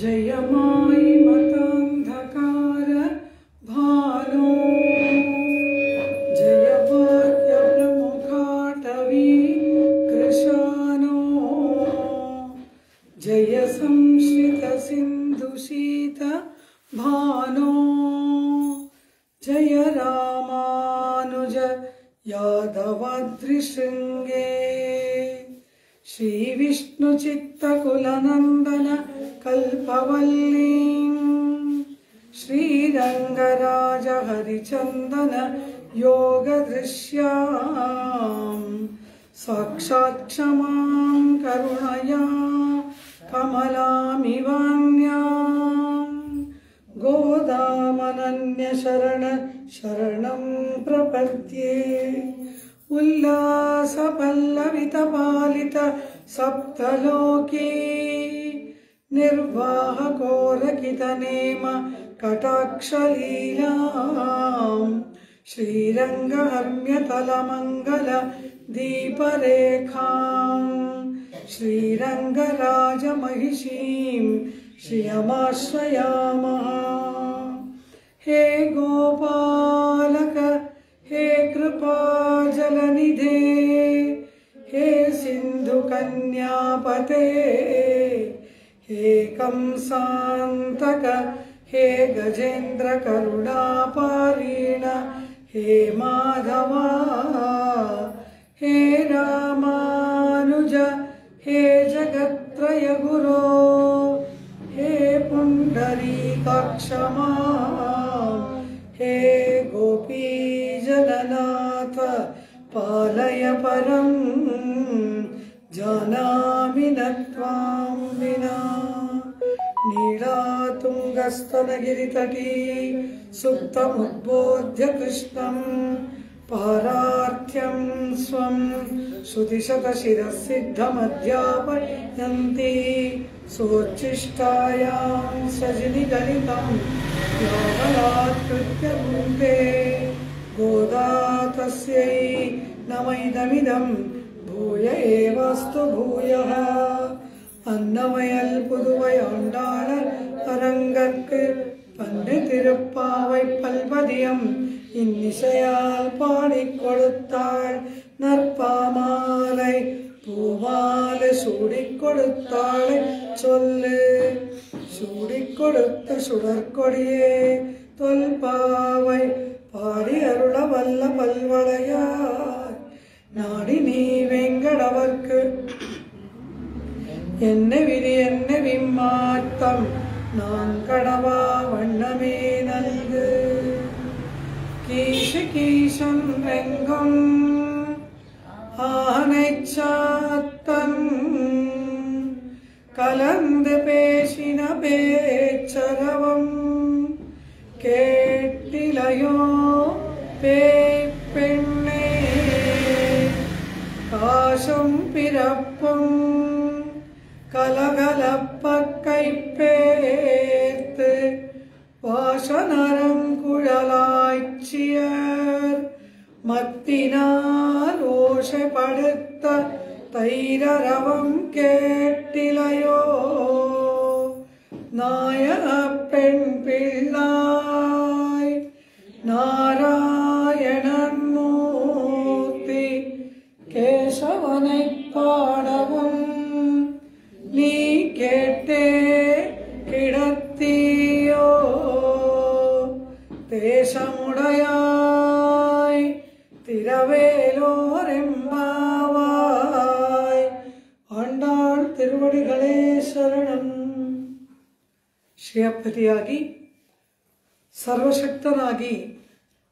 जयमायि मतान्धकार भानो जयवाक्यप्रमुखाटवी कृशानो जय संश्रितसिन्धुशीत भानो जय रामानुज यादवाद्रिशृङ्गे श्रीविष्णुचित्तकुलनन्दन कल्पवल्लीं श्रीरङ्गराज हरिचन्दन योगदृश्यां साक्षात् क्षमां करुणया कमलामिवान्यां गोदामनन्यशरण शरणं प्रपद्ये उल्लासपल्लवितपालित सप्तलोके निर्वाहकोरकितनेम कटाक्षलीलां श्रीरङ्गहर्म्यतलमङ्गल दीपरेखां श्रीरङ्गराजमहिषीं श्रियमाश्रयामः। हे गोपालक हे कृपाजलनिधे हे सिन्धुकन्यापते हे कंसान्तक हे गजेन्द्र करुणापारीण हे माधवा हे रामानुज हे जगत्त्रय गुरो हे पुण्डरीकाक्षमा हे गोपीजननाथ पालय परं जानामि न त्वां विना। नीलातुङ्गस्तनगिरितटी सुप्तमुद्बोध्य कृष्णं पारार्थ्यं स्वं श्रुतिशतशिरःसिद्धमध्यापयन्ति सोच्छिष्टायां सजनिगलितं यावलात्कृत्य भूते गोदा तस्यै नमैदमिदं भूय एवास्तु भूयः। अन्नवयल पुதுவை ஆண்டாளர் அரங்கற்கு பண்டு திருப்பாவை பல்பதியம் இன்னிசையால் பாடிக் கொடுத்தாள் நற்பாமாலை பூமாலை சூடிக் கொடுத்தாளை சொல்லு சூடிக் கொடுத்த சுடற்கொடியே தொல்பாவை பாடி அருள வல்ல பல்வளையாய் நாடி நீ வெங்கடவர்க்கு என்ன விதி என்ன விம்மாட்டம் நான் கடவா வண்ணமே நல்கு கீஷ கீஷன் வெங்கும் ஆனைச்சாத்தன் கலந்து பேசின பேச்சரவம் கேட்டிலையோ பேய்ப்பெண்ணே காசும் பிறப்பும் கலகலப்ப கைப்பேத்து வாசனரங்குழலாய்ச்சியர் மத்தினால் ஓசைப்படுத்த தைரரவம் கேட்டிலையோ நாயக பெண் பிள்ளாய் நாராயணன் மூர்த்தி கேசவனை பாடவும் நீ கேட்டே கிடத்தியோ தேசமுடையாய் திரவேலோரெம்பாவாய். ஆண்டாள் திருவடிகளே ಶರಣಂ. ಶ್ರೇಯಪತಿಯಾಗಿ ಸರ್ವಶಕ್ತನಾಗಿ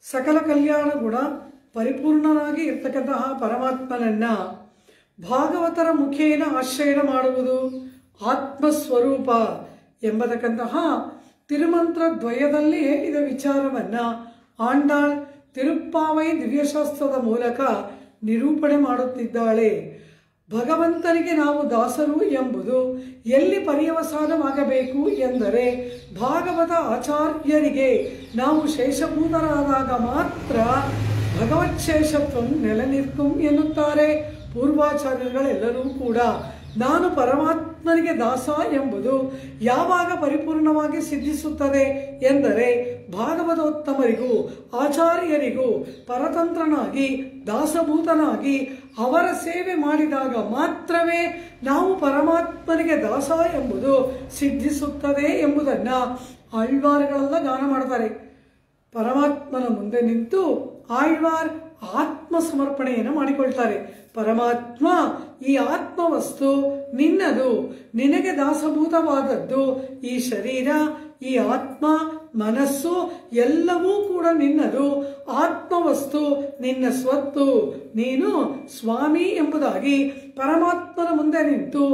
ಸಕಲ ಕಲ್ಯಾಣ ಗುಣ ಪರಿಪೂರ್ಣನಾಗಿ ಇರ್ತಕ್ಕಂತಹ ಪರಮಾತ್ಮನನ್ನ ಭಾಗವತರ ಮುಖೇನ ಆಶ್ರಯಣ ಮಾಡುವುದು ಆತ್ಮಸ್ವರೂಪ ಎಂಬತಕ್ಕಂತಹ ತಿರುಮಂತ್ರ ದ್ವಯದಲ್ಲಿ ಹೇಳಿದ ವಿಚಾರವನ್ನ ಆಂಡಾಳ್ ತಿರುಪ್ಪಾವೈ ದಿವ್ಯಶಾಸ್ತ್ರದ ಮೂಲಕ ನಿರೂಪಣೆ ಮಾಡುತ್ತಿದ್ದಾಳೆ. ಭಗವಂತನಿಗೆ ನಾವು ದಾಸರು ಎಂಬುದು ಎಲ್ಲಿ ಪರ್ಯವಸಾನವಾಗಬೇಕು ಎಂದರೆ ಭಾಗವತ ಆಚಾರ್ಯರಿಗೆ ನಾವು ಶೇಷಭೂತರಾದಾಗ ಮಾತ್ರ ಭಗವತ್ ಶೇಷತ್ವ ನೆಲೆ ನಿಲ್ಕುಂ ಎನ್ನುತ್ತಾರೆ ಪೂರ್ವಾಚಾರ್ಯಗಳೆಲ್ಲರೂ ಕೂಡ. ನಾನು ಪರಮಾತ್ಮನಿಗೆ ದಾಸ ಎಂಬುದು ಯಾವಾಗ ಪರಿಪೂರ್ಣವಾಗಿ ಸಿದ್ಧಿಸುತ್ತದೆ ಎಂದರೆ ಭಾಗವತೋತ್ತಮರಿಗೂ ಆಚಾರ್ಯರಿಗೂ ಪರತಂತ್ರನಾಗಿ ದಾಸಭೂತನಾಗಿ ಅವರ ಸೇವೆ ಮಾಡಿದಾಗ ಮಾತ್ರವೇ ನಾವು ಪರಮಾತ್ಮನಿಗೆ ದಾಸ ಎಂಬುದು ಸಿದ್ಧಿಸುತ್ತದೆ ಎಂಬುದನ್ನು ಆಳ್ವಾರ್ಗಳೆಲ್ಲ ಗಾನ ಮಾಡ್ತಾರೆ. ಪರಮಾತ್ಮನ ಮುಂದೆ ನಿಂತು ಆಳ್ವಾರ್ ಆತ್ಮ ಸಮರ್ಪಣೆಯನ್ನು ಮಾಡಿಕೊಳ್ತಾರೆ. ಪರಮಾತ್ಮ, ಈ ಆತ್ಮವಸ್ತು ನಿನ್ನದು, ನಿನಗೆ ದಾಸಭೂತವಾದದ್ದು. ಈ ಶರೀರ, ಈ ಆತ್ಮ, ಮನಸ್ಸು ಎಲ್ಲವೂ ಕೂಡ ನಿನ್ನದು. ಆತ್ಮವಸ್ತು ನಿನ್ನ ಸ್ವತ್ತು, ನೀನು ಸ್ವಾಮಿ ಎಂಬುದಾಗಿ ಪರಮಾತ್ಮನ ಮುಂದೆ ನಿಂತು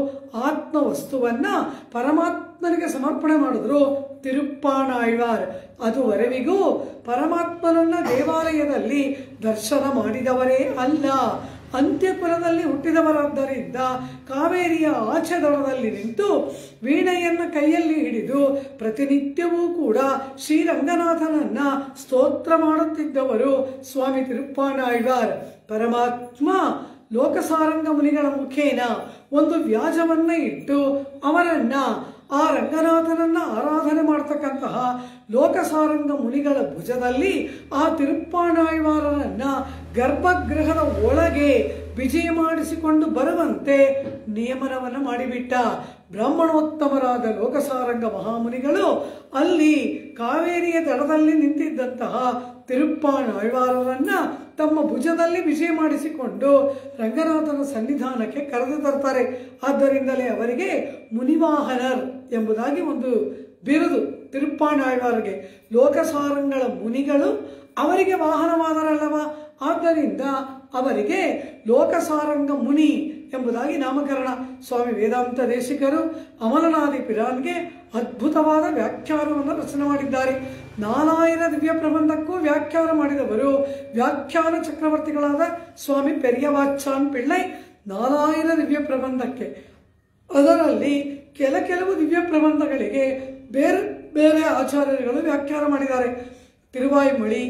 ಆತ್ಮವಸ್ತುವನ್ನ ಪರಮಾತ್ಮನಿಗೆ ಸಮರ್ಪಣೆ ಮಾಡಿದ್ರು ತಿರುಪ್ಪಾಣಾಳ್ವಾರ್. ಅದುವರೆವಿಗೂ ಪರಮಾತ್ಮನನ್ನ ದೇವಾಲಯದಲ್ಲಿ ದರ್ಶನ ಮಾಡಿದವರೇ ಅಲ್ಲ. ಅಂತ್ಯಕುಲದಲ್ಲಿ ಹುಟ್ಟಿದವರಾದ್ದರಿಂದ ಕಾವೇರಿಯ ಆಚೆ ದಡದಲ್ಲಿ ನಿಂತು ವೀಣೆಯನ್ನು ಕೈಯಲ್ಲಿ ಹಿಡಿದು ಪ್ರತಿನಿತ್ಯವೂ ಕೂಡ ಶ್ರೀರಂಗನಾಥನನ್ನ ಸ್ತೋತ್ರ ಮಾಡುತ್ತಿದ್ದವರು ಸ್ವಾಮಿ ತಿರುಪ್ಪಾಣಾಳ್ವಾರ್. ಪರಮಾತ್ಮ ಲೋಕಸಾರಂಗ ಮುನಿಗಳ ಮುಖೇನ ಒಂದು ವ್ಯಾಜವನ್ನ ಇಟ್ಟು ಅವರನ್ನ ಆ ರಂಗನಾಥನನ್ನ ಆರಾಧನೆ ಮಾಡತಕ್ಕಂತಹ ಲೋಕಸಾರಂಗ ಮುನಿಗಳ ಭುಜದಲ್ಲಿ ಆ ತಿರುಪ್ಪಾಣಾಳ್ವಾರರನ್ನ ಗರ್ಭಗೃಹದ ಒಳಗೆ ವಿಜಯ ಮಾಡಿಸಿಕೊಂಡು ಬರುವಂತೆ ನಿಯಮನವನ್ನು ಮಾಡಿಬಿಟ್ಟ. ಬ್ರಾಹ್ಮಣೋತ್ತಮರಾದ ಲೋಕಸಾರಂಗ ಮಹಾಮುನಿಗಳು ಅಲ್ಲಿ ಕಾವೇರಿಯ ದಡದಲ್ಲಿ ನಿಂತಿದ್ದಂತಹ ತಿರುಪ್ಪಾಣಾಳ್ವಾರರನ್ನ ತಮ್ಮ ಭುಜದಲ್ಲಿ ವಿಜಯ ಮಾಡಿಸಿಕೊಂಡು ರಂಗನಾಥನ ಸನ್ನಿಧಾನಕ್ಕೆ ಕರೆದು ತರ್ತಾರೆ. ಆದ್ದರಿಂದಲೇ ಅವರಿಗೆ ಮುನಿವಾಹನರ್ ಎಂಬುದಾಗಿ ಒಂದು ಬಿರುದು ತಿರುಪ್ಪಾಣಾಳ್ವಾರ್ಗೆ. ಲೋಕಸಾರಂಗಳ ಮುನಿಗಳು ಅವರಿಗೆ ವಾಹನವಾದರಲ್ಲವ, ಆದ್ದರಿಂದ ಅವರಿಗೆ ಲೋಕಸಾರಂಗ ಮುನಿ ಎಂಬುದಾಗಿ ನಾಮಕರಣ. ಸ್ವಾಮಿ ವೇದಾಂತ ದೇಶಿಕರು ಅಮಲನಾದಿ ಪಿರಾನ್ಗೆ ಅದ್ಭುತವಾದ ವ್ಯಾಖ್ಯಾನವನ್ನು ರಚನೆ ಮಾಡಿದ್ದಾರೆ. 4000 ದಿವ್ಯ ಪ್ರಬಂಧಕ್ಕೂ ವ್ಯಾಖ್ಯಾನ ಮಾಡಿದವರು ವ್ಯಾಖ್ಯಾನ ಚಕ್ರವರ್ತಿಗಳಾದ ಸ್ವಾಮಿ ಪೆರಿಯವಾಚಾನ್ ಪಿಳ್ಳೈ. 4000 ದಿವ್ಯ ಪ್ರಬಂಧಕ್ಕೆ ಅದರಲ್ಲಿ ಕೆಲವು ದಿವ್ಯ ಪ್ರಬಂಧಗಳಿಗೆ ಬೇರೆ ಬೇರೆ ಆಚಾರ್ಯರುಗಳು ವ್ಯಾಖ್ಯಾನ ಮಾಡಿದ್ದಾರೆ. ತಿರುವಾಯ್ಮೊಳಿ,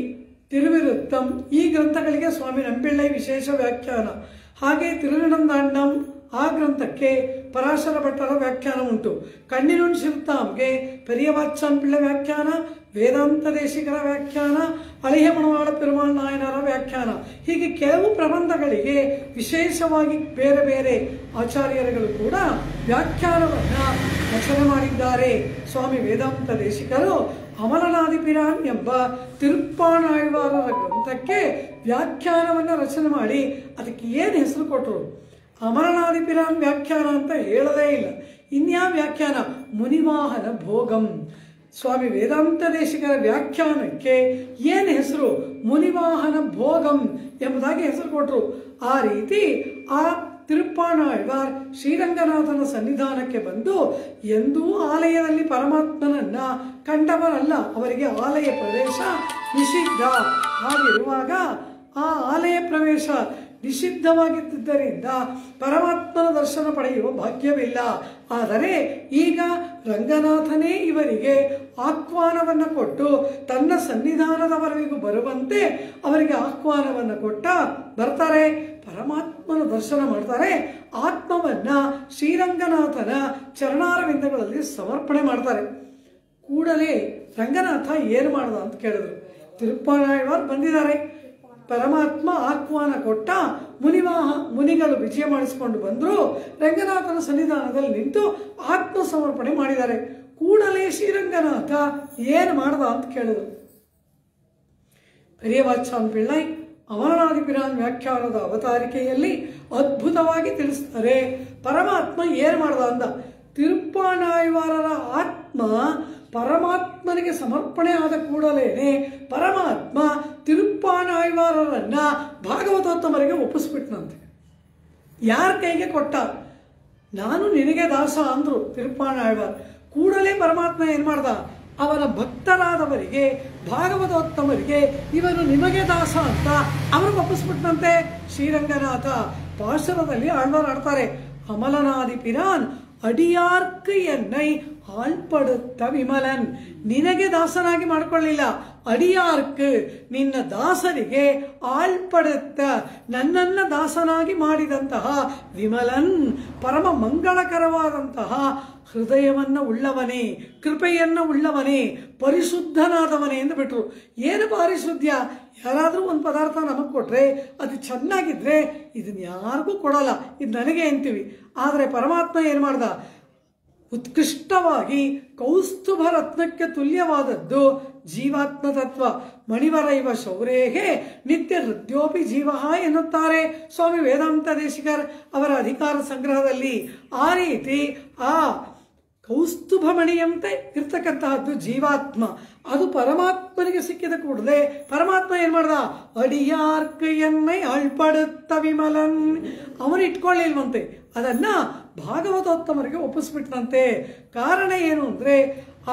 ತಿರುವಿರುತ್ತಂ ಈ ಗ್ರಂಥಗಳಿಗೆ ಸ್ವಾಮಿ ನಂಪಿಳ್ಳೈ ವಿಶೇಷ ವ್ಯಾಖ್ಯಾನ. ಹಾಗೆ ತಿರುವಿನಂದಾಂಡಂ ಆ ಗ್ರಂಥಕ್ಕೆ ಪರಾಶರ ಭಟ್ಟರ ವ್ಯಾಖ್ಯಾನ ಉಂಟು. ಕಣ್ಣಿನುಣ್ಸಿರುತ್ತಾಂಗೆ ಪೆರಿಯವಾಚಾನ್ ಪಿಳ್ಳೈ ವ್ಯಾಖ್ಯಾನ, ವೇದಾಂತ ದೇಶಿಕರ ವ್ಯಾಖ್ಯಾನ, ಅಳಿಯ ಮಣವಾಳ ಪೆರುಮಾಳ್ ನಾಯನರ ವ್ಯಾಖ್ಯಾನ. ಹೀಗೆ ಕೆಲವು ಪ್ರಬಂಧಗಳಿಗೆ ವಿಶೇಷವಾಗಿ ಬೇರೆ ಬೇರೆ ಆಚಾರ್ಯರುಗಳು ಕೂಡ ವ್ಯಾಖ್ಯಾನವನ್ನ ರಚನೆ ಮಾಡಿದ್ದಾರೆ. ಸ್ವಾಮಿ ವೇದಾಂತ ದೇಶಿಕರು ಅಮಲನಾದಿಪಿರಾನ್ ಎಂಬ ತಿರುಪ್ಪಾಣಾಳ್ವಾರರ ಗ್ರಂಥಕ್ಕೆ ವ್ಯಾಖ್ಯಾನವನ್ನು ರಚನೆ ಮಾಡಿ ಅದಕ್ಕೆ ಏನು ಹೆಸರು ಕೊಟ್ಟರು? ಅಮಲನಾದಿಪಿರಾನ್ ವ್ಯಾಖ್ಯಾನ ಅಂತ ಹೇಳದೇ ಇಲ್ಲ. ಇನ್ಯಾವ ವ್ಯಾಖ್ಯಾನ? ಮುನಿವಾಹನ ಭೋಗಂ. ಸ್ವಾಮಿ ವೇದಾಂತ ದೇಶಿಕರ ವ್ಯಾಖ್ಯಾನಕ್ಕೆ ಏನು ಹೆಸರು? ಮುನಿವಾಹನ ಭೋಗಂ ಎಂಬುದಾಗಿ ಹೆಸರು ಕೊಟ್ಟರು. ಆ ರೀತಿ ಆ ತಿರುಪ್ಪಾಣಾಳ್ವಾರ್ ಶ್ರೀರಂಗನಾಥನ ಸನ್ನಿಧಾನಕ್ಕೆ ಬಂದು ಎಂದೂ ಆಲಯದಲ್ಲಿ ಪರಮಾತ್ಮನನ್ನ ಕಂಡವರಲ್ಲ. ಅವರಿಗೆ ಆಲಯ ಪ್ರವೇಶ ನಿಷಿದ್ಧ. ಹಾಗಿರುವಾಗ ಆ ಆಲಯ ಪ್ರವೇಶ ನಿಷಿದ್ಧವಾಗಿದ್ದರಿಂದ ಪರಮಾತ್ಮನ ದರ್ಶನ ಪಡೆಯುವ ಭಾಗ್ಯವಿಲ್ಲ. ಆದರೆ ಈಗ ರಂಗನಾಥನೇ ಇವರಿಗೆ ಆಹ್ವಾನವನ್ನು ಕೊಟ್ಟು ತನ್ನ ಸನ್ನಿಧಾನದವರೆಗೂ ಬರುವಂತೆ ಅವರಿಗೆ ಆಹ್ವಾನವನ್ನು ಕೊಟ್ಟ. ಬರ್ತಾರೆ, ಪರಮಾತ್ಮನ ದರ್ಶನ ಮಾಡ್ತಾರೆ, ಆತ್ಮವನ್ನ ಶ್ರೀರಂಗನಾಥನ ಚರಣಾರವಿಂದಗಳಲ್ಲಿ ಸಮರ್ಪಣೆ ಮಾಡ್ತಾರೆ. ಕೂಡಲೇ ರಂಗನಾಥ ಏನು ಮಾಡ್ದ ಅಂತ ಕೇಳಿದ್ರು. ತಿರುಪ್ಪಾಣಾಳ್ವಾರ್ ಬಂದಿದ್ದಾರೆ, ಪರಮಾತ್ಮ ಆಹ್ವಾನ ಕೊಟ್ಟ, ಮುನಿಗಳು ವಿಜಯ ಮಾಡಿಸಿಕೊಂಡು ಬಂದ್ರು, ರಂಗನಾಥನ ಸನ್ನಿಧಾನದಲ್ಲಿ ನಿಂತು ಆತ್ಮ ಸಮರ್ಪಣೆ ಮಾಡಿದ್ದಾರೆ. ಕೂಡಲೇ ಶ್ರೀರಂಗನಾಥ ಏನು ಮಾಡ್ದ ಅಂತ ಕೇಳಿದ್ರು. ಪೆರಿಯವಾಚಾನ್ ಪಿಳ್ಳೈ ಅಮರನಾದಿಪಿರಾನ್ ವ್ಯಾಖ್ಯಾನದ ಅವತಾರಿಕೆಯಲ್ಲಿ ಅದ್ಭುತವಾಗಿ ತಿಳಿಸ್ತಾರೆ. ಪರಮಾತ್ಮ ಏನು ಮಾಡ್ದ ಅಂದ. ತಿರುಪ್ಪಾಣಾಳ್ವಾರರ ಆತ್ಮ ಪರಮಾತ್ಮನಿಗೆ ಸಮರ್ಪಣೆ ಆದ ಕೂಡಲೇ ಪರಮಾತ್ಮ ತಿರುಪ್ಪಾಣಾಳ್ವಾರರನ್ನ ಭಾಗವತೋತ್ತಮರಿಗೆ ಒಪ್ಪಿಸ್ಬಿಟ್ನಂತೆ. ಯಾರ ಕೈಗೆ ಕೊಟ್ಟ? ನಾನು ನಿನಗೆ ದಾಸ ಅಂದ್ರು ತಿರುಪ್ಪಾಣಾಳ್ವಾರ್. ಕೂಡಲೇ ಪರಮಾತ್ಮ ಏನ್ ಮಾಡ್ದ? ಅವನ ಭಕ್ತರಾದವರಿಗೆ ಭಾಗವತೋತ್ತಮರಿಗೆ ಇವನು ನಿಮಗೆ ದಾಸ ಅಂತ ಅವ್ರಿಗೆ ಒಪ್ಪಿಸ್ಬಿಟ್ನಂತೆ ಶ್ರೀರಂಗನಾಥ. ಪಾಶುರದಲ್ಲಿ ಆಳ್ವಾರ್ ಆಡ್ತಾರೆ, ಅಮಲನಾದಿ ಪಿರಾನ್ ಅಡಿಯಾರ್ಕ್ ಎನ್ನೈ ಆಳ್ಪಡುತ್ತ ವಿಮಲನ್. ನಿನಗೆ ದಾಸನಾಗಿ ಮಾಡ್ಕೊಳ್ಳಿಲ್ಲ, ಅಡಿಯಾರ್ಕ್ ನಿನ್ನ ದಾಸರಿಗೆ ಆಳ್ಪಡುತ್ತ ನನ್ನನ್ನ ದಾಸನಾಗಿ ಮಾಡಿದಂತಹ ವಿಮಲನ್ ಪರಮ ಮಂಗಳಕರವಾದಂತಹ ಹೃದಯವನ್ನು ಉಳ್ಳವನೇ, ಕೃಪೆಯನ್ನು ಉಳ್ಳವನೇ, ಪರಿಶುದ್ಧನಾದವನೇ ಎಂದು ಬಿಟ್ರು. ಏನು ಪಾರಿಶುದ್ಧ್ಯ? ಯಾರಾದರೂ ಒಂದು ಪದಾರ್ಥ ನಮಗೆ ಕೊಟ್ಟರೆ ಅದು ಚೆನ್ನಾಗಿದ್ರೆ ಇದನ್ನ ಯಾರಿಗೂ ಕೊಡೋಲ್ಲ, ಇದು ನನಗೆ ಅಂತೀವಿ. ಆದರೆ ಪರಮಾತ್ಮ ಏನು ಮಾಡ್ದ? ಉತ್ಕೃಷ್ಟವಾಗಿ ಕೌಸ್ತುಭ ರತ್ನಕ್ಕೆ ತುಲ್ಯವಾದದ್ದು ಜೀವಾತ್ಮ ತತ್ವ. ಮಣಿವರ ಇವ ಶೌರೇಹೇ ನಿತ್ಯ ಹೃದಯೋಪಿ ಜೀವ ಎನ್ನುತ್ತಾರೆ ಸ್ವಾಮಿ ವೇದಾಂತ ದೇಶಿಕರ್ ಅವರ ಅಧಿಕಾರ ಸಂಗ್ರಹದಲ್ಲಿ. ಆ ರೀತಿ ಆ ಕೌಸ್ತುಭ ಮಣಿಯಂತೆ ಇರ್ತಕ್ಕಂತಹದ್ದು ಜೀವಾತ್ಮ. ಅದು ಪರಮಾತ್ಮನಿಗೆ ಸಿಕ್ಕಿದ ಕೂಡಲೇ ಪರಮಾತ್ಮ ಏನ್ ಮಾಡ್ದ? ಅಡಿಯಾರ್ಕ್ ಎನ್ನೈ ಅಳ್ಪಡುತ್ತ ವಿಮಲನ್. ಅವನು ಇಟ್ಕೊಳ್ಳಿಲ್ವಂತೆ, ಅದನ್ನ ಭಾಗವತೋತ್ತಮರಿಗೆ ಒಪ್ಪಿಸ್ಬಿಟ್ರಂತೆ. ಕಾರಣ ಏನು ಅಂದ್ರೆ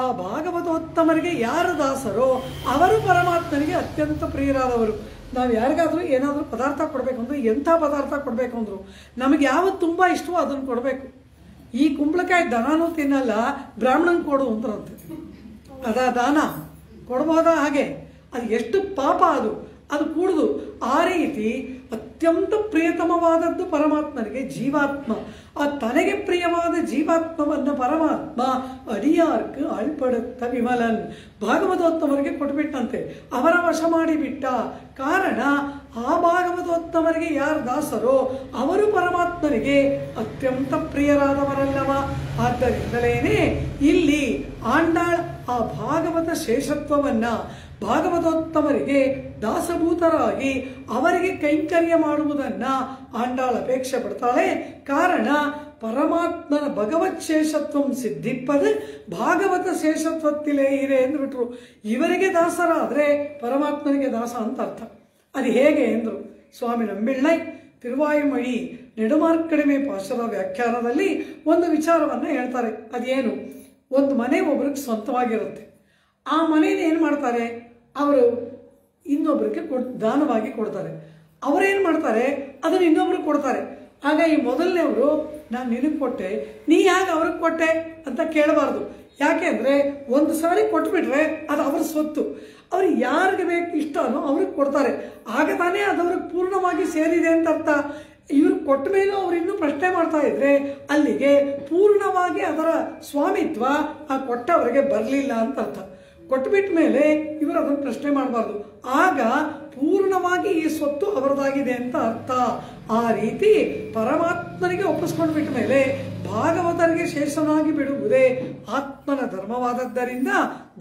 ಆ ಭಾಗವತೋತ್ತಮರಿಗೆ ಯಾರು ದಾಸರೋ ಅವರು ಪರಮಾತ್ಮನಿಗೆ ಅತ್ಯಂತ ಪ್ರಿಯರಾದವರು. ನಾವು ಯಾರಿಗಾದ್ರೂ ಏನಾದರೂ ಪದಾರ್ಥ ಕೊಡಬೇಕು ಅಂದ್ರೆ ಎಂಥ ಪದಾರ್ಥ ಕೊಡಬೇಕು ಅಂದ್ರು ನಮಗೆ ಯಾವತ್ತು ತುಂಬಾ ಇಷ್ಟವೋ ಅದನ್ನು ಕೊಡಬೇಕು. ಈ ಕುಂಬಳಕಾಯಿ ದನನೂ ತಿನ್ನಲ್ಲ, ಬ್ರಾಹ್ಮಣನ್ ಕೊಡು ಅಂದ್ರಂತೆ. ಅದಾ ದಾನ ಕೊಡ್ಬೋದಾ? ಹಾಗೆ ಅದು ಎಷ್ಟು ಪಾಪ ಅದು ಕೂಡುದು. ಆ ರೀತಿ ಅತ್ಯಂತ ಪ್ರಿಯತಮವಾದದ್ದು ಪರಮಾತ್ಮನಿಗೆ ಜೀವಾತ್ಮ. ಆ ತನಗೆ ಪ್ರಿಯವಾದ ಜೀವಾತ್ಮವನ್ನು ಪರಮಾತ್ಮ ಅಡಿಯಾರ್ಕ್ ಅಳ್ಪಡುತ್ತ ವಿಮಲನ್ ಭಾಗವತೋತ್ತಮರಿಗೆ ಕೊಟ್ಬಿಟ್ಟಂತೆ, ಅವರ ವಶ ಮಾಡಿಬಿಟ್ಟ. ಕಾರಣ ಆ ಭಾಗವತೋತ್ತಮರಿಗೆ ಯಾರು ದಾಸರೋ ಅವರು ಪರಮಾತ್ಮನಿಗೆ ಅತ್ಯಂತ ಪ್ರಿಯರಾದವರಲ್ಲವ. ಆದ್ದರಿಂದಲೇನೆ ಇಲ್ಲಿ ಆಂಡಾಳ್ ಆ ಭಾಗವತ ಶೇಷತ್ವವನ್ನ ಭಾಗವತೋತ್ತಮರಿಗೆ ದಾಸಭೂತರಾಗಿ ಅವರಿಗೆ ಕೈಂಕರ್ಯ ಮಾಡುವುದನ್ನ ಆಂಡಾಳ್ ಅಪೇಕ್ಷೆ ಪಡ್ತಾಳೆ. ಕಾರಣ ಪರಮಾತ್ಮನ ಭಗವತ್ ಶೇಷತ್ವಂ ಸಿದ್ಧಿಪ್ಪದು ಭಾಗವತ ಶೇಷತ್ವತ್ತಿಲೇ ಇರೆ ಎಂದ್ಬಿಟ್ರು. ಇವರಿಗೆ ದಾಸರಾದ್ರೆ ಪರಮಾತ್ಮನಿಗೆ ದಾಸ ಅಂತ ಅರ್ಥ. ಅದು ಹೇಗೆ ಎಂದ್ರು ಸ್ವಾಮಿ ನಂಬಿಳ್ಳೈ ತಿರುವಾಯುಮೊഴി ನೆಡುಮಾರ್ಕಡಿಮೆ ಪಾಶದ ವ್ಯಾಖ್ಯಾನದಲ್ಲಿ ಒಂದು ವಿಚಾರವನ್ನ ಹೇಳ್ತಾರೆ. ಅದೇನು? ಒಂದು ಮನೆ ಒಬ್ರಿಗೆ ಸ್ವಂತವಾಗಿರುತ್ತೆ. ಆ ಮನೇನ ಏನು ಮಾಡ್ತಾರೆ? ಅವರು ಇನ್ನೊಬ್ಬರಿಗೆ ದಾನವಾಗಿ ಕೊಡ್ತಾರೆ. ಅವರೇನು ಮಾಡ್ತಾರೆ? ಅದನ್ನು ಇನ್ನೊಬ್ರಿಗೆ ಕೊಡ್ತಾರೆ. ಆಗ ಈ ಮೊದಲನೇವರು ನಾನು ನಿನಗೆ ಕೊಟ್ಟೆ, ನೀ ಯಾಕೆ ಅವ್ರಿಗೆ ಕೊಟ್ಟೆ ಅಂತ ಕೇಳಬಾರ್ದು. ಯಾಕೆ ಅಂದರೆ ಒಂದು ಸಾರಿ ಕೊಟ್ಬಿಟ್ರೆ ಅದು ಅವ್ರ ಸ್ವತ್ತು. ಅವ್ರಿಗೆ ಯಾರಿಗೆ ಬೇಕು ಇಷ್ಟನೋ ಅವ್ರಿಗೆ ಕೊಡ್ತಾರೆ. ಆಗ ತಾನೇ ಅದು ಅವ್ರಿಗೆ ಪೂರ್ಣವಾಗಿ ಸೇರಿದೆ ಅಂತ ಅರ್ಥ. ಇವ್ರು ಕೊಟ್ಟ ಮೇಲೂ ಅವ್ರು ಇನ್ನೂ ಪ್ರಶ್ನೆ ಮಾಡ್ತಾ ಇದ್ರೆ ಅಲ್ಲಿಗೆ ಪೂರ್ಣವಾಗಿ ಅದರ ಸ್ವಾಮಿತ್ವ ಆ ಕೊಟ್ಟವರಿಗೆ ಬರಲಿಲ್ಲ ಅಂತ ಅರ್ಥ. ಕೊಟ್ಟುಬಿಟ್ಟ ಮೇಲೆ ಇವರು ಅದನ್ನು ಪ್ರಶ್ನೆ ಮಾಡಬಾರ್ದು. ಆಗ ಪೂರ್ಣವಾಗಿ ಈ ಸ್ವತ್ತು ಅವರದಾಗಿದೆ ಅಂತ ಅರ್ಥ. ಆ ರೀತಿ ಪರಮಾತ್ಮನಿಗೆ ಒಪ್ಪಿಸ್ಕೊಂಡು ಬಿಟ್ಟ ಮೇಲೆ ಭಾಗವತರಿಗೆ ಶೇಷನಾಗಿ ಬಿಡುವುದೇ ಆತ್ಮನ ಧರ್ಮವಾದದ್ದರಿಂದ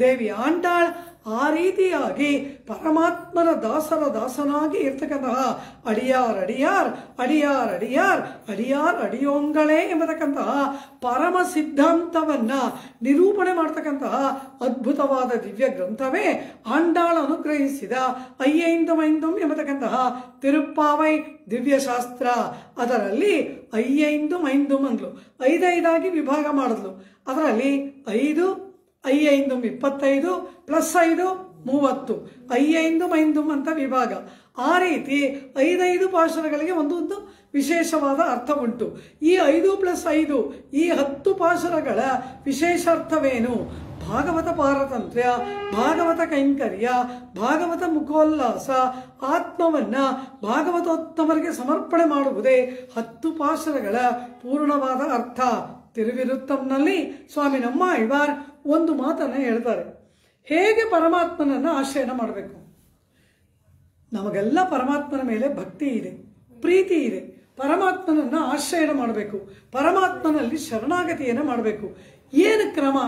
ದೇವಿ ಆಂಡಾಳ್ ಆ ರೀತಿಯಾಗಿ ಪರಮಾತ್ಮನ ದಾಸರ ದಾಸನಾಗಿ ಇರ್ತಕ್ಕಂತಹ ಅಡಿಯಾರ್ ಅಡಿಯಾರ್ ಅಡಿಯಾರ್ ಅಡಿಯಾರ್ ಅಡಿಯಾರ್ ಅಡಿಯೋಂಗಳೇ ಎಂಬತಕ್ಕಂತಹ ಪರಮ ಸಿದ್ಧಾಂತವನ್ನ ನಿರೂಪಣೆ ಮಾಡತಕ್ಕಂತಹ ಅದ್ಭುತವಾದ ದಿವ್ಯ ಗ್ರಂಥವೇ ಆಂಡಾಳ್ ಅನುಗ್ರಹಿಸಿದ ಐಯೈಂದಮೈಂದಂ ಎಂಬತಕ್ಕಂತಹ ತಿರುಪ್ಪಾವೈ ದಿವ್ಯಶಾಸ್ತ್ರ. ಅದರಲ್ಲಿ ಐಯೈಂದಮೈಂದಂ ಅಂದ್ಲು, ಐದೈದಾಗಿ ವಿಭಾಗ ಮಾಡಿದ್ಲು. ಅದರಲ್ಲಿ 5 ಐಯೈಂದು 25 + 5 30 ಐಯೈಂದು ಮೈಂದುಂ ಅಂತ ವಿಭಾಗ. ಆ ರೀತಿ 5 ಪಾಶುರಗಳಿಗೆ ಒಂದೊಂದು ವಿಶೇಷವಾದ ಅರ್ಥ ಉಂಟು. ಈ 5 + 5 ಈ 10 ಪಾಶುರಗಳ ವಿಶೇಷ ಅರ್ಥವೇನು? ಭಾಗವತ ಪಾರತಂತ್ರ್ಯ, ಭಾಗವತ ಕೈಂಕರ್ಯ, ಭಾಗವತ ಮುಖೋಲ್ಲಾಸ, ಆತ್ಮವನ್ನ ಭಾಗವತೋತ್ತಮರಿಗೆ ಸಮರ್ಪಣೆ ಮಾಡುವುದೇ 10 ಪಾಶುರಗಳ ಪೂರ್ಣವಾದ ಅರ್ಥ. ತಿರುವಿರುತ್ತಂನಲ್ಲಿ ಸ್ವಾಮಿ ನಮ್ಮ ಆಳ್ವಾರ್ ಒಂದು ಮಾತನ್ನು ಹೇಳ್ತಾರೆ. ಹೇಗೆ ಪರಮಾತ್ಮನನ್ನು ಆಶ್ರಯನ ಮಾಡಬೇಕು? ನಮಗೆಲ್ಲ ಪರಮಾತ್ಮನ ಮೇಲೆ ಭಕ್ತಿ ಇದೆ, ಪ್ರೀತಿ ಇದೆ. ಪರಮಾತ್ಮನನ್ನು ಆಶ್ರಯನ ಮಾಡಬೇಕು, ಪರಮಾತ್ಮನಲ್ಲಿ ಶರಣಾಗತಿಯನ್ನು ಮಾಡಬೇಕು. ಏನು ಕ್ರಮ?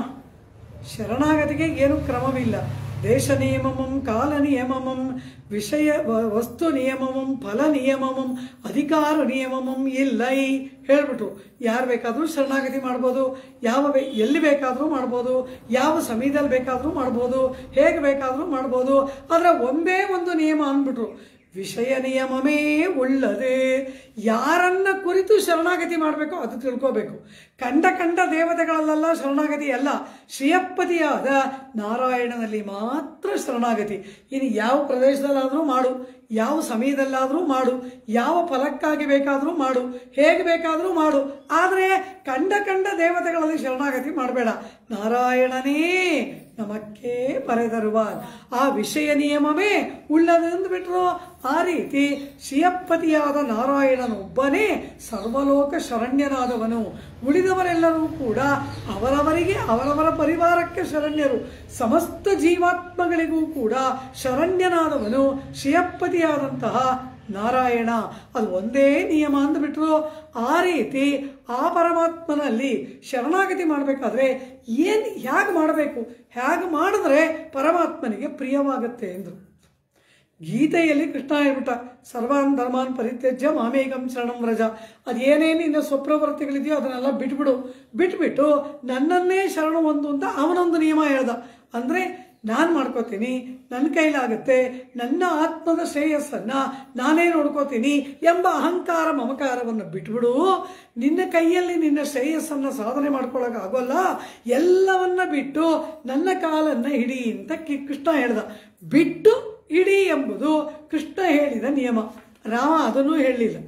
ಶರಣಾಗತಿಗೆ ಏನು ಕ್ರಮವಿಲ್ಲ. ದೇಶ ನಿಯಮಮಂ, ಕಾಲ ನಿಯಮಮಂ, ವಿಷಯ ವಸ್ತು ನಿಯಮಮಂ, ಫಲ ನಿಯಮಮಂ, ಅಧಿಕಾರ ನಿಯಮಮಂ ಇಲ್ಲೈ ಹೇಳ್ಬಿಟ್ರು. ಯಾರು ಬೇಕಾದರೂ ಶರಣಾಗತಿ ಮಾಡ್ಬೋದು, ಎಲ್ಲಿ ಬೇಕಾದರೂ ಮಾಡ್ಬೋದು, ಯಾವ ಸಮಯದಲ್ಲಿ ಬೇಕಾದರೂ ಮಾಡ್ಬೋದು, ಹೇಗೆ ಬೇಕಾದರೂ ಮಾಡ್ಬೋದು. ಆದರೆ ಒಂದೇ ಒಂದು ನಿಯಮ ಅಂದ್ಬಿಟ್ರು, ವಿಷಯ ನಿಯಮವೇ ಉಳ್ಳದೆ. ಯಾರನ್ನ ಕುರಿತು ಶರಣಾಗತಿ ಮಾಡಬೇಕೋ ಅದು ತಿಳ್ಕೋಬೇಕು. ಕಂಡ ದೇವತೆಗಳಲ್ಲೆಲ್ಲ ಶರಣಾಗತಿ ಅಲ್ಲ, ಶ್ರೀಯಪ್ಪತಿಯಾದ ನಾರಾಯಣನಲ್ಲಿ ಮಾತ್ರ ಶರಣಾಗತಿ. ಇನ್ನು ಯಾವ ಪ್ರದೇಶದಲ್ಲಾದರೂ ಮಾಡು, ಯಾವ ಸಮಯದಲ್ಲಾದರೂ ಮಾಡು, ಯಾವ ಫಲಕ್ಕಾಗಿ ಬೇಕಾದರೂ ಮಾಡು, ಹೇಗೆ ಬೇಕಾದರೂ ಮಾಡು. ಆದರೆ ಕಂಡ ದೇವತೆಗಳಲ್ಲಿ ಶರಣಾಗತಿ ಮಾಡಬೇಡ. ನಾರಾಯಣನೇ ನಮಕ್ಕೇ ಬರೆದರುವಾರ್. ಆ ವಿಷಯ ನಿಯಮವೇ ಉಳ್ಳದು ಎಂದು ಬಿಟ್ರು. ಆ ರೀತಿ ಶ್ರೀಯಪ್ಪತಿಯಾದ ನಾರಾಯಣನೊಬ್ಬನೇ ಸರ್ವಲೋಕ ಶರಣ್ಯನಾದವನು. ಉಳಿದವರೆಲ್ಲರೂ ಕೂಡ ಅವರವರಿಗೆ ಅವರವರ ಪರಿವಾರಕ್ಕೆ ಶರಣ್ಯರು. ಸಮಸ್ತ ಜೀವಾತ್ಮಗಳಿಗೂ ಕೂಡ ಶರಣ್ಯನಾದವನು ಶ್ರೀಯಪ್ಪತಿಯಾದಂತಹ ನಾರಾಯಣ. ಅದು ಒಂದೇ ನಿಯಮ ಅಂದ್ಬಿಟ್ರು. ಆ ರೀತಿ ಆ ಪರಮಾತ್ಮನಲ್ಲಿ ಶರಣಾಗತಿ ಮಾಡಬೇಕಾದ್ರೆ ಹೇಗೆ ಮಾಡಬೇಕು, ಹೇಗೆ ಮಾಡಿದ್ರೆ ಪರಮಾತ್ಮನಿಗೆ ಪ್ರಿಯವಾಗುತ್ತೆ ಎಂದರು. ಗೀತೆಯಲ್ಲಿ ಕೃಷ್ಣ ಹೇಳ್ಬಿಟ್ಟ, ಸರ್ವಾನ್ ಧರ್ಮಾನ್ ಪರಿತ್ಯಜ್ಯ ಮಾಮೇಕಂ ಶರಣಂ ವ್ರಜ. ಅದೇನೇನು ಇನ್ನು ಸ್ವಪ್ರವೃತ್ತಿಗಳಿದೆಯೋ ಅದನ್ನೆಲ್ಲ ಬಿಟ್ಬಿಟ್ಟು ನನ್ನನ್ನೇ ಶರಣ ಹೊಂದು ಅಂತ ಅವನೊಂದು ನಿಯಮ ಹೇಳ್ದ. ಅಂದರೆ ನಾನು ಮಾಡ್ಕೋತೀನಿ, ನನ್ನ ಕೈಲಾಗುತ್ತೆ, ನನ್ನ ಆತ್ಮದ ಶ್ರೇಯಸ್ಸನ್ನು ನಾನೇ ನೋಡ್ಕೋತೀನಿ ಎಂಬ ಅಹಂಕಾರ ಮಮಕಾರವನ್ನು ಬಿಟ್ಬಿಡು. ನಿನ್ನ ಕೈಯಲ್ಲಿ ನಿನ್ನ ಶ್ರೇಯಸ್ಸನ್ನು ಸಾಧನೆ ಮಾಡ್ಕೊಳ್ಳೋಕ್ಕಾಗೋಲ್ಲ, ಎಲ್ಲವನ್ನ ಬಿಟ್ಟು ನನ್ನ ಕಾಲನ್ನು ಹಿಡಿ ಅಂತ ಕೃಷ್ಣ ಹೇಳ್ದ. ಬಿಟ್ಟು ಹಿಡಿ ಎಂಬುದು ಕೃಷ್ಣ ಹೇಳಿದ ನಿಯಮ. ರಾಮ ಅದನ್ನೂ ಹೇಳಲಿಲ್ಲ.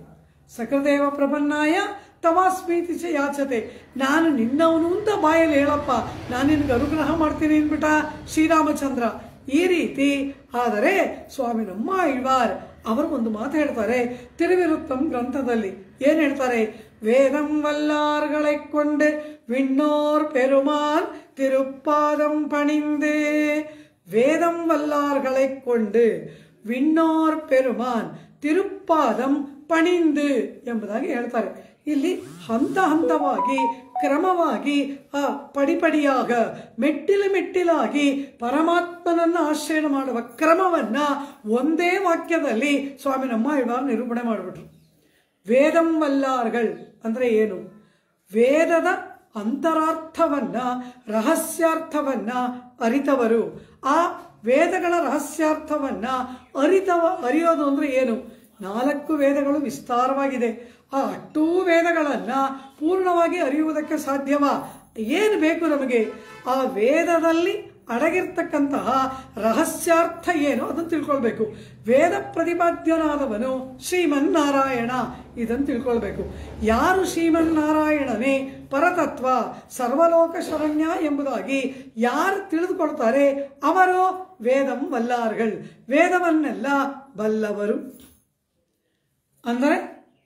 ಸಕೃದೇವ ಪ್ರಪನ್ನಾಯ ತವಾಸ್ಮೀತಿ ಚ ಯಾಚತೆ. ನಾನು ನಿನ್ನವನು ಅಂತ ಬಾಯಲ್ಲಿ ಹೇಳಪ್ಪ, ನಾನು ನಿನಗೆ ಅನುಗ್ರಹ ಮಾಡ್ತೀನಿ ಅಂದ್ಬಿಟ್ಟ ಶ್ರೀರಾಮಚಂದ್ರ. ಈ ರೀತಿ ಆದರೆ ಸ್ವಾಮಿ ನಮ್ಮ ಆಳ್ವಾರ್ ಅವರು ಒಂದು ಮಾತು ಹೇಳ್ತಾರೆ ತಿರುವಿರುತ್ತಂ ಗ್ರಂಥದಲ್ಲಿ. ಏನು ಹೇಳ್ತಾರೆ? ವೇದಂ ವಲ್ಲಾರ್களை கொண்டு விண்ணோர் பெருமான் திருப்பாதம் பணிந்து. ವೇದಂ ವಲ್ಲಾರ್களை கொண்டு ವಿಣ್ಣೋರ್ ಪೆರುಮಾನ್ ತಿರುಪಾದಂ ಪಣಿಂದು ಎಂಬುದಾಗಿ ಹೇಳ್ತಾರೆ. ಇಲ್ಲಿ ಹಂತ ಹಂತವಾಗಿ ಕ್ರಮವಾಗಿ ಪಡಿಪಡಿಯಾಗ ಮೆಟ್ಟಿಲಾಗಿ ಪರಮಾತ್ಮನನ್ನು ಆಶ್ರಯ ಮಾಡುವ ಕ್ರಮವನ್ನ ಒಂದೇ ವಾಕ್ಯದಲ್ಲಿ ಸ್ವಾಮಿ ನಮ್ಮ ಆಳ್ವಾರ್ ನಿರೂಪಣೆ ಮಾಡಿಬಿಟ್ರು. ವೇದಂ ವಲ್ಲಾರ್ಗಳ್ ಅಂದ್ರೆ ಏನು? ವೇದದ ಅಂತರಾರ್ಥವನ್ನ ರಹಸ್ಯಾರ್ಥವನ್ನ ಅರಿತವರು. ಆ ವೇದಗಳ ರಹಸ್ಯಾರ್ಥವನ್ನ ಅರಿಯೋದು ಅಂದ್ರೆ ಏನು? 4 ವೇದಗಳು ವಿಸ್ತಾರವಾಗಿದೆ. ಆ 8 ವೇದಗಳನ್ನು ಪೂರ್ಣವಾಗಿ ಅರಿಯುವುದಕ್ಕೆ ಸಾಧ್ಯವಾ? ಏನು ಬೇಕು ನಮಗೆ? ಆ ವೇದದಲ್ಲಿ ಅಡಗಿರ್ತಕ್ಕಂತಹ ರಹಸ್ಯಾರ್ಥ ಏನು ಅದನ್ನು ತಿಳ್ಕೊಳ್ಬೇಕು. ವೇದ ಪ್ರತಿಪಾದ್ಯನಾದವನು ಶ್ರೀಮನ್ನಾರಾಯಣ, ಇದನ್ನು ತಿಳ್ಕೊಳ್ಬೇಕು. ಯಾರು ಶ್ರೀಮನ್ನಾರಾಯಣನೇ ಪರತತ್ವ ಸರ್ವಲೋಕ ಶರಣ್ಯ ಎಂಬುದಾಗಿ ಯಾರು ತಿಳಿದುಕೊಳ್ತಾರೆ ಅವರು ವೇದಂ ವಲ್ಲಾರ್ಗಳ್. ವೇದವನ್ನೆಲ್ಲ ಬಲ್ಲವರು ಅಂದರೆ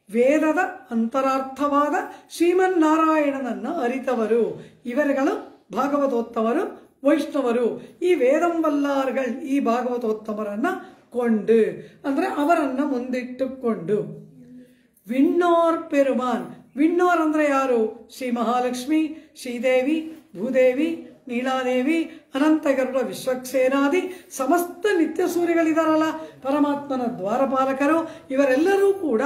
ವೇದದ ಅಂತರಾರ್ಥವಾದ ಶ್ರೀಮನ್ನಾರಾಯಣನನ್ನು ಅರಿತವರು. ಇವರುಗಳು ಭಾಗವತೋತ್ತಮರು, ವೈಷ್ಣವರು. ಈ ವೇದಂ ವಲ್ಲಾರ್ಗಳ್ ಈ ಭಾಗವತೋತ್ತಮರನ್ನ ಕೊಂಡು ಅಂದ್ರೆ ಅವರನ್ನ ಮುಂದಿಟ್ಟುಕೊಂಡು. ವಿಣ್ಣೋರ್ ಪೆರುಮಾನ್. ವಿಣ್ಣೋರ್ ಅಂದ್ರೆ ಯಾರು? ಶ್ರೀ ಮಹಾಲಕ್ಷ್ಮಿ, ಶ್ರೀದೇವಿ, ಭೂದೇವಿ, ನೀಲಾದೇವಿ, ಅನಂತಗರುಡ, ವಿಶ್ವಕ್ಸೇನಾದಿ ಸಮಸ್ತ ನಿತ್ಯ ಸೂರ್ಯಗಳಿದಾರಲ್ಲ ಪರಮಾತ್ಮನ ದ್ವಾರಪಾಲಕರು. ಇವರೆಲ್ಲರೂ ಕೂಡ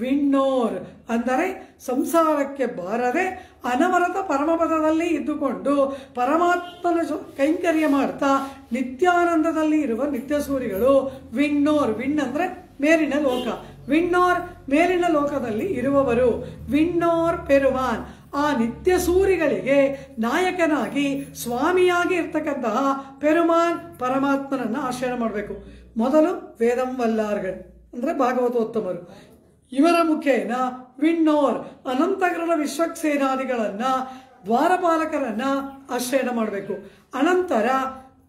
ವಿಣ್ಣೋರ್ ಅಂದರೆ ಸಂಸಾರಕ್ಕೆ ಬಾರದೆ ಅನವರತ ಪರಮಪದದಲ್ಲಿ ಇದ್ದುಕೊಂಡು ಪರಮಾತ್ಮನ ಕೈಂಕರ್ಯ ಮಾಡ್ತಾ ನಿತ್ಯಾನಂದದಲ್ಲಿ ಇರುವ ನಿತ್ಯ ಸೂರಿಗಳು ವಿಣ್ಣೋರ್. ವಿಣ್ ಅಂದ್ರೆ ಮೇಲಿನ ಲೋಕ. ವಿಣ್ಣೋರ್ ಮೇಲಿನ ಲೋಕದಲ್ಲಿ ಇರುವವರು. ವಿಣ್ಣೋರ್ ಪೆರುಮಾನ್ ಆ ನಿತ್ಯ ಸೂರಿಗಳಿಗೆ ನಾಯಕನಾಗಿ ಸ್ವಾಮಿಯಾಗಿ ಇರ್ತಕ್ಕಂತಹ ಪೆರುಮಾನ್ ಪರಮಾತ್ಮನನ್ನ ಆಶ್ರಯ ಮಾಡಬೇಕು. ಮೊದಲು ವೇದಂ ವಲ್ಲಾರ್ಗಳ್ ಅಂದ್ರೆ ಭಾಗವತೋತ್ತಮರು. ಇವರ ಮುಖೇನ ವಿಣ್ಣೋರ್ ಅನಂತಗರುಡ ವಿಶ್ವಕ್ಸೇನಾದಿಗಳನ್ನ ದ್ವಾರಪಾಲಕರನ್ನ ಆಶ್ರಯಣ ಮಾಡಬೇಕು. ಅನಂತರ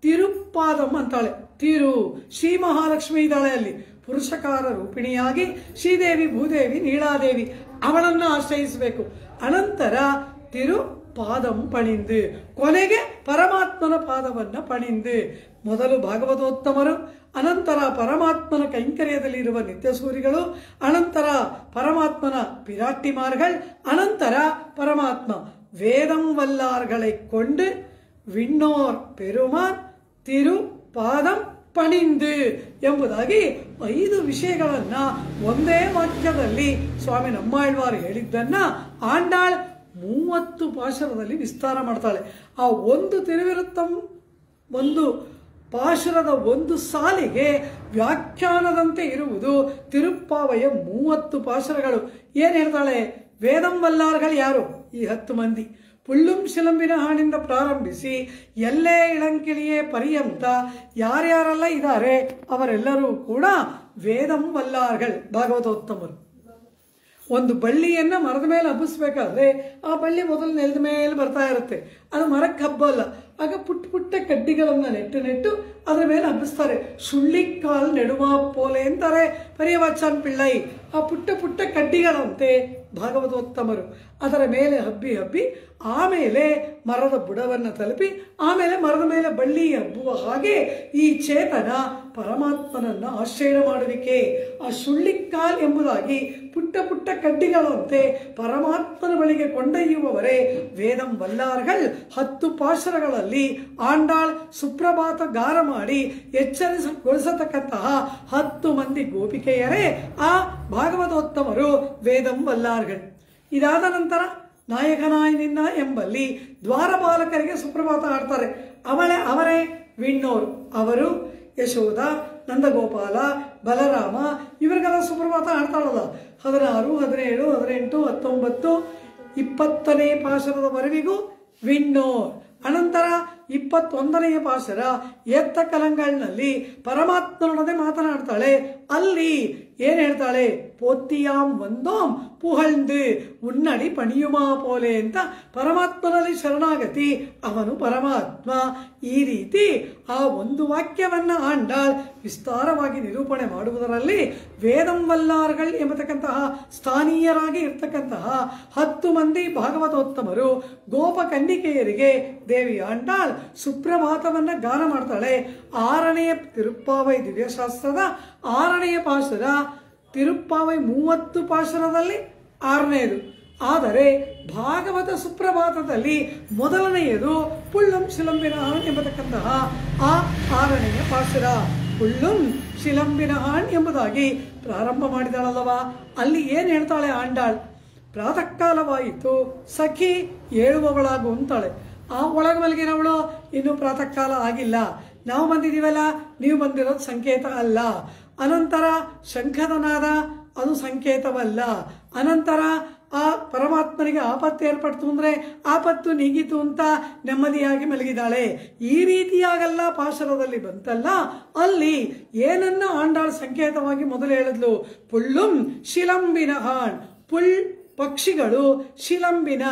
ತಿರುಪಾದಂ ಅಂತಾಳೆ. ತಿರು ಶ್ರೀ ಮಹಾಲಕ್ಷ್ಮಿ ಇದ್ದಾಳೆ ಅಲ್ಲಿ ಪುರುಷಕಾರ ರೂಪಿಣಿಯಾಗಿ. ಶ್ರೀದೇವಿ, ಭೂದೇವಿ, ನೀಳಾದೇವಿ ಅವಳನ್ನ ಆಶ್ರಯಿಸಬೇಕು. ಅನಂತರ ತಿರು ಪಾದಂ ಪಣಿಂದು ಕೊನೆಗೆ ಪರಮಾತ್ಮನ ಪಾದವನ್ನ ಪಣಿಂದು. ಮೊದಲು ಭಾಗವತೋತ್ತಮರು, ಅನಂತರ ಪರಮಾತ್ಮನ ಕೈಂಕರ್ಯದಲ್ಲಿ ಇರುವ ನಿತ್ಯ ಸೂರಿಗಳು, ಅನಂತರ ಪರಮಾತ್ಮನ ಪಿರಾಟ್ಟಿಮಾರ್ಗಳ್, ಅನಂತರ ಪರಮಾತ್ಮ. ವೇದಂ ವಲ್ಲಾರ್களை ಕೊಂಡು ವಿಣ್ಣೋರ್ ಪೆರುಮಾನ್ ತಿರು ಪಾದಂ ಪಣಿಂದು ಎಂಬುದಾಗಿ 5 ವಿಷಯಗಳನ್ನ ಒಂದೇ ವಾಕ್ಯದಲ್ಲಿ ಸ್ವಾಮಿ ನಮ್ಮಾಳ್ವಾರ್ ಹೇಳಿದ್ದನ್ನ ಆಂಡಾಳ್ 30 ಪಾಶುರದಲ್ಲಿ ವಿಸ್ತಾರ ಮಾಡ್ತಾಳೆ. ಆ ಒಂದು ತಿರುವಿರುತ್ತಂ ಒಂದು ಪಾಶುರದ ಒಂದು ಸಾಲಿಗೆ ವ್ಯಾಖ್ಯಾನದಂತೆ ಇರುವುದು ತಿರುಪ್ಪಾವಯ 30 ಪಾಶುರಗಳು. ಏನು ಹೇಳ್ತಾಳೆ? ವೇದಂ ವಲ್ಲಾರ್ಗಳು ಯಾರು? ಈ 10 ಮಂದಿ. ಪುಳ್ಳುಂ ಶಿಲಂಬಿನ ಹಾಡಿಂದ ಪ್ರಾರಂಭಿಸಿ ಎಲ್ಲೇ ಇಳಂಕಿಳಿಯೇ ಪರ್ಯಂತ ಯಾರ್ಯಾರೆಲ್ಲ ಇದ್ದಾರೆ ಅವರೆಲ್ಲರೂ ಕೂಡ ವೇದಂ ವಲ್ಲಾರ್ಗಳ್ ಭಾಗವತೋತ್ತಮರು. ಒಂದು ಬಳ್ಳಿಯನ್ನ ಮರದ ಮೇಲೆ ಹಬ್ಬಿಸ್ಬೇಕಾದ್ರೆ ಆ ಬಳ್ಳಿ ಮೊದಲು ನೆಲದ ಮೇಲೆ ಬರ್ತಾ ಇರುತ್ತೆ. ಅದು ಮರಕ್ಕೆ ಹಬ್ಬಲ್ಲ, ಆಗ ಪುಟ್ಟ ಪುಟ್ಟ ಕಡ್ಡಿಗಳನ್ನು ನೆಟ್ಟು ಅದರ ಮೇಲೆ ಹಬ್ಬಿಸ್ತಾರೆ. ಸುಳ್ಳಿಕಾಲ್ ನೆಡುವ ಪೋಲೆ ಅಂತಾರೆ ಪರ್ಯವಚನ್ ಪಿಳ್ಳೈ. ಆ ಪುಟ್ಟ ಪುಟ್ಟ ಕಡ್ಡಿಗಳಂತೆ ಭಾಗವತೋತ್ತಮರು ಅದರ ಮೇಲೆ ಹಬ್ಬಿ ಆಮೇಲೆ ಮರದ ಬುಡವನ್ನು ತಲುಪಿ ಆಮೇಲೆ ಮರದ ಮೇಲೆ ಬಳ್ಳಿ ಹಬ್ಬುವ ಹಾಗೆ ಈ ಚೇತನ ಪರಮಾತ್ಮನನ್ನು ಆಶ್ರಯ ಮಾಡುವಿಕೆ. ಆ ಸುಳ್ಳಿಕಾಲ್ ಎಂಬುದಾಗಿ ಪುಟ್ಟ ಪುಟ್ಟ ಕಡ್ಡಿಗಳಂತೆ ಪರಮಾತ್ಮನ ಬಳಿಗೆ ಕೊಂಡೊಯ್ಯುವವರೇ ವೇದಂ ವಲ್ಲಾರ್ಗಳ್. 10 ಪಾಶರಗಳಲ್ಲಿ ಆಂಡಾಳ್ ಸುಪ್ರಭಾತ ಗಾರ ಮಾಡಿ ಎಚ್ಚರಿಸಗೊಳಿಸತಕ್ಕಂತಹ 10 ಮಂದಿ ಗೋಪಿಕೆಯರೇ ಆ ಭಾಗವತೋತ್ತಮರು ವೇದಂ ವಲ್ಲಾರ್ಗಳ್. ಇದಾದ ನಂತರ ನಾಯಕನಾಯ್ ನಿನ್ನ ಎಂಬಲ್ಲಿ ದ್ವಾರಪಾಲಕರಿಗೆ ಸುಪ್ರಭಾತ ಆಡ್ತಾರೆ. ಅವರೇ ವಿಣ್ಣೋರು. ಅವರು ಯಶೋಧ, ನಂದಗೋಪಾಲ, ಬಲರಾಮ ಇವರಿಗೆಲ್ಲ ಸುಪ್ರಭಾತ ಆಡ್ತಾಳಲ್ಲ. 16, 17, 18, 19, 20ನೇ ಪಾಶರದವರೆವಿಗೂ ವಿಣ್ಣೋರ್. ಅನಂತರ 21ನೇ ಪಾಶರ ಎತ್ತ ಕಲಂಗಳ್ನಲ್ಲಿ ಪರಮಾತ್ಮನೊಡನೆ ಮಾತನಾಡ್ತಾಳೆ. ಅಲ್ಲಿ ಏನ್ ಹೇಳ್ತಾಳೆ? ಪೋತ್ತಿಯಾಂ ಒಂದೋಂ ಪುಹಳ್ದು ಉನ್ನಡಿ ಪಣಿಯುಮಾ ಪೋಲೆ ಅಂತ ಪರಮಾತ್ಮನಲ್ಲಿ ಶರಣಾಗತಿ, ಅವನು ಪರಮಾತ್ಮ. ಈ ರೀತಿ ಆ ಒಂದು ವಾಕ್ಯವನ್ನ ಆಂಡಾಳ್ ವಿಸ್ತಾರವಾಗಿ ನಿರೂಪಣೆ ಮಾಡುವುದರಲ್ಲಿ ವೇದಂ ವಲ್ಲಾರ್ಗಳ್ ಎಂಬತಕ್ಕಂತಹ ಸ್ಥಾನೀಯರಾಗಿ ಇರ್ತಕ್ಕಂತಹ 10 ಮಂದಿ ಭಾಗವತೋತ್ತಮರು ಗೋಪ ಕನ್ನಿಕೆಯರಿಗೆ ದೇವಿ ಆಂಡಾಳ್ ಸುಪ್ರಭಾತವನ್ನ ಗಾನ ಮಾಡ್ತಾಳೆ. 6ನೇ ತಿರುಪ್ಪಾವೈ ದಿವ್ಯಶಾಸ್ತ್ರದ 6ನೇ ಪಾಶರ, ತಿರುಪ್ಪಾವೈ 30 ಪಾಶರದಲ್ಲಿ 6ನೇದು. ಆದರೆ ಭಾಗವತ ಸುಪ್ರಭಾತದಲ್ಲಿ ಮೊದಲನೆಯದು ಪುಳ್ಳಂ ಶಿಲಂಬಿನಹಾಣ್ ಎಂಬತಕ್ಕಂತಹ ಆ 6ನೆಯ ಪಾಶರ. ಪುಳ್ಳಂ ಶಿಲಂಬಿನಹಾಣ್ ಎಂಬುದಾಗಿ ಪ್ರಾರಂಭ ಮಾಡಿದಳಲ್ಲವಾ, ಅಲ್ಲಿ ಏನು ಹೇಳ್ತಾಳೆ ಆಂಡಾಳ್? ಪ್ರಾತಃ ಕಾಲವಾಯಿತು, ಸಖಿ ಏಳುವವಳಾಗು ಅಂತಾಳೆ. ಆ ಒಳಗೆ ಮಲಗಿನವಳು ಇನ್ನು ಪ್ರಾತಃ ಕಾಲ ಆಗಿಲ್ಲ, ನಾವು ಬಂದಿದ್ದೀವಲ್ಲ, ನೀವು ಬಂದಿರೋದು ಸಂಕೇತ ಅಲ್ಲ. ಅನಂತರ ಶಂಖದನಾದ ಅದು ಸಂಕೇತವಲ್ಲ. ಅನಂತರ ಆ ಪರಮಾತ್ಮನಿಗೆ ಆಪತ್ತು ಏರ್ಪಡ್ತು ಅಂದರೆ ಆಪತ್ತು ನೀಗಿತು ಅಂತ ನೆಮ್ಮದಿಯಾಗಿ ಮಲಗಿದಾಳೆ. ಈ ರೀತಿಯಾಗೆಲ್ಲ ಪಾಶರದಲ್ಲಿ ಬಂತಲ್ಲ, ಅಲ್ಲಿ ಏನನ್ನ ಆಂಡಾಳ್ ಸಂಕೇತವಾಗಿ ಮೊದಲು ಹೇಳಿದ್ಲು? ಪುಳ್ಳುಂ ಶಿಲಂಬಿನ ಹಾಣ್. ಪುಳ್ ಪಕ್ಷಿಗಳು ಶಿಲಂಬಿನ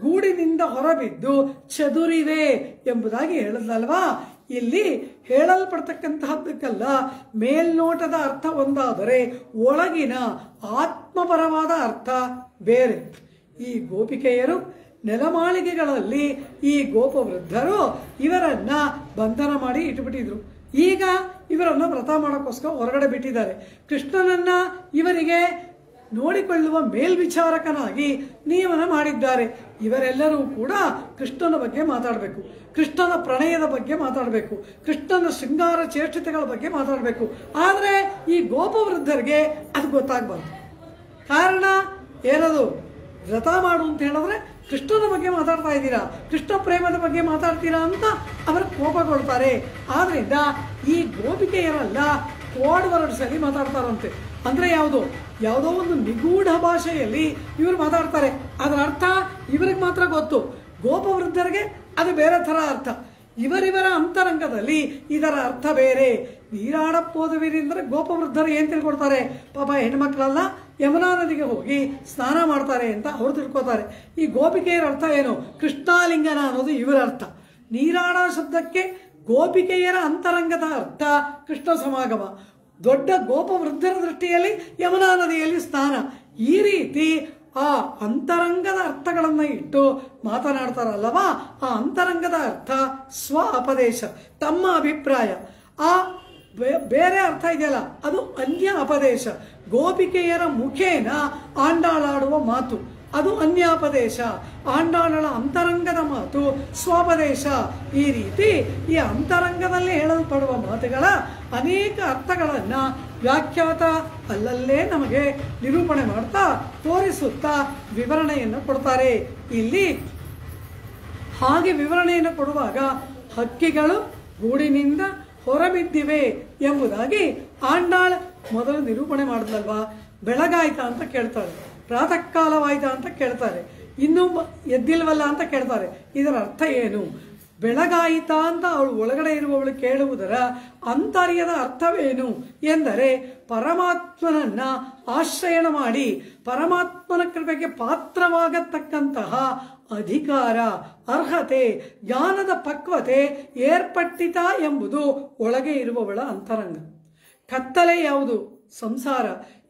ಗೂಡಿನಿಂದ ಹೊರಬಿದ್ದು ಚದುರಿವೆ ಎಂಬುದಾಗಿ ಹೇಳಿದ್ಲಲ್ವಾ. ಇಲ್ಲಿ ಹೇಳಲ್ಪಡ್ತಕ್ಕಂತಹದ್ದಕ್ಕೆಲ್ಲ ಮೇಲ್ನೋಟದ ಅರ್ಥ ಒಂದಾದರೆ ಒಳಗಿನ ಆತ್ಮಪರವಾದ ಅರ್ಥ ಬೇರೆ. ಈ ಗೋಪಿಕೆಯರು ನೆಲಮಾಳಿಗೆಗಳಲ್ಲಿ ಈ ಗೋಪವೃದ್ಧರು ಇವರನ್ನ ಬಂಧನ ಮಾಡಿ ಇಟ್ಟುಬಿಟ್ಟಿದ್ರು. ಈಗ ಇವರನ್ನ ವ್ರತ ಮಾಡೋಕ್ಕೋಸ್ಕರ ಹೊರಗಡೆ ಬಿಟ್ಟಿದ್ದಾರೆ. ಕೃಷ್ಣನನ್ನ ಇವರಿಗೆ ನೋಡಿಕೊಳ್ಳುವ ಮೇಲ್ವಿಚಾರಕನಾಗಿ ನಿಯಮನ ಮಾಡಿದ್ದಾರೆ. ಇವರೆಲ್ಲರೂ ಕೂಡ ಕೃಷ್ಣನ ಬಗ್ಗೆ ಮಾತಾಡಬೇಕು, ಕೃಷ್ಣನ ಪ್ರಣಯದ ಬಗ್ಗೆ ಮಾತಾಡಬೇಕು, ಕೃಷ್ಣನ ಶೃಂಗಾರ ಚೇಷ್ಟತೆಗಳ ಬಗ್ಗೆ ಮಾತಾಡಬೇಕು. ಆದರೆ ಈ ಗೋಪವೃದ್ಧರಿಗೆ ಅದು ಗೊತ್ತಾಗಬಾರ್ದು. ಕಾರಣ ಏನದು? ವ್ರತ ಮಾಡು ಅಂತ ಹೇಳಿದ್ರೆ ಕೃಷ್ಣನ ಬಗ್ಗೆ ಮಾತಾಡ್ತಾ ಇದ್ದೀರಾ, ಕೃಷ್ಣ ಪ್ರೇಮದ ಬಗ್ಗೆ ಮಾತಾಡ್ತೀರಾ ಅಂತ ಅವರು ಕೋಪಗೊಳ್ತಾರೆ. ಆದ್ರಿಂದ ಈ ಗೋಪಿಕೆಯರೆಲ್ಲ ಕೋಡ್ ವರ್ಡ್ಸ್ ಅಲ್ಲಿ ಮಾತಾಡ್ತಾರಂತೆ. ಅಂದ್ರೆ ಯಾವುದೋ ಒಂದು ನಿಗೂಢ ಭಾಷೆಯಲ್ಲಿ ಇವರು ಮಾತಾಡ್ತಾರೆ. ಅದರ ಅರ್ಥ ಇವರಿಗೆ ಮಾತ್ರ ಗೊತ್ತು, ಗೋಪವೃದ್ಧರಿಗೆ ಅದು ಬೇರೆ ಥರ ಅರ್ಥ. ಇವರಿವರ ಅಂತರಂಗದಲ್ಲಿ ಇದರ ಅರ್ಥ ಬೇರೆ. ನೀರಾಡಪ್ಪೋದವಿರಿಂದ್ರೆ ಗೋಪವೃದ್ಧರು ಏನು ತಿಳ್ಕೊಡ್ತಾರೆ? ಪಾಪ ಹೆಣ್ಮಕ್ಳೆಲ್ಲ ಯಮುನಾ ನದಿಗೆ ಹೋಗಿ ಸ್ನಾನ ಮಾಡ್ತಾರೆ ಅಂತ ಅವರು ತಿಳ್ಕೊತಾರೆ. ಈ ಗೋಪಿಕೆಯರ ಅರ್ಥ ಏನು? ಕೃಷ್ಣಾಲಿಂಗನ ಅನ್ನೋದು ಇವರ ಅರ್ಥ. ನೀರಾಡ ಶಬ್ದಕ್ಕೆ ಗೋಪಿಕೆಯರ ಅಂತರಂಗದ ಅರ್ಥ ಕೃಷ್ಣ ಸಮಾಗಮ. ದೊಡ್ಡ ಗೋಪವೃದ್ಧರ ದೃಷ್ಟಿಯಲ್ಲಿ ಯಮುನಾ ನದಿಯಲ್ಲಿ ಸ್ನಾನ. ಈ ರೀತಿ ಆ ಅಂತರಂಗದ ಅರ್ಥಗಳನ್ನು ಇಟ್ಟು ಮಾತನಾಡ್ತಾರಲ್ಲವಾ, ಆ ಅಂತರಂಗದ ಅರ್ಥ ಸ್ವ ಅಪದೇಶ, ತಮ್ಮ ಅಭಿಪ್ರಾಯ. ಆ ಬೇರೆ ಅರ್ಥ ಇದೆಯಲ್ಲ, ಅದು ಅನ್ಯ ಅಪದೇಶ. ಗೋಪಿಕೆಯರ ಮುಖೇನ ಆಂಡಾಳಾಡುವ ಮಾತು ಅದು ಅನ್ಯಾಪದೇಶ. ಆಂಡಾಳಳ ಅಂತರಂಗದ ಮಾತು ಸ್ವಪದೇಶ. ಈ ರೀತಿ ಈ ಅಂತರಂಗದಲ್ಲಿ ಹೇಳಲ್ಪಡುವ ಮಾತುಗಳ ಅನೇಕ ಅರ್ಥಗಳನ್ನ ವ್ಯಾಖ್ಯಾತ ಅಲ್ಲಲ್ಲೇ ನಮಗೆ ನಿರೂಪಣೆ ಮಾಡ್ತಾ ತೋರಿಸುತ್ತಾ ವಿವರಣೆಯನ್ನು ಕೊಡ್ತಾರೆ. ಇಲ್ಲಿ ಹಾಗೆ ವಿವರಣೆಯನ್ನು ಕೊಡುವಾಗ ಹಕ್ಕಿಗಳು ಗೂಡಿನಿಂದ ಹೊರಬಿದ್ದಿವೆ ಎಂಬುದಾಗಿ ಆಂಡಾಳ್ ಮೊದಲು ನಿರೂಪಣೆ ಮಾಡಿದ್ಲಲ್ವಾ. ಬೆಳಗಾಯ್ತಾ ಅಂತ ಕೇಳ್ತಾಳೆ, ಪ್ರಾತಃ ಕಾಲವಾಯ್ತಾ ಅಂತ ಕೇಳ್ತಾರೆ, ಇನ್ನೂ ಎದ್ದಿಲ್ವಲ್ಲ ಅಂತ ಕೇಳ್ತಾರೆ. ಇದರ ಅರ್ಥ ಏನು? ಬೆಳಗಾಯಿತಾ ಅಂತ ಅವಳು ಒಳಗಡೆ ಇರುವವಳು ಕೇಳುವುದರ ಆಂತರ್ಯದ ಅರ್ಥವೇನು ಎಂದರೆ ಪರಮಾತ್ಮನನ್ನ ಆಶ್ರಯಣ ಮಾಡಿ ಪರಮಾತ್ಮನ ಕೃಪೆಗೆ ಪಾತ್ರವಾಗತಕ್ಕಂತಹ ಅಧಿಕಾರ, ಅರ್ಹತೆ, ಜ್ಞಾನದ ಪಕ್ವತೆ ಏರ್ಪಟ್ಟಿತ ಎಂಬುದು ಒಳಗೆ ಇರುವವಳ ಅಂತರಂಗ. ಕತ್ತಲೆ ಯಾವುದು? ಸಂಸಾರ.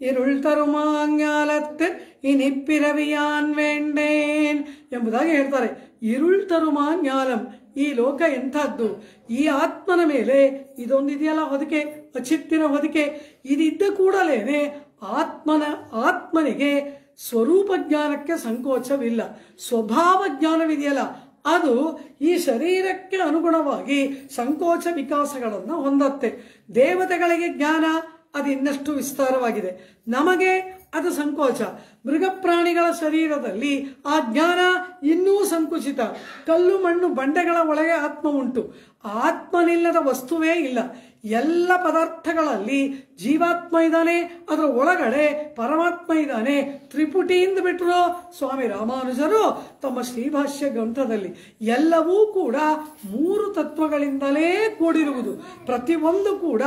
ഇരുൾ തരുമാഞ്ഞാലത്ത് ഇനിപ്പിരവിയാൻ വേണ്ടേൻ ಎಂಬುದಾಗಿ ಹೇಳ್ತಾರೆ. ഇരുൾ തരുമാഞ്ഞാಲಂ, ಈ ಲೋಕ ಎಂಥದ್ದು? ಈ ಆತ್ಮನ ಮೇಲೆ ಇದೊಂದಿದೆಯಲ್ಲ ಹೊದಿಕೆ, ಅಚಿತ್ತಿನ ಹೊದಿಕೆ. ಇದಿದ್ದ ಕೂಡಲೇನೆ ಆತ್ಮನಿಗೆ ಸ್ವರೂಪ ಜ್ಞಾನಕ್ಕೆ ಸಂಕೋಚವಿಲ್ಲ. ಸ್ವಭಾವ ಜ್ಞಾನವಿದೆಯಲ್ಲ, ಅದು ಈ ಶರೀರಕ್ಕೆ ಅನುಗುಣವಾಗಿ ಸಂಕೋಚ ವಿಕಾಸಗಳನ್ನು ಹೊಂದತ್ತೆ. ದೇವತೆಗಳಿಗೆ ಜ್ಞಾನ ಅದು ಇನ್ನಷ್ಟು ವಿಸ್ತಾರವಾಗಿದೆ, ನಮಗೆ ಅದು ಸಂಕೋಚ. ಮೃಗ ಪ್ರಾಣಿಗಳ ಶರೀರದಲ್ಲಿ ಆ ಜ್ಞಾನ ಇನ್ನೂ ಸಂಕುಚಿತ. ಕಲ್ಲು ಮಣ್ಣು ಬಂಡೆಗಳ ಒಳಗೆ ಆತ್ಮ ಉಂಟು. ಆತ್ಮನಿಲ್ಲದ ವಸ್ತುವೇ ಇಲ್ಲ. ಎಲ್ಲ ಪದಾರ್ಥಗಳಲ್ಲಿ ಜೀವಾತ್ಮ ಇದ್ದಾನೆ, ಅದರ ಒಳಗಡೆ ಪರಮಾತ್ಮ ಇದ್ದಾನೆ. ತ್ರಿಪುಟಿಯಿಂದ ಬಿಟ್ಟರು ಸ್ವಾಮಿ ರಾಮಾನುಜರು ತಮ್ಮ ಶ್ರೀಭಾಷ್ಯ ಗ್ರಂಥದಲ್ಲಿ ಎಲ್ಲವೂ ಕೂಡ 3 ತತ್ವಗಳಿಂದಲೇ ಕೂಡಿರುವುದು. ಪ್ರತಿಯೊಂದು ಕೂಡ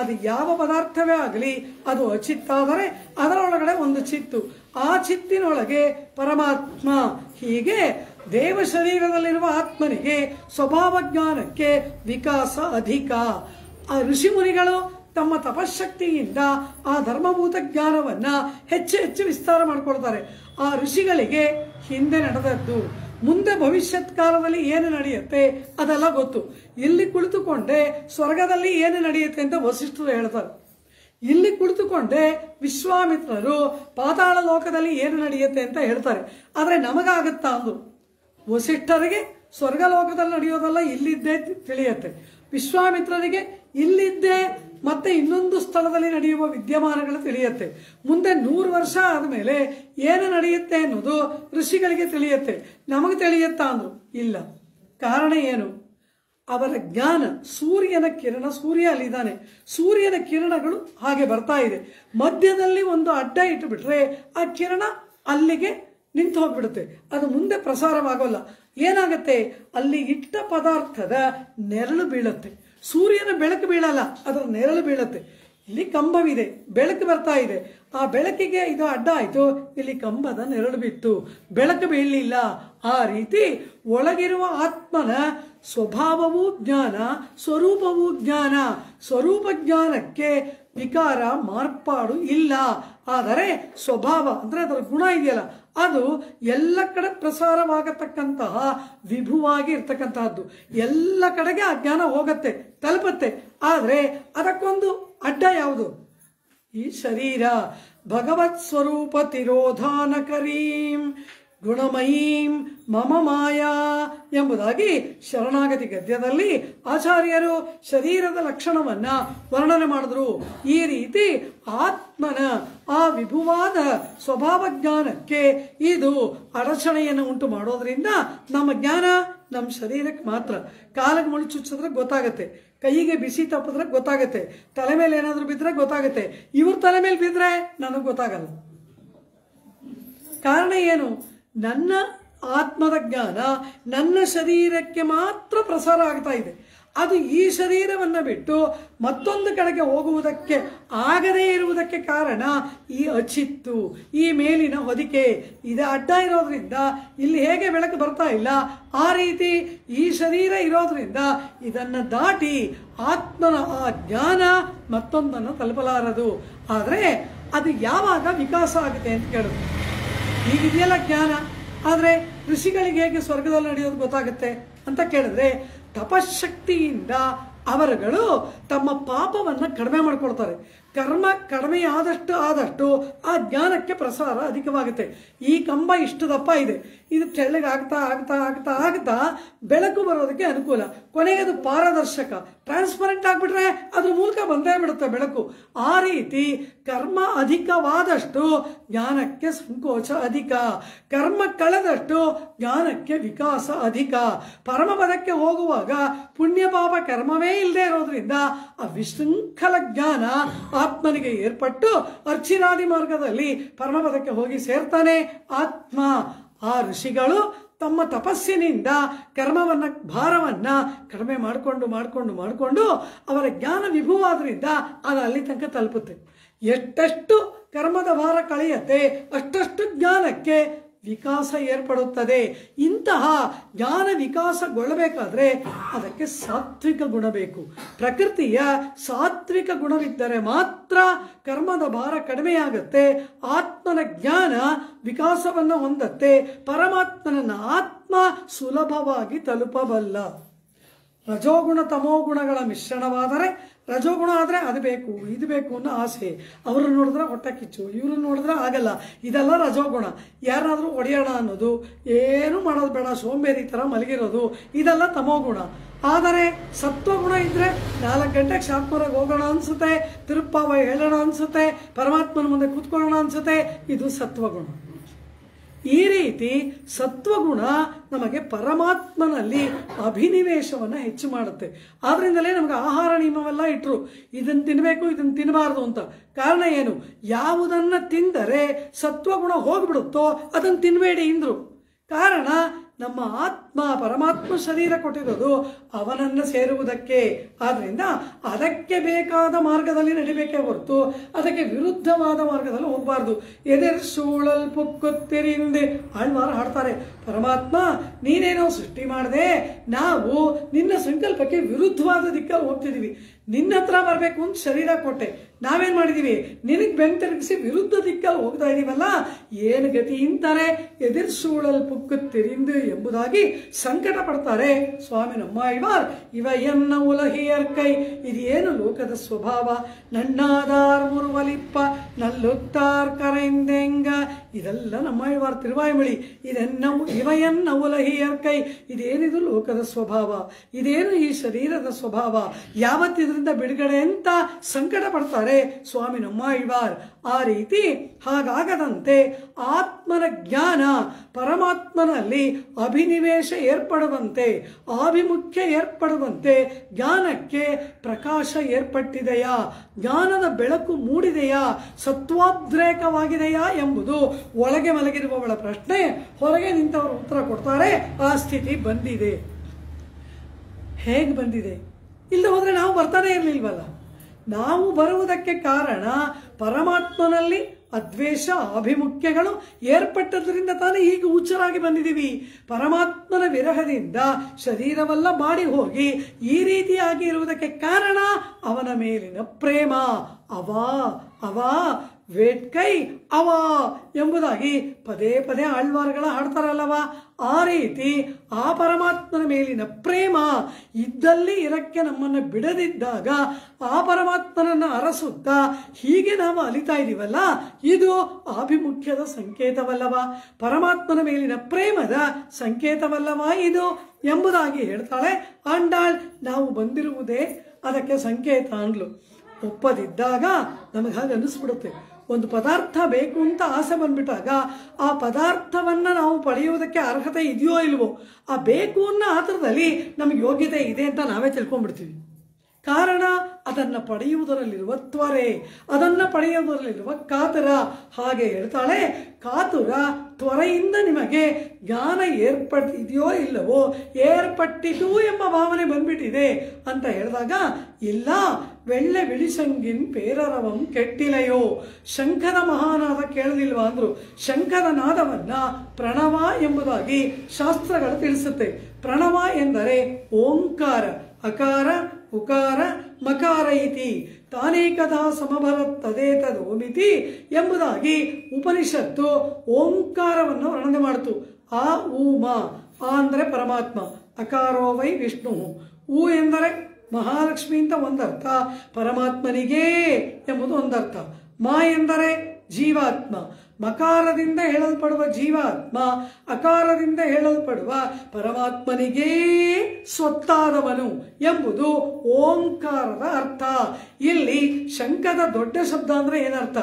ಅದು ಯಾವ ಪದಾರ್ಥವೇ ಆಗಲಿ ಅದು ಅಚಿತ್ತಾದರೆ ಅದರೊಳಗಡೆ ಒಂದು ಚಿತ್ತು, ಆ ಚಿತ್ತಿನೊಳಗೆ ಪರಮಾತ್ಮ. ಹೀಗೆ ದೇವ ಶರೀರದಲ್ಲಿರುವ ಆತ್ಮನಿಗೆ ಸ್ವಭಾವ ಜ್ಞಾನಕ್ಕೆ ವಿಕಾಸ ಅಧಿಕ. ಆ ಋಷಿಮುನಿಗಳು ತಮ್ಮ ತಪಶಕ್ತಿಯಿಂದ ಆ ಧರ್ಮಭೂತ ಜ್ಞಾನವನ್ನ ಹೆಚ್ಚು ಹೆಚ್ಚು ವಿಸ್ತಾರ ಮಾಡಿಕೊಳ್ತಾರೆ. ಆ ಋಷಿಗಳಿಗೆ ಹಿಂದೆ ನಡೆದದ್ದು, ಮುಂದೆ ಭವಿಷ್ಯತ್ ಕಾಲದಲ್ಲಿ ಏನು ನಡೆಯುತ್ತೆ ಅದೆಲ್ಲ ಗೊತ್ತು. ಇಲ್ಲಿ ಕುಳಿತುಕೊಂಡೆ ಸ್ವರ್ಗದಲ್ಲಿ ಏನು ನಡೆಯುತ್ತೆ ಅಂತ ವಸಿಷ್ಠರು ಹೇಳ್ತಾರೆ. ಇಲ್ಲಿ ಕುಳಿತುಕೊಂಡೆ ವಿಶ್ವಾಮಿತ್ರರು ಪಾತಾಳ ಲೋಕದಲ್ಲಿ ಏನು ನಡೆಯುತ್ತೆ ಅಂತ ಹೇಳ್ತಾರೆ. ಆದರೆ ನಮಗಾಗುತ್ತಾ ಅಂದು? ವಸಿಷ್ಠರಿಗೆ ಸ್ವರ್ಗಲೋಕದಲ್ಲಿ ನಡೆಯೋದಲ್ಲ ಇಲ್ಲಿದ್ದೇ ತಿಳಿಯುತ್ತೆ. ವಿಶ್ವಾಮಿತ್ರರಿಗೆ ಇಲ್ಲಿದ್ದೇ ಮತ್ತೆ ಇನ್ನೊಂದು ಸ್ಥಳದಲ್ಲಿ ನಡೆಯುವ ವಿದ್ಯಮಾನಗಳು ತಿಳಿಯುತ್ತೆ. ಮುಂದೆ 100 ವರ್ಷ ಆದಮೇಲೆ ಏನು ನಡೆಯುತ್ತೆ ಅನ್ನೋದು ಋಷಿಗಳಿಗೆ ತಿಳಿಯುತ್ತೆ. ನಮಗೆ ತಿಳಿಯುತ್ತಾ ಅಂದ್ರು? ಇಲ್ಲ. ಕಾರಣ ಏನು? ಅವರ ಜ್ಞಾನ ಸೂರ್ಯನ ಕಿರಣ, ಸೂರ್ಯ ಅಲ್ಲಿದ್ದಾನೆ, ಸೂರ್ಯನ ಕಿರಣಗಳು ಹಾಗೆ ಬರ್ತಾ ಇದೆ. ಮಧ್ಯದಲ್ಲಿ ಒಂದು ಅಡ್ಡ ಇಟ್ಟುಬಿಟ್ರೆ ಆ ಕಿರಣ ಅಲ್ಲಿಗೆ ನಿಂತು ಹೋಗ್ಬಿಡುತ್ತೆ, ಅದು ಮುಂದೆ ಪ್ರಸಾರವಾಗೋಲ್ಲ. ಏನಾಗತ್ತೆ? ಅಲ್ಲಿ ಇಟ್ಟ ಪದಾರ್ಥದ ನೆರಳು ಬೀಳುತ್ತೆ. ಸೂರ್ಯನ ಬೆಳಕು ಬೀಳಲ್ಲ, ಅದರ ನೆರಳು ಬೀಳುತ್ತೆ. ಇಲ್ಲಿ ಕಂಬವಿದೆ, ಬೆಳಕು ಬರ್ತಾ ಇದೆ, ಆ ಬೆಳಕಿಗೆ ಇದು ಅಡ್ಡ ಆಯ್ತು, ಇಲ್ಲಿ ಕಂಬದ ನೆರಳು ಬಿತ್ತು, ಬೆಳಕು ಬೀಳಲಿಲ್ಲ. ಆ ರೀತಿ ಒಳಗಿರುವ ಆತ್ಮನ ಸ್ವಭಾವವೂ ಜ್ಞಾನ, ಸ್ವರೂಪವೂ ಜ್ಞಾನ. ಸ್ವರೂಪ ಜ್ಞಾನಕ್ಕೆ ವಿಕಾರ, ಮಾರ್ಪಾಡು ಇಲ್ಲ. ಆದರೆ ಸ್ವಭಾವ ಅಂದ್ರೆ ಅದರ ಗುಣ ಇದೆಯಲ್ಲ, ಅದು ಎಲ್ಲ ಕಡೆ ಪ್ರಸಾರವಾಗತಕ್ಕಂತಹ ವಿಭುವಾಗಿ ಇರ್ತಕ್ಕಂತಹದ್ದು. ಎಲ್ಲ ಕಡೆಗೆ ಆ ಜ್ಞಾನ ಹೋಗತ್ತೆ, ತಲುಪತ್ತೆ. ಆದರೆ ಅದಕ್ಕೊಂದು ಅಡ್ಡ ಯಾವುದು? ಈ ಶರೀರ. ಭಗವತ್ ಸ್ವರೂಪ ತಿರೋಧಾನ ಕರೀಂ ಗುಣಮಯೀಂ ಮಮ ಮಾಯಾ ಎಂಬುದಾಗಿ ಶರಣಾಗತಿ ಗದ್ಯದಲ್ಲಿ ಆಚಾರ್ಯರು ಶರೀರದ ಲಕ್ಷಣವನ್ನ ವರ್ಣನೆ ಮಾಡಿದ್ರು. ಈ ರೀತಿ ಆತ್ಮನ ಆ ವಿಭುವಾದ ಸ್ವಭಾವ ಜ್ಞಾನಕ್ಕೆ ಇದು ಅಡಚಣೆಯನ್ನು ಉಂಟು ಮಾಡೋದ್ರಿಂದ ನಮ್ಮ ಜ್ಞಾನ ನಮ್ಮ ಶರೀರಕ್ಕೆ ಮಾತ್ರ. ಕಾಲಿಗೆ ಮುಳ್ಳು ಚುಚ್ಚಿದ್ರೆ ಗೊತ್ತಾಗತ್ತೆ, ಕೈಗೆ ಬಿಸಿ ತಪ್ಪಿದ್ರೆ ಗೊತ್ತಾಗತ್ತೆ, ತಲೆ ಮೇಲೆ ಏನಾದರೂ ಬಿದ್ದರೆ ಗೊತ್ತಾಗತ್ತೆ. ಇವ್ರ ತಲೆ ಮೇಲೆ ಬಿದ್ದರೆ ನನಗೆ ಗೊತ್ತಾಗಲ್ಲ. ಕಾರಣ ಏನು? ನನ್ನ ಆತ್ಮದ ಜ್ಞಾನ ನನ್ನ ಶರೀರಕ್ಕೆ ಮಾತ್ರ ಪ್ರಸಾರ ಆಗ್ತಾ ಇದೆ. ಅದು ಈ ಶರೀರವನ್ನು ಬಿಟ್ಟು ಮತ್ತೊಂದು ಕಡೆಗೆ ಹೋಗುವುದಕ್ಕೆ ಆಗದೇ ಇರುವುದಕ್ಕೆ ಕಾರಣ ಈ ಅಚಿತ್ತು, ಈ ಮೇಲಿನ ಹೊದಿಕೆ. ಇದು ಅಡ್ಡ ಇರೋದ್ರಿಂದ ಇಲ್ಲಿ ಹೇಗೆ ಬೆಳಕು ಬರ್ತಾ ಇಲ್ಲ, ಆ ರೀತಿ ಈ ಶರೀರ ಇರೋದ್ರಿಂದ ಇದನ್ನು ದಾಟಿ ಆತ್ಮನ ಆ ಜ್ಞಾನ ಮತ್ತೊಂದನ್ನು ತಲುಪಲಾರದು. ಆದರೆ ಅದು ಯಾವಾಗ ವಿಕಾಸ ಆಗುತ್ತೆ ಅಂತ ಕೇಳಿದ್ರು. ಈಗಿದೆಯಲ್ಲ ಜ್ಞಾನ, ಆದರೆ ಋಷಿಗಳಿಗೆ ಹೇಗೆ ಸ್ವರ್ಗದಲ್ಲಿ ನಡೆಯೋದು ಗೊತ್ತಾಗುತ್ತೆ ಅಂತ ಕೇಳಿದ್ರೆ, ತಪಶಕ್ತಿಯಿಂದ ಅವರುಗಳು ತಮ್ಮ ಪಾಪವನ್ನು ಕಡಿಮೆ ಮಾಡ್ಕೊಳ್ತಾರೆ. ಕರ್ಮ ಕಡಿಮೆ ಆದಷ್ಟು ಆ ಜ್ಞಾನಕ್ಕೆ ಪ್ರಸಾರ ಅಧಿಕವಾಗುತ್ತೆ. ಈ ಕಂಬ ಇಷ್ಟು ದಪ್ಪ ಇದೆ, ಇದು ತೆಳ್ಳಗೆ ಆಗ್ತಾ ಆಗ್ತಾ ಆಗ್ತಾ ಆಗ್ತಾ ಬೆಳಕು ಬರೋದಕ್ಕೆ ಅನುಕೂಲ. ಕೊನೆಗೆ ಅದು ಪಾರದರ್ಶಕ, ಟ್ರಾನ್ಸ್ಪರೆಂಟ್ ಆಗಿಬಿಟ್ರೆ ಅದ್ರ ಮೂಲಕ ಬಂದೇ ಬಿಡುತ್ತೆ ಬೆಳಕು. ಆ ರೀತಿ ಕರ್ಮ ಅಧಿಕವಾದಷ್ಟು ಜ್ಞಾನಕ್ಕೆ ಸಂಕೋಚ ಅಧಿಕ, ಕರ್ಮ ಕಳೆದಷ್ಟು ಜ್ಞಾನಕ್ಕೆ ವಿಕಾಸ ಅಧಿಕ. ಪರಮಪದಕ್ಕೆ ಹೋಗುವಾಗ ಪುಣ್ಯ ಪಾಪ ಕರ್ಮವೇ ಇಲ್ಲದೆ ಇರೋದ್ರಿಂದ ಆ ವಿಶೃಂಖಲ ಜ್ಞಾನ ಆತ್ಮನಿಗೆ ಏರ್ಪಟ್ಟು ಅರ್ಚಿರಾದಿ ಮಾರ್ಗದಲ್ಲಿ ಪರಮಪದಕ್ಕೆ ಹೋಗಿ ಸೇರ್ತಾನೆ ಆತ್ಮ. ಆ ಋಷಿಗಳು ತಮ್ಮ ತಪಸ್ಸಿನಿಂದ ಕರ್ಮವನ್ನ ಭಾರವನ್ನ ಕಡಿಮೆ ಮಾಡಿಕೊಂಡು ಅವರ ಜ್ಞಾನ ವಿಭುವಾದ್ರಿಂದ ಅದು ಅಲ್ಲಿ ತನಕ ತಲುಪುತ್ತೆ. ಎಷ್ಟೆಷ್ಟು ಕರ್ಮದ ಭಾರ ಕಳೆಯತ್ತೆ ಅಷ್ಟಷ್ಟು ಜ್ಞಾನಕ್ಕೆ ವಿಕಾಸ ಏರ್ಪಡುತ್ತದೆ. ಇಂತಹ ಜ್ಞಾನ ವಿಕಾಸಗೊಳ್ಳಬೇಕಾದ್ರೆ ಅದಕ್ಕೆ ಸಾತ್ವಿಕ ಗುಣ ಬೇಕು. ಪ್ರಕೃತಿಯ ಸಾತ್ವಿಕ ಗುಣವಿದ್ದರೆ ಮಾತ್ರ ಕರ್ಮದ ಭಾರ ಕಡಿಮೆಯಾಗುತ್ತೆ, ಆತ್ಮನ ಜ್ಞಾನ ವಿಕಾಸವನ್ನು ಹೊಂದತ್ತೆ, ಪರಮಾತ್ಮನನ್ನ ಆತ್ಮ ಸುಲಭವಾಗಿ ತಲುಪಬಲ್ಲ. ರಜೋಗುಣ ತಮೋಗುಣಗಳ ಮಿಶ್ರಣವಾದರೆ, ರಜೋಗುಣ ಆದರೆ ಅದು ಬೇಕು ಇದು ಬೇಕು ಅನ್ನೋ ಆಸೆ, ಅವ್ರನ್ನ ನೋಡಿದ್ರೆ ಹೊಟ್ಟೆ ಕಿಚ್ಚು, ಇವ್ರನ್ನ ನೋಡಿದ್ರೆ ಆಗಲ್ಲ, ಇದೆಲ್ಲ ರಜೋಗುಣ. ಯಾರಾದರೂ ಹೊಡೆಯೋಣ ಅನ್ನೋದು, ಏನು ಮಾಡೋದು ಬೇಡ ಸೋಂಬೇರಿ ಥರ ಮಲಗಿರೋದು, ಇದೆಲ್ಲ ತಮೋಗುಣ. ಆದರೆ ಸತ್ವಗುಣ ಇದ್ರೆ 4 ಗಂಟೆಗೆ ಶಾಪ್ಮರಾಗ ಹೋಗೋಣ ಅನ್ಸುತ್ತೆ, ತಿರುಪ್ಪಾವ ಹೇಳೋಣ ಅನ್ಸುತ್ತೆ, ಪರಮಾತ್ಮನ ಮುಂದೆ ಕೂತ್ಕೊಳ್ಳೋಣ ಅನ್ಸುತ್ತೆ, ಇದು ಸತ್ವಗುಣ. ಈ ರೀತಿ ಸತ್ವಗುಣ ನಮಗೆ ಪರಮಾತ್ಮನಲ್ಲಿ ಅಭಿನಿವೇಶವನ್ನು ಹೆಚ್ಚು ಮಾಡುತ್ತೆ. ಆದ್ರಿಂದಲೇ ನಮಗೆ ಆಹಾರ ನಿಯಮವೆಲ್ಲ ಇಟ್ಟರು, ಇದನ್ನು ತಿನ್ನಬೇಕು ಇದನ್ನು ತಿನ್ನಬಾರ್ದು ಅಂತ. ಕಾರಣ ಏನು? ಯಾವುದನ್ನ ತಿಂದರೆ ಸತ್ವಗುಣ ಹೋಗ್ಬಿಡುತ್ತೋ ಅದನ್ನು ತಿನ್ನಬೇಡಿ ಎಂದ್ರು. ಕಾರಣ ನಮ್ಮ ಆತ್ಮ ಪರಮಾತ್ಮ ಶರೀರ ಕೊಟ್ಟಿರೋದು ಅವನನ್ನು ಸೇರುವುದಕ್ಕೆ. ಆದ್ರಿಂದ ಅದಕ್ಕೆ ಬೇಕಾದ ಮಾರ್ಗದಲ್ಲಿ ನಡಿಬೇಕೇ ಹೊರತು ಅದಕ್ಕೆ ವಿರುದ್ಧವಾದ ಮಾರ್ಗದಲ್ಲಿ ಹೋಗಬಾರ್ದು. ಎದೆರ್ ಸೂಳಲ್ ಪುಕ್ಕುತ್ತಿರಿಂದೆ ಆಳ್ವಾರ ಹಾಡ್ತಾರೆ, ಪರಮಾತ್ಮ ನೀನೇನೋ ಸೃಷ್ಟಿ ಮಾಡಿದೆ, ನಾವು ನಿನ್ನ ಸಂಕಲ್ಪಕ್ಕೆ ವಿರುದ್ಧವಾದ ದಿಕ್ಕಲ್ಲಿ ಹೋಗ್ತಿದೀವಿ, ನಿನ್ನ ಹತ್ರ ಬರಬೇಕು ಅಂತ ಶರೀರ ಕೊಟ್ಟೆ, ನಾವೇನ್ ಮಾಡಿದೀವಿ ನಿನಗೆ ಬೆನ್ನು ತಿರುಗಿಸಿ ವಿರುದ್ಧ ದಿಕ್ಕಲ್ಲಿ ಹೋಗ್ತಾ ಇದೀವಲ್ಲ, ಏನು ಗತಿ ಇಂತಾರೆ. ಎದಿರ್ ಸೂಳಲ್ ಪುಕ್ಕುತ್ತಿರಿಂದು ಎಂಬುದಾಗಿ ಸಂಕಟ ಪಡ್ತಾರೆ ಸ್ವಾಮಿ ನಮ್ಮಾಳ್ವಾರ್. ಇವ ಎನ್ನ ಉಲಹಿಯರ್ ಕೈ, ಇದೇನು ಲೋಕದ ಸ್ವಭಾವ, ನಣ್ಣಾದಾರ್ ಮುರುವಲಿಪ್ಪ ನಲ್ಲುತ್ತಾರ್ ಕರೆಂದೆಂಗ, ಇದೆಲ್ಲ ನಮ್ಮಾಳ್ವಾರ್ ತಿರುವಾಯ್ಮಳಿ. ಇವ ಎನ್ನ ಉಲಹಿಯರ್ ಕೈ, ಇದೇನಿದು ಲೋಕದ ಸ್ವಭಾವ, ಇದೇನು ಈ ಶರೀರದ ಸ್ವಭಾವ, ಯಾವತ್ತಿದ್ರಿಂದ ಬಿಡುಗಡೆ ಅಂತ ಸಂಕಟ ಪಡ್ತಾರೆ ಸ್ವಾಮಿ ನಮ್ಮಾಳ್ವಾರ್. ಆ ರೀತಿ ಹಾಗಾಗದಂತೆ ಆತ್ಮನ ಜ್ಞಾನ ಪರಮಾತ್ಮನಲ್ಲಿ ಅಭಿನಿವೇಶ ಏರ್ಪಡುವಂತೆ, ಆಭಿಮುಖ್ಯ ಏರ್ಪಡುವಂತೆ, ಜ್ಞಾನಕ್ಕೆ ಪ್ರಕಾಶ ಏರ್ಪಟ್ಟಿದೆಯಾ, ಜ್ಞಾನದ ಬೆಳಕು ಮೂಡಿದೆಯಾ, ಸತ್ವಾದ್ರೇಕವಾಗಿದೆಯಾ ಎಂಬುದು ಒಳಗೆ ಮಲಗಿರುವವಳ ಪ್ರಶ್ನೆ. ಹೊರಗೆ ನಿಂತವರು ಉತ್ತರ ಕೊಡ್ತಾರೆ, ಆ ಸ್ಥಿತಿ ಬಂದಿದೆ. ಹೇಗೆ ಬಂದಿದೆ? ಇಲ್ಲದೆ ಹೋದ್ರೆ ನಾವು ಬರ್ತಾನೆ ಇರಲಿಲ್ವಲ್ಲ. ನಾವು ಬರುವುದಕ್ಕೆ ಕಾರಣ ಪರಮಾತ್ಮನಲ್ಲಿ ಅದ್ವೇಷ ಅಭಿಮುಖ್ಯಗಳು ಏರ್ಪಟ್ಟದ್ರಿಂದ ತಾನೇ ಈಗ ಹುಚ್ಚರಾಗಿ ಬಂದಿದ್ದೀವಿ. ಪರಮಾತ್ಮನ ವಿರಹದಿಂದ ಶರೀರವೆಲ್ಲ ಬಾಡಿ ಹೋಗಿ ಈ ರೀತಿಯಾಗಿ ಇರುವುದಕ್ಕೆ ಕಾರಣ ಅವನ ಮೇಲಿನ ಪ್ರೇಮ. ಅವಾ ವೇಟ್ಕೈ ಅವಾ ಎಂಬುದಾಗಿ ಪದೇ ಪದೇ ಆಳ್ವಾರ್ಗಳ ಹಾಡ್ತಾರಲ್ಲವ, ಆ ರೀತಿ ಆ ಪರಮಾತ್ಮನ ಮೇಲಿನ ಪ್ರೇಮ ಇದ್ದಲ್ಲಿ ಇರಕ್ಕೆ ನಮ್ಮನ್ನು ಬಿಡದಿದ್ದಾಗ ಆ ಪರಮಾತ್ಮನನ್ನು ಅರಸುತ್ತಾ ಹೀಗೆ ನಾವು ಅಲಿತಾ ಇದೀವಲ್ಲ, ಇದು ಆಭಿಮುಖ್ಯದ ಸಂಕೇತವಲ್ಲವ, ಪರಮಾತ್ಮನ ಮೇಲಿನ ಪ್ರೇಮದ ಸಂಕೇತವಲ್ಲವ ಇದು ಎಂಬುದಾಗಿ ಹೇಳ್ತಾಳೆ ಆಂಡಾಳ್. ನಾವು ಬಂದಿರುವುದೇ ಅದಕ್ಕೆ ಸಂಕೇತ ಅಂದ್ಲು. ಒಪ್ಪದಿದ್ದಾಗ ನಮಗೆ ಹಾಗೆ ಅನಿಸ್ಬಿಡುತ್ತೆ. ಒಂದು ಪದಾರ್ಥ ಬೇಕು ಅಂತ ಆಸೆ ಬಂದ್ಬಿಟ್ಟಾಗ ಆ ಪದಾರ್ಥವನ್ನ ನಾವು ಪಡೆಯುವುದಕ್ಕೆ ಅರ್ಹತೆ ಇದೆಯೋ ಇಲ್ವೋ, ಆ ಬೇಕು ಅನ್ನೋ ಆತರದಲ್ಲಿ ನಮಗೆ ಯೋಗ್ಯತೆ ಇದೆ ಅಂತ ನಾವೇ ತಿಳ್ಕೊಂಡ್ಬಿಡ್ತೀವಿ. ಕಾರಣ ಅದನ್ನು ಪಡೆಯುವುದರಲ್ಲಿರುವ ತ್ವರೆ, ಅದನ್ನು ಪಡೆಯುವುದರಲ್ಲಿರುವ ಕಾತುರ. ಹಾಗೆ ಹೇಳ್ತಾಳೆ, ಕಾತುರ ತ್ವರೆಯಿಂದ ನಿಮಗೆ ಜ್ಞಾನ ಏರ್ಪಟ್ಟಿದೆಯೋ ಇಲ್ಲವೋ, ಏರ್ಪಟ್ಟಿತು ಎಂಬ ಭಾವನೆ ಬಂದ್ಬಿಟ್ಟಿದೆ ಅಂತ ಹೇಳಿದಾಗ, ಇಲ್ಲ வெள்ளை விழிசங்கின் பேரரவம் ಕೆಟ್ಟಿಲೆಯೋ, ಶಂಖದ ಮಹಾನಾದ ಕೇಳಲಿಲ್ವಾ ಅಂದ್ರು. ಶಂಖದ ನಾದವನ್ನ ಪ್ರಣವ ಎಂಬುದಾಗಿ ಶಾಸ್ತ್ರಗಳು ತಿಳಿಸುತ್ತೆ. ಪ್ರಣವ ಎಂದರೆ ಓಂಕಾರ, ಅಕಾರ ಉಕಾರ ಮಕಾರ ಇತಿ ತಾನೇಕದಾ ಸಮಭರತ್ತದೇತದೋಮಿತಿ ಎಂಬುದಾಗಿ ಉಪನಿಷತ್ತು ಓಂಕಾರವನ್ನು ವರ್ಣನೆ ಮಾಡಿತು. ಆ ಊಮ, ಆ ಅಂದರೆ ಪರಮಾತ್ಮ, ಅಕಾರೋ ವೈ ವಿಷ್ಣು, ಊ ಎಂದರೆ ಮಹಾಲಕ್ಷ್ಮಿ ಅಂತ ಒಂದರ್ಥ, ಪರಮಾತ್ಮನಿಗೆ ಎಂಬುದು ಒಂದರ್ಥ. ಮಾ ಎಂದರೆ ಜೀವಾತ್ಮ, ಮಕಾರದಿಂದ ಹೇಳಲ್ಪಡುವ ಜೀವಾತ್ಮ, ಅಕಾರದಿಂದ ಹೇಳಲ್ಪಡುವ ಪರಮಾತ್ಮನಿಗೇ ಸ್ವತ್ತಾದವನು ಎಂಬುದು ಓಂಕಾರದ ಅರ್ಥ. ಇಲ್ಲಿ ಶಂಖದ ದೊಡ್ಡ ಶಬ್ದ ಅಂದ್ರೆ ಏನರ್ಥ?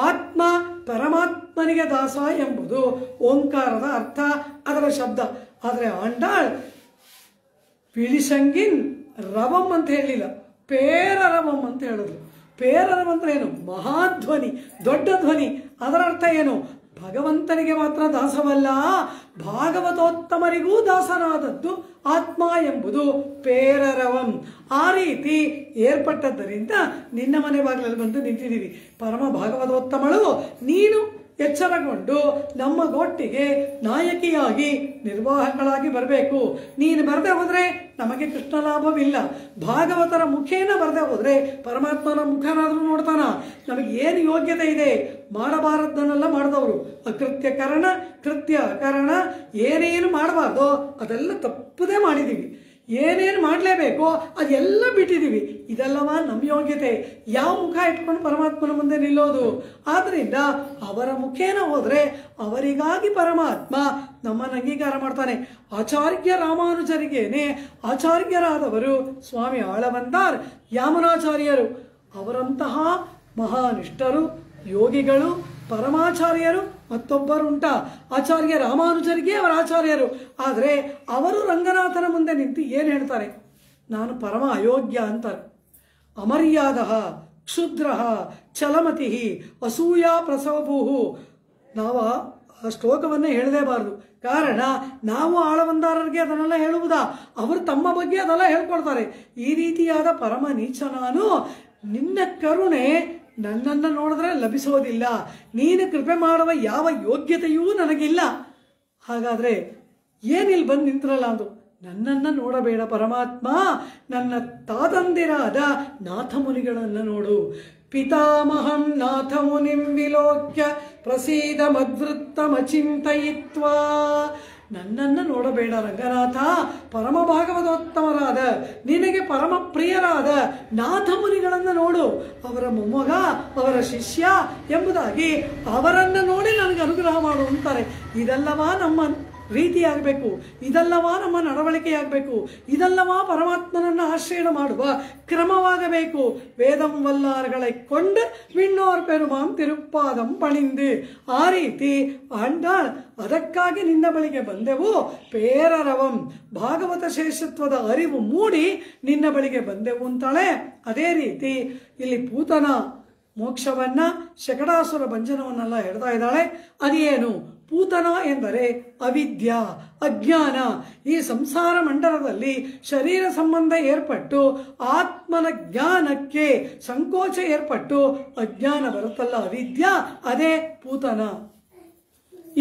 ಆತ್ಮ ಪರಮಾತ್ಮನಿಗೆ ದಾಸ ಎಂಬುದು ಓಂಕಾರದ ಅರ್ಥ, ಅದರ ಶಬ್ದ. ಆದರೆ ಆಂಡಾಳ್ ವಿಳಿಸಂಗಿನ್ ರವಂ ಅಂತ ಹೇಳಲಿಲ್ಲ, ಪೇರರವಂ ಅಂತ ಹೇಳಿದ್ರು. ಪೇರರವಂ ಅಂದ್ರೆ ಏನು? ಮಹಾಧ್ವನಿ, ದೊಡ್ಡ ಧ್ವನಿ. ಅದರ ಅರ್ಥ ಏನು? ಭಗವಂತನಿಗೆ ಮಾತ್ರ ದಾಸವಲ್ಲ, ಭಾಗವತೋತ್ತಮರಿಗೂ ದಾಸನಾದದ್ದು ಆತ್ಮ ಎಂಬುದು ಪೇರರವಂ. ಆ ರೀತಿ ಏರ್ಪಟ್ಟದ್ದರಿಂದ ನಿನ್ನ ಮನೆ ಬಾಗಿಲಲ್ಲಿ ಬಂದು ನಿಂತಿದ್ದೀವಿ. ಪರಮ ಭಾಗವತೋತ್ತಮಳು ನೀನು ಎಚ್ಚರಗೊಂಡು ನಮ್ಮ ಒಟ್ಟಿಗೆ ನಾಯಕಿಯಾಗಿ ನಿರ್ವಾಹಕಳಾಗಿ ಬರಬೇಕು. ನೀನು ಬರದೆ ಹೋದರೆ ನಮಗೆ ಕೃಷ್ಣ ಲಾಭವಿಲ್ಲ. ಭಾಗವತರ ಮುಖೇನ ಬರದೆ ಹೋದರೆ ಪರಮಾತ್ಮನ ಮುಖನಾದರೂ ನೋಡ್ತಾನ. ನಮಗೆ ಏನು ಯೋಗ್ಯತೆ ಇದೆ? ಮಾಡಬಾರದನ್ನೆಲ್ಲ ಮಾಡಿದವರು, ಅಕೃತ್ಯ ಕರಣ ಕೃತ್ಯ ಕರಣ, ಏನೇನು ಮಾಡಬಾರ್ದೋ ಅದೆಲ್ಲ ತಪ್ಪದೇ ಮಾಡಿದ್ದೀವಿ. ಏನೇನು ಮಾಡಲೇಬೇಕೋ ಅದೆಲ್ಲ ಬಿಟ್ಟಿದ್ದೀವಿ. ಇದೆಲ್ಲವ ನಮ್ಮ ಯೋಗ್ಯತೆ. ಯಾವ ಮುಖ ಇಟ್ಕೊಂಡು ಪರಮಾತ್ಮನ ಮುಂದೆ ನಿಲ್ಲೋದು? ಆದ್ದರಿಂದ ಅವರ ಮುಖೇನ ಹೋದರೆ ಅವರಿಗಾಗಿ ಪರಮಾತ್ಮ ನಮ್ಮನ್ನು ಅಂಗೀಕಾರ ಮಾಡ್ತಾನೆ. ಆಚಾರ್ಯ ರಾಮಾನುಜರಿಗೇನೆ ಆಚಾರ್ಯರಾದವರು ಸ್ವಾಮಿ ಆಳವಂದಾರ್ ಯಾಮನಾಚಾರ್ಯರು. ಅವರಂತಹ ಮಹಾನಿಷ್ಠರು, ಯೋಗಿಗಳು, ಪರಮಾಚಾರ್ಯರು ಮತ್ತೊಬ್ಬರುಂಟ. ಆಚಾರ್ಯ ರಾಮಾನುಜರಿಗೆ ಅವರ ಆಚಾರ್ಯರು. ಆದರೆ ಅವರು ರಂಗನಾಥನ ಮುಂದೆ ನಿಂತು ಏನು ಹೇಳ್ತಾರೆ? ನಾನು ಪರಮ ಅಯೋಗ್ಯ ಅಂತಾರೆ. ಅಮರ್ಯಾದ ಕ್ಷುದ್ರ ಚಲಮತಿ ಅಸೂಯಾ ಪ್ರಸವಭೂಹು. ನಾವು ಆ ಶ್ಲೋಕವನ್ನೇ ಹೇಳಲೇಬಾರದು. ಕಾರಣ ನಾವು ಆಳವಂದಾರರಿಗೆ ಅದನ್ನೆಲ್ಲ ಹೇಳುವುದಾ? ಅವರು ತಮ್ಮ ಬಗ್ಗೆ ಅದೆಲ್ಲ ಹೇಳ್ಕೊಳ್ತಾರೆ. ಈ ರೀತಿಯಾದ ಪರಮ ನೀಚ ನಾನು. ನಿನ್ನ ಕರುಣೆ ನನ್ನನ್ನು ನೋಡಿದ್ರೆ ಲಭಿಸೋದಿಲ್ಲ. ನೀನು ಕೃಪೆ ಮಾಡುವ ಯಾವ ಯೋಗ್ಯತೆಯೂ ನನಗಿಲ್ಲ. ಹಾಗಾದರೆ ಏನಿಲ್ಲಿ ಬಂದು ನಿಂತ್ರಲ್ಲ ಅದು? ನನ್ನನ್ನು ನೋಡಬೇಡ ಪರಮಾತ್ಮ, ನನ್ನ ತಾತಂದಿರಾದ ನಾಥಮುನಿಗಳನ್ನು ನೋಡು. ಪಿತಾಮಹಂ ನಾಥಮುನಿಂ ವಿಲೋಕ್ಯ ಪ್ರಸೀದ ಮದ್ವೃತ್ತಮಚಿಂತಯಿತ್ವಾ. ನನ್ನನ್ನು ನೋಡಬೇಡ ರಂಗನಾಥ, ಪರಮ ಭಾಗವತೋತ್ತಮರಾದ ನಿನಗೆ ಪರಮ ಪ್ರಿಯರಾದ ನಾಥಮುನಿಗಳನ್ನು ನೋಡು. ಅವರ ಮೊಮ್ಮಗ, ಅವರ ಶಿಷ್ಯ ಎಂಬುದಾಗಿ ಅವರನ್ನು ನೋಡಿ ನನಗೆ ಅನುಗ್ರಹ ಮಾಡು ಅಂತಾರೆ. ಇದೆಲ್ಲವ ನಮ್ಮ ರೀತಿಯಾಗಬೇಕು, ಇದೆಲ್ಲವ ನಮ್ಮ ನಡವಳಿಕೆಯಾಗಬೇಕು, ಇದೆಲ್ಲವ ಪರಮಾತ್ಮನನ್ನು ಆಶ್ರಯ ಮಾಡುವ ಕ್ರಮವಾಗಬೇಕು. ವೇದಂ ವಲ್ಲಾರ್களை ಕೊಂಡು ವಿಣ್ಣೋರ್ ಪೆರುಮಾಂ ತಿರುಪ್ಪಾದಂ ಪಣಿಂದು. ಆ ರೀತಿ ಆಂಡಾಳ್, ಅದಕ್ಕಾಗಿ ನಿನ್ನ ಬಳಿಗೆ ಬಂದೆವು. ಪೇರರವಂ, ಭಾಗವತ ಶೇಷತ್ವದ ಅರಿವು ಮೂಡಿ ನಿನ್ನ ಬಳಿಗೆ ಬಂದೆವು ಅಂತಾಳೆ. ಅದೇ ರೀತಿ ಇಲ್ಲಿ ಪೂತನ ಮೋಕ್ಷವನ್ನ, ಶಕಟಾಸುರ ಭಂಜನವನ್ನೆಲ್ಲ ಹೇಳ್ತಾ ಇದ್ದಾಳೆ. ಅದೇನು? ಪೂತನ ಎಂದರೆ ಅವಿದ್ಯ, ಅಜ್ಞಾನ. ಈ ಸಂಸಾರ ಮಂಡಲದಲ್ಲಿ ಶರೀರ ಸಂಬಂಧ ಏರ್ಪಟ್ಟು ಆತ್ಮನ ಜ್ಞಾನಕ್ಕೆ ಸಂಕೋಚ ಏರ್ಪಟ್ಟು ಅಜ್ಞಾನ ಬರುತ್ತಲ್ಲ, ಅವಿದ್ಯ, ಅದೇ ಪೂತನ.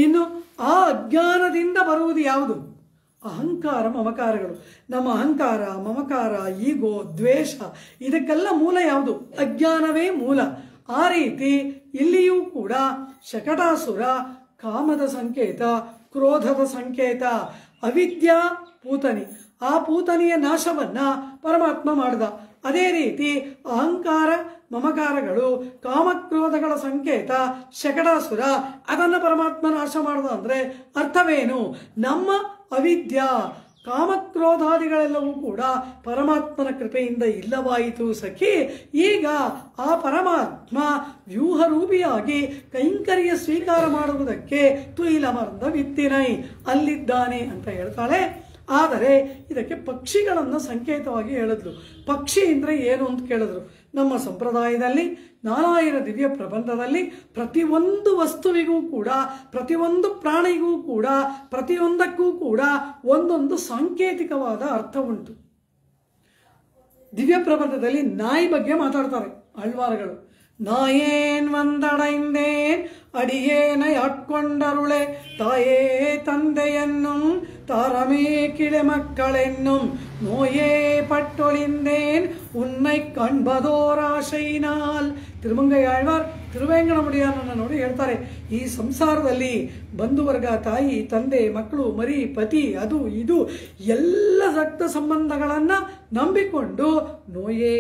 ಇನ್ನು ಆ ಅಜ್ಞಾನದಿಂದ ಬರುವುದು ಯಾವುದು? ಅಹಂಕಾರ ಮಮಕಾರಗಳು. ನಮ್ಮ ಅಹಂಕಾರ, ಮಮಕಾರ, ಈಗೋ, ದ್ವೇಷ, ಇದಕ್ಕೆಲ್ಲ ಮೂಲ ಯಾವುದು? ಅಜ್ಞಾನವೇ ಮೂಲ. ಆ ರೀತಿ ಇಲ್ಲಿಯೂ ಕೂಡ ಶಕಟಾಸುರ ಕಾಮದ ಸಂಕೇತ, ಕ್ರೋಧದ ಸಂಕೇತ. ಅವಿದ್ಯಾ ಪೂತನಿ, ಆ ಪೂತನಿಯ ನಾಶವನ್ನ ಪರಮಾತ್ಮ ಮಾಡಿದ. ಅದೇ ರೀತಿ ಅಹಂಕಾರ ಮಮಕಾರಗಳು, ಕಾಮಕ್ರೋಧಗಳ ಸಂಕೇತ ಶಕಟಾಸುರ, ಅದನ್ನು ಪರಮಾತ್ಮ ನಾಶ ಮಾಡಿದ. ಅಂದರೆ ಅರ್ಥವೇನು? ನಮ್ಮ ಅವಿದ್ಯಾ ಕಾಮಕ್ರೋಧಾದಿಗಳೆಲ್ಲವೂ ಕೂಡ ಪರಮಾತ್ಮನ ಕೃಪೆಯಿಂದ ಇಲ್ಲವಾಯಿತು ಸಖಿ. ಈಗ ಆ ಪರಮಾತ್ಮ ವ್ಯೂಹರೂಪಿಯಾಗಿ ಕೈಂಕರ್ಯ ಸ್ವೀಕಾರ ಮಾಡುವುದಕ್ಕೆ ತುಯಿಲಮರ್ದ ವಿತ್ತಿನೈ ಅಲ್ಲಿದ್ದಾನೆ ಅಂತ ಹೇಳ್ತಾಳೆ. ಆದರೆ ಇದಕ್ಕೆ ಪಕ್ಷಿಗಳನ್ನು ಸಂಕೇತವಾಗಿ ಹೇಳಿದ್ಲು. ಪಕ್ಷಿ ಅಂದರೆ ಏನು ಅಂತ ಕೇಳಿದ್ರು. ನಮ್ಮ ಸಂಪ್ರದಾಯದಲ್ಲಿ ನಾರಾಯಣ ದಿವ್ಯ ಪ್ರಬಂಧದಲ್ಲಿ ಪ್ರತಿಯೊಂದು ವಸ್ತುವಿಗೂ ಕೂಡ, ಪ್ರತಿಯೊಂದು ಪ್ರಾಣಿಗೂ ಕೂಡ, ಪ್ರತಿಯೊಂದಕ್ಕೂ ಕೂಡ ಒಂದೊಂದು ಸಾಂಕೇತಿಕವಾದ ಅರ್ಥ ಉಂಟು. ದಿವ್ಯ ಪ್ರಬಂಧದಲ್ಲಿ ನಾಯಿ ಬಗ್ಗೆ ಮಾತಾಡ್ತಾರೆ ಆಳ್ವಾರಗಳು. ನಾಯೇನ್ ವಂದಡೈಂದೇನ್ ಅಡಿಯೇನ ಆಟ್ಕೊಂಡರುಳೆ ತಾಯೇ ತಂದೆಯನ್ನುಂ தாரமே கிளை மக்கள் என்னும் நோயே பட்டொழிந்தேன் உன்னை ಕಾಣ್ಬದೋರಾಶೈನಾಲ್. ತಿರುಮಂಗೈ ಆಳ್ವಾರ್ ತಿರುವೇಂಗಡಮುಡಿಯನ್ನ ನೋಡಿ ಹೇಳ್ತಾರೆ, ಈ ಸಂಸಾರದಲ್ಲಿ ಬಂಧುವರ್ಗ, ತಾಯಿ ತಂದೆ, ಮಕ್ಕಳು, ಮರಿ, ಪತಿ, ಅದು ಇದು ಎಲ್ಲ ರಕ್ತ ಸಂಬಂಧಗಳನ್ನ ನಂಬಿಕೊಂಡು ನೋಯೇ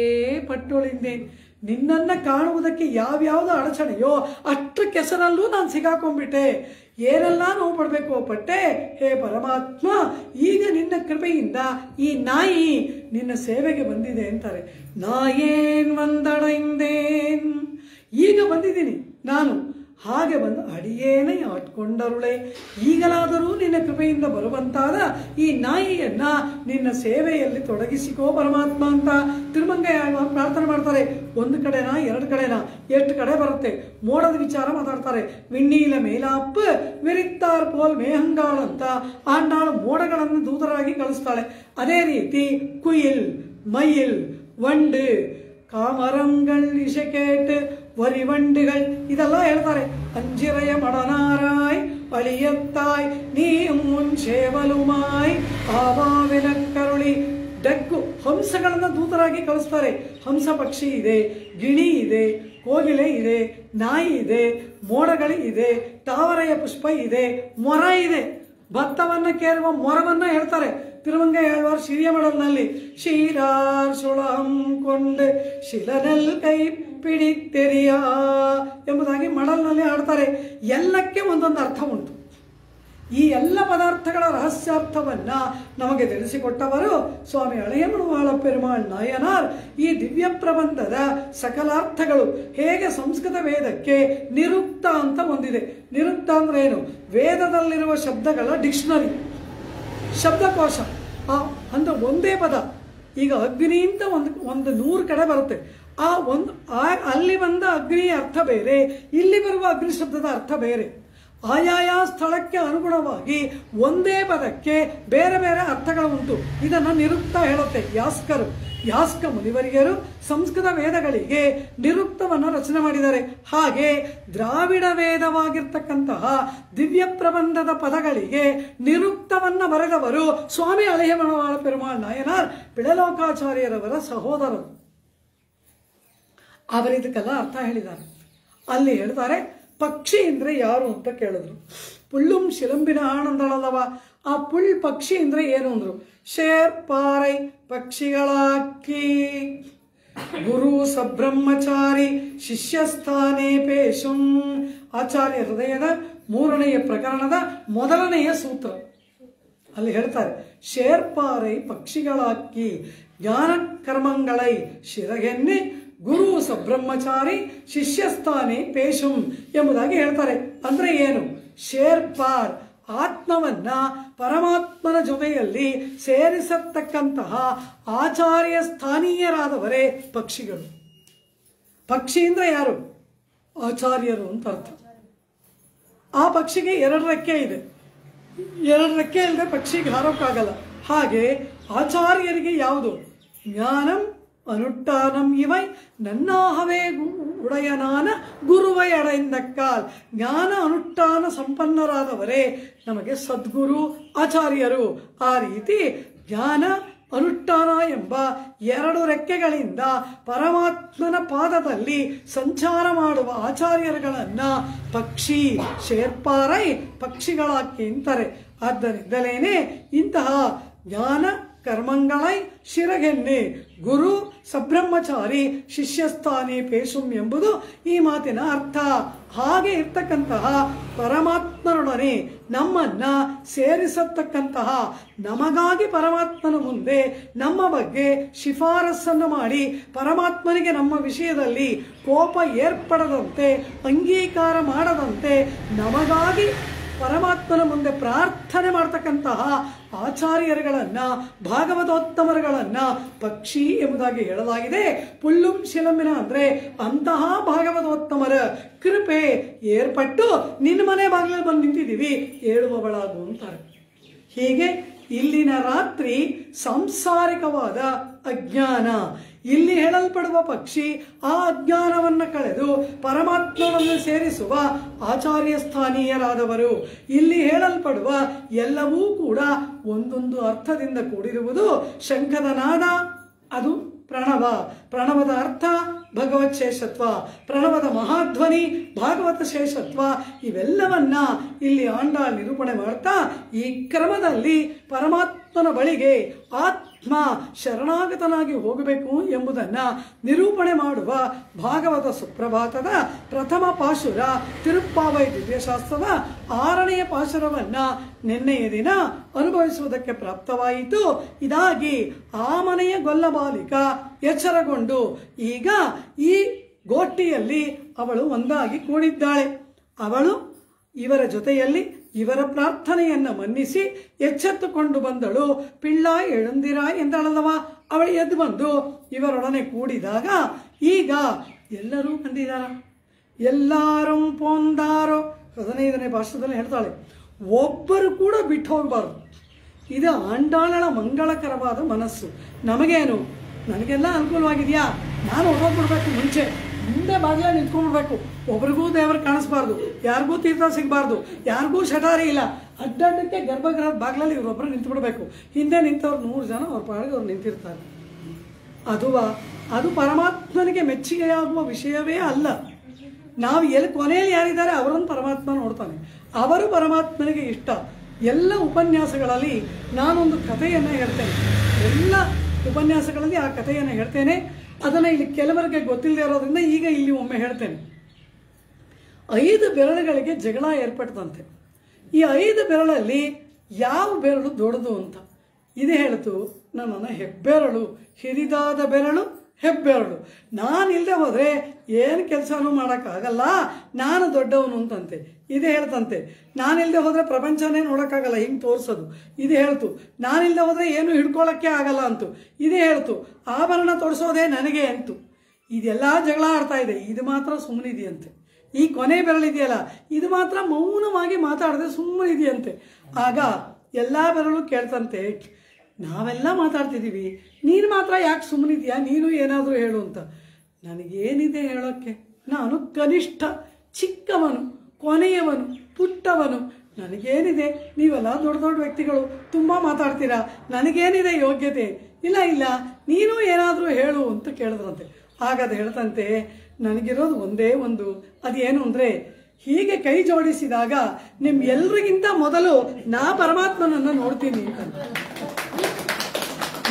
ಪಟ್ಟೊಳಿಂದೇನ್, ನಿನ್ನನ್ನು ಕಾಣುವುದಕ್ಕೆ ಯಾವ್ಯಾವ್ದು ಅಡಚಣೆಯೋ ಅಷ್ಟು ಕೆಸರಲ್ಲೂ ನಾನು ಸಿಗಾಕೊಂಡ್ಬಿಟ್ಟೆ. ಏನೆಲ್ಲ ನೋವು ಪಡಬೇಕು ಪಟ್ಟೆ. ಹೇ ಪರಮಾತ್ಮ, ಈಗ ನಿನ್ನ ಕೃಪೆಯಿಂದ ಈ ನಾಯಿ ನಿನ್ನ ಸೇವೆಗೆ ಬಂದಿದೆ ಅಂತಾರೆ. ನಾಯೇನ್ ವಂದಡೈಂದೇನ್, ಈಗ ಬಂದಿದ್ದೀನಿ ನಾನು. ಹಾಗೆ ಬಂದು ಅಡಿಯೇನೆ ಆಟ್ಕೊಂಡರುಳೆ. ಈಗಲಾದರೂ ನಿನ್ನ ಕೃಪೆಯಿಂದ ಬರುವಂತಾದ ಈ ನಾಯಿಯನ್ನ ನಿನ್ನ ಸೇವೆಯಲ್ಲಿ ತೊಡಗಿಸಿಕೋ ಪರಮಾತ್ಮ ಅಂತ ತಿರುಮಂಗಯ್ಯ ಪ್ರಾರ್ಥನೆ ಮಾಡ್ತಾರೆ. ಒಂದು ಕಡೆನಾ ಎರಡು ಕಡೆನಾ ಎಷ್ಟು ಕಡೆ ಬರುತ್ತೆ. ಮೋಡದ ವಿಚಾರ ಮಾತಾಡ್ತಾರೆ. ವಿಣ್ಣೀಲ ಮೇಲಾಪ್ ವಿರಿತ್ತಾರ್ ಪೋಲ್ ಮೇಹಂಗಾಳ್ ಅಂತ ಆಂಡಾಳು ಮೋಡಗಳನ್ನು ದೂತರಾಗಿ ಕಳಿಸ್ತಾಳೆ. ಅದೇ ರೀತಿ ಕುಯಿಲ್, ಮಯಿಲ್, ವಂಡು, ಕಾಮರಂಗಳ್, ಇಶಕೇಟ್, ವರಿವಂಡುಗಳು ಇದೆಲ್ಲ ಹೇಳ್ತಾರೆ. ಅಂಜಿರಯ ಮಡನಾರಾಯ್ ಅಳಿಯತ್ತಾಯ್ ನೀ ಮುನ್ಸೇವಲುಮಾಯ್ ಆವಾವಿನ ಕರುಳಿ ಡಗ್ಗು ಹಂಸಗಳನ್ನ ದೂತರಾಗಿ ಕಳಿಸ್ತಾರೆ. ಹಂಸ ಪಕ್ಷಿ ಇದೆ, ಗಿಣಿ ಇದೆ, ಕೋಗಿಲೆ ಇದೆ, ನಾಯಿ ಇದೆ, ಮೋಡಗಳು ಇದೆ, ತಾವರೆಯ ಪುಷ್ಪ ಇದೆ, ಮೊರ ಇದೆ. ಭತ್ತವನ್ನ ಕೇರುವ ಮೊರವನ್ನ ಹೇಳ್ತಾರೆ. ತಿರುಮಂಗ ಹೇಳ್ವಾರ್ ಶಿರಿಯ ಮಡಲ್ನಲ್ಲಿ ಶೀರಾರ್ ಸುಳಂ ಕೊಂಡು ಶಿಲನಲ್ ಕೈ ಪಿಡಿತೆರಿಯ ಎಂಬುದಾಗಿ ಮಡಲ್ನಲ್ಲಿ ಹಾಡ್ತಾರೆ. ಎಲ್ಲಕ್ಕೆ ಒಂದೊಂದು ಅರ್ಥ ಉಂಟು. ಈ ಎಲ್ಲ ಪದಾರ್ಥಗಳ ರಹಸ್ಯಾರ್ಥವನ್ನ ನಮಗೆ ತಿಳಿಸಿಕೊಟ್ಟವರು ಸ್ವಾಮಿ ಅಳೆಯಮಣವಾಳ ಪೆರುಮಾಳ್ ನಾಯನಾರ್. ಈ ದಿವ್ಯ ಪ್ರಬಂಧದ ಸಕಲಾರ್ಥಗಳು ಹೇಗೆ ಸಂಸ್ಕೃತ ವೇದಕ್ಕೆ ನಿರುಕ್ತ ಅಂತ ಒಂದಿದೆ. ನಿರುಕ್ತ ಅಂದ್ರೆ ಏನು? ವೇದದಲ್ಲಿರುವ ಶಬ್ದಗಳ ಡಿಕ್ಷನರಿ, ಶಬ್ದಕೋಶ. ಅಂದ್ರೆ ಒಂದೇ ಪದ. ಈಗ ಅಗ್ನಿ ಅಂತ ಒಂದು 100 ಕಡೆ ಬರುತ್ತೆ. ಅಲ್ಲಿ ಬಂದ ಅಗ್ನಿಯ ಅರ್ಥ ಬೇರೆ, ಇಲ್ಲಿ ಬರುವ ಅಗ್ನಿ ಶಬ್ದದ ಅರ್ಥ ಬೇರೆ. ಆಯಾಯ ಸ್ಥಳಕ್ಕೆ ಅನುಗುಣವಾಗಿ ಒಂದೇ ಪದಕ್ಕೆ ಬೇರೆ ಬೇರೆ ಅರ್ಥಗಳು ಉಂಟು. ಇದನ್ನು ನಿರುಕ್ತ ಹೇಳುತ್ತೆ ಯಾಸ್ಕರು. ಯಾಸ್ಕ ಮುನಿವರಿಯರು ಸಂಸ್ಕೃತ ವೇದಗಳಿಗೆ ನಿರುಕ್ತವನ್ನು ರಚನೆ ಮಾಡಿದ್ದಾರೆ. ಹಾಗೆ ದ್ರಾವಿಡ ವೇದವಾಗಿರ್ತಕ್ಕಂತಹ ದಿವ್ಯ ಪ್ರಬಂಧದ ಪದಗಳಿಗೆ ನಿರುಕ್ತವನ್ನ ಬರೆದವರು ಸ್ವಾಮಿ ಅಳೆಯಮಣವಾಳ ಪೆರುಮಾಳ್ ನಾಯನಾರ್ ಬಿಳಲೋಕಾಚಾರ್ಯರವರ ಸಹೋದರರು. ಅವರಿದಕ್ಕೆಲ್ಲ ಅರ್ಥ ಹೇಳಿದ್ದಾರೆ. ಅಲ್ಲಿ ಹೇಳ್ತಾರೆ, ಪಕ್ಷಿ ಅಂದ್ರೆ ಯಾರು ಅಂತ ಕೇಳಿದ್ರು. ಪುಳ್ಳುಂ ಶಿಲಂಬಿನ ಆನಂದಳದವ. ಆ ಪುಳ್ ಪಕ್ಷಿ ಅಂದ್ರೆ ಏನು ಅಂದ್ರು. ಶೇರ್ಪಾರೈ ಪಕ್ಷಿಗಳಾಕಿ ಗುರು ಸಬ್ರಹ್ಮಚಾರಿ ಶಿಷ್ಯಸ್ಥಾನೇ ಪೇಶುಂ. ಆಚಾರ್ಯ ಹೃದಯದ 3ನೆಯ ಪ್ರಕರಣದ 1ನೆಯ ಸೂತ್ರ ಅಲ್ಲಿ ಹೇಳ್ತಾರೆ, ಶೇರ್ಪಾರೈ ಪಕ್ಷಿಗಳಾಕಿ ಜ್ಞಾನ ಕರ್ಮಂಗಳೈ ಶಿರಗೆನ್ನೆ ಗುರು ಸಬ್ರಹ್ಮಚಾರಿ ಶಿಷ್ಯಸ್ಥಾನೆ ಪೇಶುಂ ಎಂಬುದಾಗಿ ಹೇಳ್ತಾರೆ. ಅಂದ್ರೆ ಏನು? ಶೇರ್ಪಾರ್ ಆತ್ಮವನ್ನ ಪರಮಾತ್ಮನ ಜೊತೆಯಲ್ಲಿ ಸೇರಿಸತಕ್ಕಂತಹ ಆಚಾರ್ಯ ಸ್ಥಾನೀಯರಾದವರೇ ಪಕ್ಷಿಗಳು. ಪಕ್ಷಿ ಅಂದ್ರೆ ಯಾರು? ಆಚಾರ್ಯರು ಅಂತ ಅರ್ಥ. ಆ ಪಕ್ಷಿಗೆ 2 ರೆಕ್ಕೆ ಇದೆ. 2 ರೆಕ್ಕೆ ಇಲ್ಲದೆ ಪಕ್ಷಿಗೆ ಹಾರೋಕ್ಕಾಗಲ್ಲ. ಹಾಗೆ ಆಚಾರ್ಯರಿಗೆ ಯಾವುದು? ಜ್ಞಾನಂ ಅನುಷ್ಠಾನಂ ಇವೈ ನನ್ನಾಹವೇ ಉಡಯನಾನ ಗುರುವೈ ಅಡೆಯಿಂದಕ್ಕಾಲ್. ಜ್ಞಾನ ಅನುಷ್ಠಾನ ಸಂಪನ್ನರಾದವರೇ ನಮಗೆ ಸದ್ಗುರು ಆಚಾರ್ಯರು. ಆ ರೀತಿ ಜ್ಞಾನ ಅನುಷ್ಠಾನ ಎಂಬ 2 ರೆಕ್ಕೆಗಳಿಂದ ಪರಮಾತ್ಮನ ಪಾದದಲ್ಲಿ ಸಂಚಾರ ಮಾಡುವ ಆಚಾರ್ಯರುಗಳನ್ನ ಪಕ್ಷಿ ಶೇರ್ಪಾರೈ ಪಕ್ಷಿಗಳಾಕಿ ಅಂತಾರೆ. ಆದ್ದರಿಂದಲೇನೆ ಇಂತಹ ಜ್ಞಾನ ಕರ್ಮಂಗಳೈ ಶಿರಗೆನ್ನೆ ಗುರು ಸಬ್ರಹ್ಮಚಾರಿ ಶಿಷ್ಯಸ್ಥಾನಿ ಪೇಶುಂ ಎಂಬುದು ಈ ಮಾತಿನ ಅರ್ಥ. ಹಾಗೆ ಇರ್ತಕ್ಕಂತಹ ಪರಮಾತ್ಮನೊಡನೆ ನಮ್ಮನ್ನ ಸೇರಿಸತಕ್ಕಂತಹ, ನಮಗಾಗಿ ಪರಮಾತ್ಮನ ಮುಂದೆ ನಮ್ಮ ಬಗ್ಗೆ ಶಿಫಾರಸನ್ನು ಮಾಡಿ ಪರಮಾತ್ಮನಿಗೆ ನಮ್ಮ ವಿಷಯದಲ್ಲಿ ಕೋಪ ಏರ್ಪಡದಂತೆ, ಅಂಗೀಕಾರ ಮಾಡದಂತೆ ನಮಗಾಗಿ ಪರಮಾತ್ಮನ ಮುಂದೆ ಪ್ರಾರ್ಥನೆ ಮಾಡ್ತಕ್ಕಂತಹ ಆಚಾರ್ಯರುಗಳನ್ನ, ಭಾಗವತೋತ್ತಮರುಗಳನ್ನ ಪಕ್ಷಿ ಎಂಬುದಾಗಿ ಹೇಳಲಾಗಿದೆ. ಪುಳ್ಳುಂ ಶಿಲಂಬಿನ ಅಂದ್ರೆ ಅಂತಹ ಭಾಗವತೋತ್ತಮರ ಕೃಪೆ ಏರ್ಪಟ್ಟು ನಿನ್ನ ಮನೆ ಬಾಗಿಲಲ್ಲಿ ಬಂದು ನಿಂತಿದ್ದೀವಿ, ಏಳುವವಳಾಗು ಅಂತಾರೆ. ಹೀಗೆ ಇಲ್ಲಿನ ರಾತ್ರಿ ಸಾಂಸಾರಿಕವಾದ ಅಜ್ಞಾನ, ಇಲ್ಲಿ ಹೇಳಲ್ಪಡುವ ಪಕ್ಷಿ ಆ ಅಜ್ಞಾನವನ್ನು ಕಳೆದು ಪರಮಾತ್ಮನನ್ನು ಸೇರಿಸುವ ಆಚಾರ್ಯ ಸ್ಥಾನೀಯರಾದವರು. ಇಲ್ಲಿ ಹೇಳಲ್ಪಡುವ ಎಲ್ಲವೂ ಕೂಡ ಒಂದೊಂದು ಅರ್ಥದಿಂದ ಕೂಡಿರುವುದು. ಶಂಖದ ನಾದ ಅದು ಪ್ರಣವ, ಪ್ರಣವದ ಅರ್ಥ ಭಗವತ್ ಶೇಷತ್ವ, ಪ್ರಣವದ ಮಹಾಧ್ವನಿ ಭಾಗವತ ಶೇಷತ್ವ. ಇವೆಲ್ಲವನ್ನ ಇಲ್ಲಿ ಆಂಡಾಳ್ ನಿರೂಪಣೆ ಮಾಡ್ತಾ ಈ ಕ್ರಮದಲ್ಲಿ ಪರಮಾತ್ಮನ ಬಳಿಗೆ ಆತ್ಮ ಶರಣಾಗತನಾಗಿ ಹೋಗಬೇಕು ಎಂಬುದನ್ನ ನಿರೂಪಣೆ ಮಾಡುವ ಭಾಗವತ ಸುಪ್ರಭಾತದ ಪ್ರಥಮ ಪಾಶುರ ತಿರುಪ್ಪಾವೈ ದಿವ್ಯಶಾಸ್ತ್ರದ 6ನೆಯ ಪಾಶುರವನ್ನ ನಿನ್ನೆಯ ದಿನ ಅನುಭವಿಸುವುದಕ್ಕೆ ಪ್ರಾಪ್ತವಾಯಿತು. ಇದಾಗಿ ಆ ಮನೆಯ ಗೊಲ್ಲಬಾಲಿಕ ಎಚ್ಚರಗೊಂಡು ಈಗ ಈ ಗೋಷ್ಠಿಯಲ್ಲಿ ಅವಳು ಒಂದಾಗಿ ಕೂಡಿದ್ದಾಳೆ. ಅವಳು ಇವರ ಜೊತೆಯಲ್ಲಿ ಇವರ ಪ್ರಾರ್ಥನೆಯನ್ನು ಮನ್ನಿಸಿ ಎಚ್ಚೆತ್ತುಕೊಂಡು ಬಂದಳು. ಪಿಳ್ಳ ಎಳುಂದಿರ ಎಂದಳಲ್ಲವ. ಅವಳು ಎದ್ದು ಬಂದು ಇವರೊಡನೆ ಕೂಡಿದಾಗ ಈಗ ಎಲ್ಲರೂ ಬಂದಿದ್ದಾರ. ಎಲ್ಲಾರು ಪೊಂದಾರೋ 15ನೇ ಭಾಷಣದಲ್ಲಿ ಹೇಳ್ತಾಳೆ, ಒಬ್ಬರು ಕೂಡ ಬಿಟ್ಟು ಹೋಗಬಾರ್ದು. ಇದು ಆಂಡಾಳಳ ಮಂಗಳಕರವಾದ ಮನಸ್ಸು. ನಮಗೇನು, ನನಗೆಲ್ಲ ಅನುಕೂಲವಾಗಿದೆಯಾ, ನಾನು ಹೊರಗೋಗ್ಬಿಡ್ಬೇಕು, ಮುಂಚೆ ಮುಂದೆ ಬಾಗಿಲ ನಿಂತ್ಕೊಂಡ್ಬಿಡ್ಬೇಕು, ಒಬ್ರಿಗೂ ದೇವರು ಕಾಣಿಸ್ಬಾರ್ದು, ಯಾರಿಗೂ ತೀರ್ಥ ಸಿಗಬಾರ್ದು, ಯಾರಿಗೂ ಶಟಾರಿ ಇಲ್ಲ, ಅಡ್ಡಾಡಕ್ಕೆ ಗರ್ಭಗೃಹದ ಬಾಗಿಲಲ್ಲಿ ಇವರೊಬ್ಬರು ನಿಂತುಬಿಡ್ಬೇಕು. ಹಿಂದೆ ನಿಂತವ್ರು 100 ಜನ ಅವ್ರ ಪಾಡಿಗೆ ಅವ್ರು ನಿಂತಿರ್ತಾರೆ. ಅದು ಪರಮಾತ್ಮನಿಗೆ ಮೆಚ್ಚುಗೆಯಾಗುವ ವಿಷಯವೇ ಅಲ್ಲ. ನಾವು ಎಲ್ಲಿ ಕೊನೆಯಲ್ಲಿ ಯಾರಿದ್ದಾರೆ ಅವರನ್ನು ಪರಮಾತ್ಮ ನೋಡ್ತಾನೆ, ಅವರು ಪರಮಾತ್ಮನಿಗೆ ಇಷ್ಟ. ಎಲ್ಲ ಉಪನ್ಯಾಸಗಳಲ್ಲಿ ನಾನೊಂದು ಕಥೆಯನ್ನು ಹೇಳ್ತೇನೆ, ಎಲ್ಲ ಉಪನ್ಯಾಸಗಳಲ್ಲಿ ಆ ಕಥೆಯನ್ನು ಹೇಳ್ತೇನೆ. ಅದನ್ನು ಇಲ್ಲಿ ಕೆಲವರಿಗೆ ಗೊತ್ತಿಲ್ಲದೆ ಇರೋದ್ರಿಂದ ಈಗ ಇಲ್ಲಿ ಒಮ್ಮೆ ಹೇಳ್ತೇನೆ. 5 ಬೆರಳುಗಳಿಗೆ ಜಗಳ ಏರ್ಪಟ್ಟಂತೆ. ಈ 5 ಬೆರಳಲ್ಲಿ ಯಾವ ಬೆರಳು ದೊಡ್ಡದು ಅಂತ ಇದು ಹೇಳ್ತು. ನನ್ನ ಹೆಬ್ಬೆರಳು, ಹಿರಿದಾದ ಬೆರಳು ಹೆಬ್ಬೆರಳು. ನಾನಿಲ್ಲದೆ ಹೋದರೆ ಏನು ಕೆಲಸನೂ ಮಾಡೋಕ್ಕಾಗಲ್ಲ, ನಾನು ದೊಡ್ಡವನು ಅಂತಂತೆ. ಇದು ಹೇಳ್ತಂತೆ. ನಾನಿಲ್ಲದೆ ಹೋದರೆ ಪ್ರಪಂಚನೇ ನೋಡೋಕ್ಕಾಗಲ್ಲ, ಹಿಂಗೆ ತೋರಿಸೋದು. ಇದು ಹೇಳ್ತು. ನಾನಿಲ್ಲದೆ ಹೋದರೆ ಏನು ಹಿಡ್ಕೊಳ್ಳೋಕ್ಕೆ ಆಗಲ್ಲ ಅಂತು. ಇದು ಹೇಳ್ತು. ಆಭರಣ ತೊಡಿಸೋದೇ ನನಗೆ ಅಂತು. ಇದೆಲ್ಲ ಜಗಳ ಆಡ್ತಾ ಇದೆ. ಇದು ಮಾತ್ರ ಸುಮ್ಮನಿದೆಯಂತೆ. ಈ ಕೊನೆ ಬೆರಳಿದೆಯಲ್ಲ, ಇದು ಮಾತ್ರ ಮೌನವಾಗಿ ಮಾತಾಡದೆ ಸುಮ್ಮನಿದೆಯಂತೆ. ಆಗ ಎಲ್ಲ ಬೆರಳು ಕೇಳ್ತಂತೆ, ನಾವೆಲ್ಲ ಮಾತಾಡ್ತಿದ್ದೀವಿ, ನೀನು ಮಾತ್ರ ಯಾಕೆ ಸುಮ್ಮನಿದೆಯಾ, ನೀನು ಏನಾದರೂ ಹೇಳು ಅಂತ. ನನಗೇನಿದೆ ಹೇಳೋಕ್ಕೆ? ನಾನು ಕನಿಷ್ಠ, ಚಿಕ್ಕವನು, ಕೊನೆಯವನು, ಪುಟ್ಟವನು. ನನಗೇನಿದೆ? ನೀವೆಲ್ಲ ದೊಡ್ಡ ದೊಡ್ಡ ವ್ಯಕ್ತಿಗಳು, ತುಂಬ ಮಾತಾಡ್ತೀರಾ, ನನಗೇನಿದೆ ಯೋಗ್ಯತೆ? ಇಲ್ಲ, ನೀನು ಏನಾದರೂ ಹೇಳು ಅಂತ ಕೇಳಿದ್ರಂತೆ. ಆಗದು ಹೇಳ್ತಂತೆ, ನನಗಿರೋದು ಒಂದೇ ಒಂದು, ಅದೇನು ಅಂದರೆ, ಹೀಗೆ ಕೈ ಜೋಡಿಸಿದಾಗ ನಿಮ್ಮೆಲ್ಲರಿಗಿಂತ ಮೊದಲು ನಾ ಪರಮಾತ್ಮನನ್ನು ನೋಡ್ತೀನಿ ಅಂತ.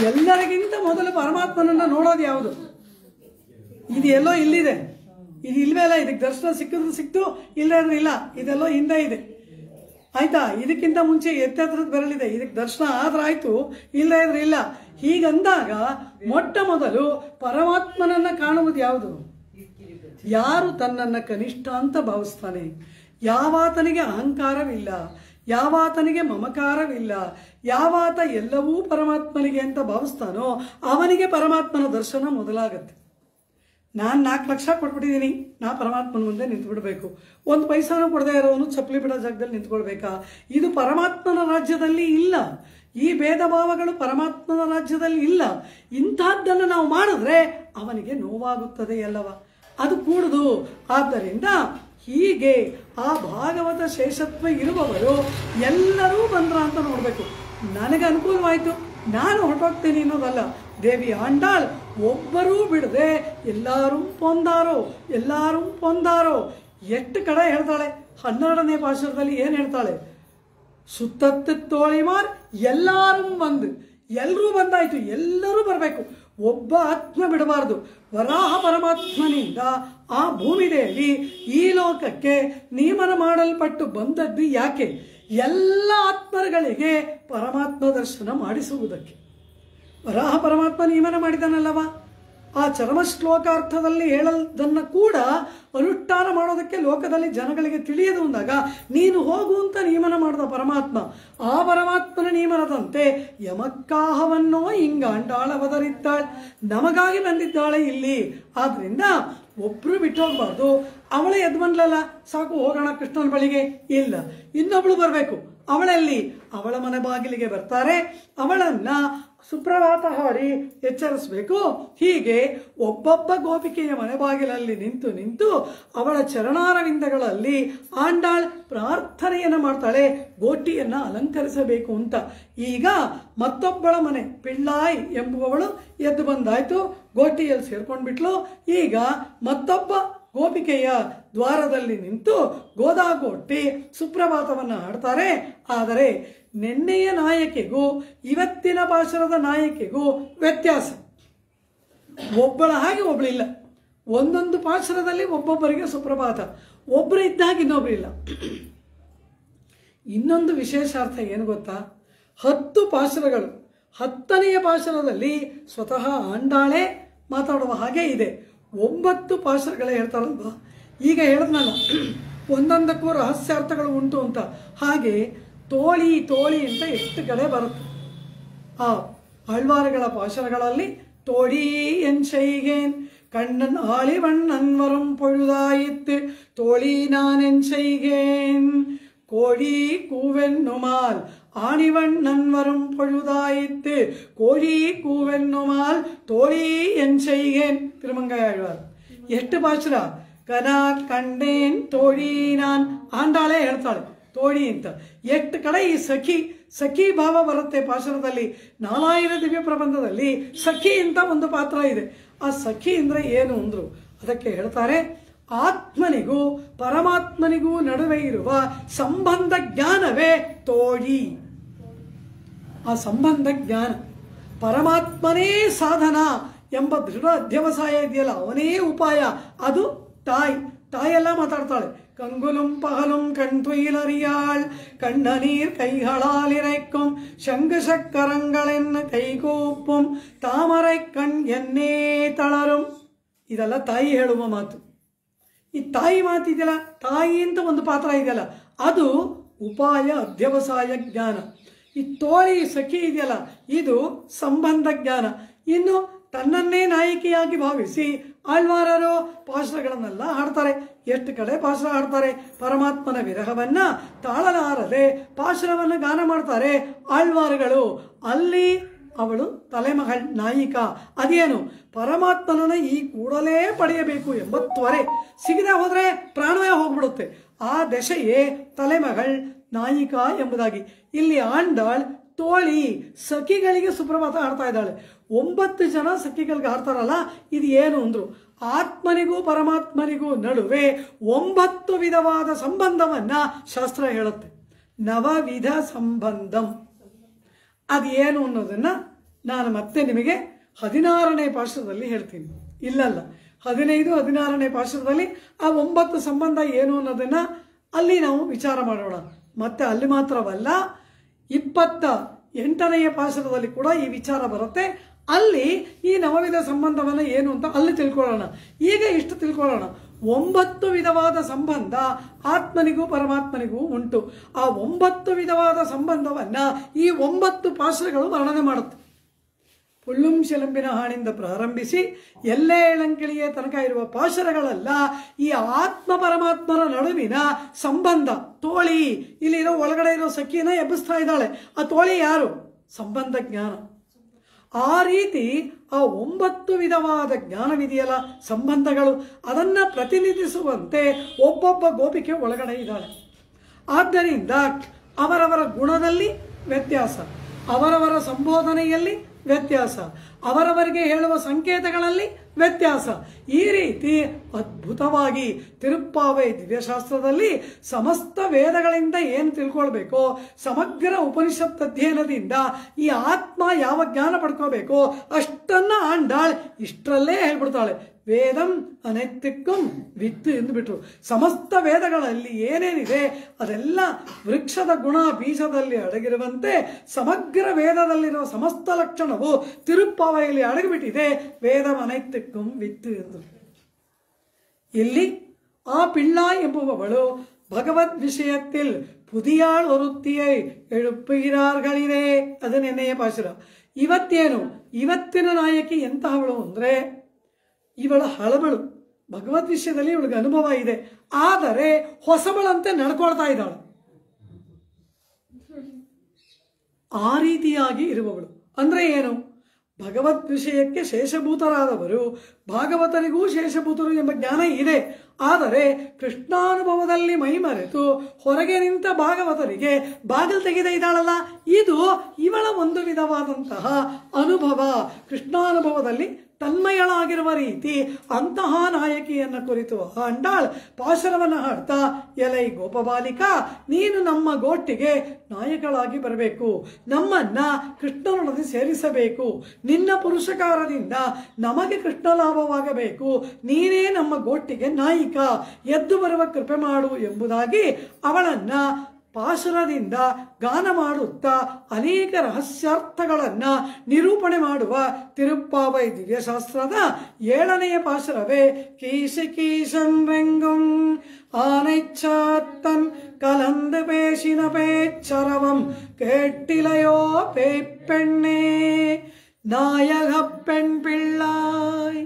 ಎಲ್ಲರಿಗಿಂತ ಮೊದಲು ಪರಮಾತ್ಮನನ್ನು ನೋಡೋದು ಯಾವುದು? ಇದು ಎಲ್ಲೋ ಇಲ್ಲಿದೆ, ಇದು ಇಲ್ವೇ ಇಲ್ಲ. ಇದಕ್ಕೆ ದರ್ಶನ ಸಿಕ್ಕಿದ್ರು ಸಿಕ್ತು, ಇಲ್ಲದ್ರೆ ಇಲ್ಲ. ಇದೆಲ್ಲೋ ಹಿಂದೆ ಇದೆ, ಆಯ್ತಾ? ಇದಕ್ಕಿಂತ ಮುಂಚೆ ಎತ್ತೆತ್ತರದ ಬೆರಳಿದೆ, ಇದಕ್ಕೆ ದರ್ಶನ ಆದ್ರಾಯ್ತು, ಇಲ್ಲ ಇದ್ರೆ ಇಲ್ಲ. ಹೀಗಂದಾಗ ಮೊಟ್ಟ ಮೊದಲು ಪರಮಾತ್ಮನನ್ನ ಕಾಣುವುದು ಯಾವುದು? ಯಾರು ತನ್ನನ್ನು ಕನಿಷ್ಠ ಅಂತ ಭಾವಿಸ್ತಾನೆ, ಯಾವಾತನಿಗೆ ಅಹಂಕಾರವಿಲ್ಲ, ಯಾವಾತನಿಗೆ ಮಮಕಾರವಿಲ್ಲ, ಯಾವಾತ ಎಲ್ಲವೂ ಪರಮಾತ್ಮನಿಗೆ ಅಂತ ಭಾವಿಸ್ತಾನೋ ಅವನಿಗೆ ಪರಮಾತ್ಮನ ದರ್ಶನ ಮೊದಲಾಗತ್ತೆ. ನಾನು 4 ಲಕ್ಷ ಕೊಟ್ಬಿಟ್ಟಿದ್ದೀನಿ, ನಾ ಪರಮಾತ್ಮನ ಮುಂದೆ ನಿಂತುಬಿಡ್ಬೇಕು. 1 ಪೈಸಾನು ಕೊಡದೇ ಇರೋನು ಚಪ್ಪಲಿ ಬಿಡೋ ಜಾಗದಲ್ಲಿ ನಿಂತ್ಕೊಳ್ಬೇಕಾ? ಇದು ಪರಮಾತ್ಮನ ರಾಜ್ಯದಲ್ಲಿ ಇಲ್ಲ. ಈ ಭೇದ ಭಾವಗಳು ಪರಮಾತ್ಮನ ರಾಜ್ಯದಲ್ಲಿ ಇಲ್ಲ. ಇಂಥದ್ದನ್ನು ನಾವು ಮಾಡಿದ್ರೆ ಅವನಿಗೆ ನೋವಾಗುತ್ತದೆ ಅಲ್ಲವ, ಅದು ಕೂಡುದು. ಆದ್ದರಿಂದ ಹೀಗೆ ಆ ಭಾಗವತ ಶೇಷತ್ವ ಇರುವವರು ಎಲ್ಲರೂ ಬಂದ್ರ ಅಂತ ನೋಡಬೇಕು. ನನಗೆ ಅನುಕೂಲವಾಯಿತು, ನಾನು ಹೊರಟೋಗ್ತೀನಿ ಅನ್ನೋದಲ್ಲ. ದೇವಿ ಆಂಡಾಳ್ ಒಬ್ಬರೂ ಬಿಡದೆ ಎಲ್ಲರೂ ಪೊಂದಾರೋ. ಎಷ್ಟು ಕಡೆ ಹೇಳ್ತಾಳೆ. 12ನೇ ಪಾಶುರದಲ್ಲಿ ಏನು ಹೇಳ್ತಾಳೆ? ಸುತ್ತತ್ತು ತೋಳಿಮಾರ್ ಎಲ್ಲರೂ ಬಂದಾಯ್ತು, ಎಲ್ಲರೂ ಬರಬೇಕು, ಒಬ್ಬ ಆತ್ಮ ಬಿಡಬಾರ್ದು. ವರಾಹ ಪರಮಾತ್ಮನಿಂದ ಆ ಭೂಮಿದೇವಿ ಈ ಲೋಕಕ್ಕೆ ನೇಮನ ಮಾಡಲ್ಪಟ್ಟು ಬಂದದ್ದು ಯಾಕೆ? ಎಲ್ಲ ಆತ್ಮರುಗಳಿಗೆ ಪರಮಾತ್ಮ ದರ್ಶನ ಮಾಡಿಸುವುದಕ್ಕೆ. ವರಾಹ ಪರಮಾತ್ಮ ನೇಮನ ಮಾಡಿದನಲ್ಲವ, ಆ ಚರಮ ಶ್ಲೋಕಾರ್ಥದಲ್ಲಿ ಹೇಳದನ್ನು ಕೂಡ ಅನುಷ್ಠಾನ ಮಾಡೋದಕ್ಕೆ ಲೋಕದಲ್ಲಿ ಜನಗಳಿಗೆ ತಿಳಿಯದು ಅಂದಾಗ ನೀನು ಹೋಗು ಅಂತ ನೇಮನ ಮಾಡಿದ ಪರಮಾತ್ಮ, ಆ ಪರಮಾತ್ಮನ ನೇಮನದಂತೆ ಯಮಕ್ಕಾಹವನ್ನೋ ಹಿಂಗಾಂಡಾಳವದರಿದ್ದಾಳೆ, ನಮಗಾಗಿ ಬಂದಿದ್ದಾಳೆ ಇಲ್ಲಿ. ಆದ್ರಿಂದ ಒಬ್ರು ಬಿಟ್ಟು ಹೋಗ್ಬಾರ್ದು. ಅವಳೇ ಎದ್ದು ಬಂದ್ಲಲ್ಲ, ಸಾಕು ಹೋಗೋಣ ಕೃಷ್ಣನ ಬಳಿಗೆ, ಇಲ್ಲ, ಇನ್ನೊಬ್ಳು ಬರಬೇಕು. ಅವಳಲ್ಲಿ ಅವಳ ಮನೆ ಬಾಗಿಲಿಗೆ ಬರ್ತಾರೆ, ಅವಳನ್ನ ಸುಪ್ರಭಾತ ಹಾಡಿ ಎಚ್ಚರಿಸಬೇಕು. ಹೀಗೆ ಒಬ್ಬೊಬ್ಬ ಗೋಪಿಕೆಯ ಮನೆ ಬಾಗಿಲಲ್ಲಿ ನಿಂತು ಅವಳ ಚರಣಾರವಿಂದಗಳಲ್ಲಿ ಆಂಡಾಳ್ ಪ್ರಾರ್ಥನೆಯನ್ನು ಮಾಡ್ತಾಳೆ, ಗೋಟಿಯನ್ನು ಅಲಂಕರಿಸಬೇಕು ಅಂತ. ಈಗ ಮತ್ತೊಬ್ಬಳ ಮನೆ ಪಿಳ್ಳಾಯ್ ಎಂಬುವವಳು ಎದ್ದು ಬಂದಾಯ್ತು, ಗೋಟಿಯಲ್ಲಿ ಸೇರ್ಕೊಂಡ್ಬಿಟ್ಲು. ಈಗ ಮತ್ತೊಬ್ಬ ಗೋಪಿಕೆಯ ದ್ವಾರದಲ್ಲಿ ನಿಂತು ಗೋದಾಗೋಟಿ ಸುಪ್ರಭಾತವನ್ನು ಹಾಡ್ತಾರೆ. ಆದರೆ ನಿನ್ನೆಯ ನಾಯಕಿಗೂ ಇವತ್ತಿನ ಪಾಶರದ ನಾಯಕಿಗೂ ವ್ಯತ್ಯಾಸ. ಒಬ್ಬಳ ಹಾಗೆ ಒಬ್ಬಳಿಲ್ಲ. ಒಂದೊಂದು ಪಾಶರದಲ್ಲಿ ಒಬ್ಬೊಬ್ಬರಿಗೆ ಸುಪ್ರಭಾತ, ಒಬ್ಬರು ಇದ್ದಾಗ ಇನ್ನೊಬ್ಬರಿಲ್ಲ. ಇನ್ನೊಂದು ವಿಶೇಷಾರ್ಥ ಏನು ಗೊತ್ತಾ? 10 ಪಾಶರಗಳು, 10ನೆಯ ಪಾಶರದಲ್ಲಿ ಸ್ವತಃ ಆಂಡಾಳೆ ಮಾತಾಡುವ ಹಾಗೆ ಇದೆ. 9 ಪಾಶರಗಳೇ ಹೇಳ್ತಾರಲ್ವ. ಈಗ ಹೇಳಿದ್ನಲ್ಲ, ಒಂದೊಂದಕ್ಕೂ ರಹಸ್ಯಾರ್ಥಗಳು ಉಂಟು ಅಂತ. ಹಾಗೆ ತೋಳಿ ತೋಳಿ ಅಂತ ಎಷ್ಟು ಕಡೆ ಬರುತ್ತೆ. ಆ ಆಳ್ವಾರುಗಳ ಪಾಶರಗಳಲ್ಲಿ ತೋಳಿ ಎನ್ಶೈಗೇನ್ கண்ணன் ஆளிவண்ணன் வரும் பொழுதாயித்து தோழி நான் என் செய்கேன் கோழி கூவென்னுமால் ஆணிவண்ணன் வரும் பொழுதாயித்து கோழி கூவென்னுமால் தோழி என் செய்கேன். திருமங்கையாழ்வார் ಎಷ್ಟು ಪಾಶರ ಕನ ಕಂಡೇನ್ ತೋಳಿ ನಾನ್ ಆಂಡಾಳೆ ಹೇಳ್ತಾಳೆ ತೋಳಿ ಅಂತ. ಎಷ್ಟು ಕಡೆ ಈ ಸಖಿ ಭಾವ ಬರುತ್ತೆ ಪಾಶರದಲ್ಲಿ. 4000 ದಿವ್ಯ ಪ್ರಬಂಧದಲ್ಲಿ ಸಖಿ ಅಂತ ಒಂದು ಪಾತ್ರ ಇದೆ. ಆ ಸಖಿ ಅಂದ್ರೆ ಏನು ಅಂದ್ರು ಅದಕ್ಕೆ ಹೇಳ್ತಾರೆ, ಆತ್ಮನಿಗೂ ಪರಮಾತ್ಮನಿಗೂ ನಡುವೆ ಇರುವ ಸಂಬಂಧ ಜ್ಞಾನವೇ ತೋಳಿ. ಆ ಸಂಬಂಧ ಜ್ಞಾನ ಪರಮಾತ್ಮನೇ ಸಾಧನ ಎಂಬ ದೃಢ ಅಧ್ಯವಸಾಯ ಇದೆಯಲ್ಲ, ಅವನೇ ಉಪಾಯ. ಅದು ತಾಯೆಲ್ಲ ಮಾತಾಡ್ತಾಳೆ. கங்குலும் பகலும் கண் துயிலறியாள் கண்ணநீர் கைகளால் இறைக்கும் சங்கு சக்கரங்கள் என்ன கைகூப்பும் தாமரை கண் ಎನ್ನೇ ತಳரும். ಇದೆಲ್ಲ ತಾಯಿ ಹೇಳುವ ಮಾತು. ಈ ತಾಯಿ ಮಾತಿದೆಯಲ್ಲ, ತಾಯಿ ಅಂತ ಒಂದು ಪಾತ್ರ ಇದೆಯಲ್ಲ, ಅದು ಉಪಾಯ ಅಧ್ಯವಸಾಯ ಜ್ಞಾನ. ಈ ತೋಳಿ ಸಖಿ ಇದೆಯಲ್ಲ, ಇದು ಸಂಬಂಧ ಜ್ಞಾನ. ಇನ್ನು ತನ್ನನ್ನೇ ನಾಯಕಿಯಾಗಿ ಭಾವಿಸಿ ಆಳ್ವಾರರು ಪಾಶರಗಳನ್ನೆಲ್ಲ ಹಾಡ್ತಾರೆ. ಎಷ್ಟು ಕಡೆ ಪಾಶರ ಹಾಡ್ತಾರೆ. ಪರಮಾತ್ಮನ ವಿರಹವನ್ನ ತಾಳಲಾರದೆ ಪಾಶರವನ್ನು ಗಾನ ಮಾಡ್ತಾರೆ ಆಳ್ವಾರುಗಳು. ಅಲ್ಲಿ ಅವಳು ತಲೆಮಗಳ ನಾಯಿಕ. ಅದೇನು, ಪರಮಾತ್ಮನನ್ನ ಈ ಕೂಡಲೇ ಪಡೆಯಬೇಕು ಎಂಬ ತ್ವರೆ. ಸಿಗದೆ ಹೋದ್ರೆ ಪ್ರಾಣವೇ ಹೋಗ್ಬಿಡುತ್ತೆ. ಆ ದಶೆಯೇ ತಲೆಮಗಳ್ ನಾಯಿಕ ಎಂಬುದಾಗಿ. ಇಲ್ಲಿ ಆಂಡಾಳ್ ತೋಳಿ ಸಖಿಗಳಿಗೆ ಸುಪ್ರಭಾತ ಹಾಡ್ತಾ ಇದ್ದಾಳೆ. 9 ಜನ ಸಖಿಗಳಿಗೆ ಹಾಡ್ತಾರಲ್ಲ, ಇದು ಏನು ಅಂದ್ರು, ಆತ್ಮನಿಗೂ ಪರಮಾತ್ಮನಿಗೂ ನಡುವೆ 9 ವಿಧವಾದ ಸಂಬಂಧವನ್ನ ಶಾಸ್ತ್ರ ಹೇಳುತ್ತೆ. ನವವಿಧ ಸಂಬಂಧಂ ಅದು ಏನು ಅನ್ನೋದನ್ನ ನಾನು ಮತ್ತೆ ನಿಮಗೆ 16ನೇ ಪಾಶರದಲ್ಲಿ ಹೇಳ್ತೀನಿ. ಇಲ್ಲಲ್ಲ, 15, 16ನೇ ಪಾಶರದಲ್ಲಿ ಆ 9 ಸಂಬಂಧ ಏನು ಅನ್ನೋದನ್ನ ಅಲ್ಲಿ ನಾವು ವಿಚಾರ ಮಾಡೋಣ. ಮತ್ತೆ ಅಲ್ಲಿ ಮಾತ್ರವಲ್ಲ, 28ನೇ ಪಾಶರದಲ್ಲಿ ಕೂಡ ಈ ವಿಚಾರ ಬರುತ್ತೆ. ಅಲ್ಲಿ ಈ ನವವಿಧ ಸಂಬಂಧವನ್ನ ಏನು ಅಂತ ಅಲ್ಲಿ ತಿಳ್ಕೊಳ್ಳೋಣ. ಈಗ ಇಷ್ಟು ತಿಳ್ಕೊಳ್ಳೋಣ, 9 ವಿಧವಾದ ಸಂಬಂಧ ಆತ್ಮನಿಗೂ ಪರಮಾತ್ಮನಿಗೂ ಉಂಟು. ಆ 9 ವಿಧವಾದ ಸಂಬಂಧವನ್ನ ಈ 9 ಪಾಶರಗಳು ವರ್ಣನೆ ಮಾಡುತ್ತೆ. ಪುಳ್ಳುಂ ಶಿಲಂಬಿನ ಹಾಡಿಂದ ಪ್ರಾರಂಭಿಸಿ ಎಲ್ಲೇ ಇಳಂಕಿಳಿಯ ತನಕ ಇರುವ ಪಾಶರಗಳೆಲ್ಲ ಈ ಆತ್ಮ ಪರಮಾತ್ಮರ ನಡುವಿನ ಸಂಬಂಧ. ತೋಳಿ ಇಲ್ಲಿರೋ ಒಳಗಡೆ ಇರೋ ಸಖಿನ ಎಬ್ಬಿಸ್ತಾ ಇದ್ದಾಳೆ. ಆ ತೋಳಿ ಯಾರು? ಸಂಬಂಧ ಜ್ಞಾನ. ಆ ರೀತಿ ಆ 9 ವಿಧವಾದ ಜ್ಞಾನವಿದೆಯಲ್ಲ, ಸಂಬಂಧಗಳು, ಅದನ್ನ ಪ್ರತಿನಿಧಿಸುವಂತೆ ಒಬ್ಬೊಬ್ಬ ಗೋಪಿಕೆ ಒಳಗಡೆ ಇದ್ದಾಳೆ. ಆದ್ದರಿಂದ ಅವರವರ ಗುಣದಲ್ಲಿ ವ್ಯತ್ಯಾಸ, ಅವರವರ ಸಂಬೋಧನೆಯಲ್ಲಿ ವ್ಯತ್ಯಾಸ, ಅವರವರಿಗೆ ಹೇಳುವ ಸಂಕೇತಗಳಲ್ಲಿ ವ್ಯತ್ಯಾಸ. ಈ ರೀತಿ ಅದ್ಭುತವಾಗಿ ತಿರುಪ್ಪಾವೈ ದಿವ್ಯಶಾಸ್ತ್ರದಲ್ಲಿ ಸಮಸ್ತ ವೇದಗಳಿಂದ ಏನು ತಿಳ್ಕೊಳ್ಬೇಕೋ, ಸಮಗ್ರ ಉಪನಿಷತ್ ಅಧ್ಯಯನದಿಂದ ಈ ಆತ್ಮ ಯಾವ ಜ್ಞಾನ ಪಡ್ಕೋಬೇಕೋ ಅಷ್ಟನ್ನ ಆಂಡಾಳ್ ಇಷ್ಟರಲ್ಲೇ ಹೇಳ್ಬಿಡ್ತಾಳೆ. ವೇದಂ ಅನೈತಿಕ್ಕಂ ವಿತ್ತು ಎಂದುಬಿಟ್ರು. ಸಮಸ್ತ ವೇದಗಳಲ್ಲಿ ಏನೇನಿದೆ ಅದೆಲ್ಲ ವೃಕ್ಷದ ಗುಣ ಬೀಜದಲ್ಲಿ ಅಡಗಿರುವಂತೆ ಸಮಗ್ರ ವೇದದಲ್ಲಿರುವ ಸಮಸ್ತ ಲಕ್ಷಣವು ತಿರುಪ್ಪಾವೆಯಲ್ಲಿ ಅಡಗಿಬಿಟ್ಟಿದೆ. ವೇದಂ ಅನೈತಿಕ್ಕಂ ವಿತ್ತು ಎಂದು. ಇಲ್ಲಿ ಆ ಪಿಳ್ಳ ಎಂಬುವವಳು ಭಗವದ್ ವಿಷಯത്തിൽ புதியாள் ஒருத்தியை எழுப்புகிறார்களே, ಅದು ನೆನ್ನೆಯ ಪಾಶುರ. ಇವತ್ತೇನು, ಇವತ್ತಿನ ನಾಯಕಿ ಎಂತಹವಳು ಅಂದ್ರೆ, ಇವಳ ಹಳಬಳು. ಭಗವದ್ ವಿಷಯದಲ್ಲಿ ಇವಳಿಗೆ ಅನುಭವ ಇದೆ, ಆದರೆ ಹೊಸಬಳಂತೆ ನಡ್ಕೊಳ್ತಾ ಇದ್ದಾಳು. ಆ ರೀತಿಯಾಗಿ ಇರುವವಳು ಅಂದ್ರೆ ಏನು? ಭಗವದ್ ವಿಷಯಕ್ಕೆ ಶೇಷಭೂತರಾದವರು ಭಾಗವತರಿಗೂ ಶೇಷಭೂತರು ಎಂಬ ಜ್ಞಾನ ಇದೆ. ಆದರೆ ಕೃಷ್ಣಾನುಭವದಲ್ಲಿ ಮೈಮರೆತು ಹೊರಗೆ ನಿಂತ ಭಾಗವತರಿಗೆ ಬಾಗಿಲು ತೆಗೆದೇ ಇದ್ದಾಳಲ್ಲ, ಇದು ಇವಳ ಒಂದು ವಿಧವಾದಂತಹ ಅನುಭವ. ಕೃಷ್ಣಾನುಭವದಲ್ಲಿ ತನ್ಮಯಳಾಗಿರುವ ರೀತಿ ಅಂತಹ ನಾಯಕಿಯನ್ನು ಕುರಿತು ಆಂಡಾಳ್ ಪಾಶರವನ್ನು ಹಾಡ್ತಾ, ಎಲೈ ಗೋಪಬಾಲಿಕ, ನೀನು ನಮ್ಮ ಗೋಷ್ಠಿಗೆ ನಾಯಕಳಾಗಿ ಬರಬೇಕು, ನಮ್ಮನ್ನ ಕೃಷ್ಣನೊಡನೆ ಸೇರಿಸಬೇಕು, ನಿನ್ನ ಪುರುಷಕಾರದಿಂದ ನಮಗೆ ಕೃಷ್ಣ ಲಾಭವಾಗಬೇಕು, ನೀನೇ ನಮ್ಮ ಗೋಷ್ಠಿಗೆ ನಾಯಿಕ, ಎದ್ದು ಬರುವ ಕೃಪೆ ಮಾಡು ಎಂಬುದಾಗಿ ಅವಳನ್ನ ಪಾಶುರದಿಂದ ಗಾನ ಮಾಡುತ್ತಾ ಅನೇಕ ರಹಸ್ಯಾರ್ಥಗಳನ್ನು ನಿರೂಪಣೆ ಮಾಡುವ ತಿರುಪ್ಪಾವೈ ದಿವ್ಯಶಾಸ್ತ್ರದ 7ನೆಯ ಪಾಶುರವೇ ಕೀಶ ಕೀಶನ್ ರೆಂಗುಂ ஆனைச்சாத்தன் கலந்து பேசின பேச்சரவம் கேட்டிலையோ பேய்ப்பெண்ணே ನಾಯಕ ಪೆಣ್ ಪಿಳ್ಳಾಯ್.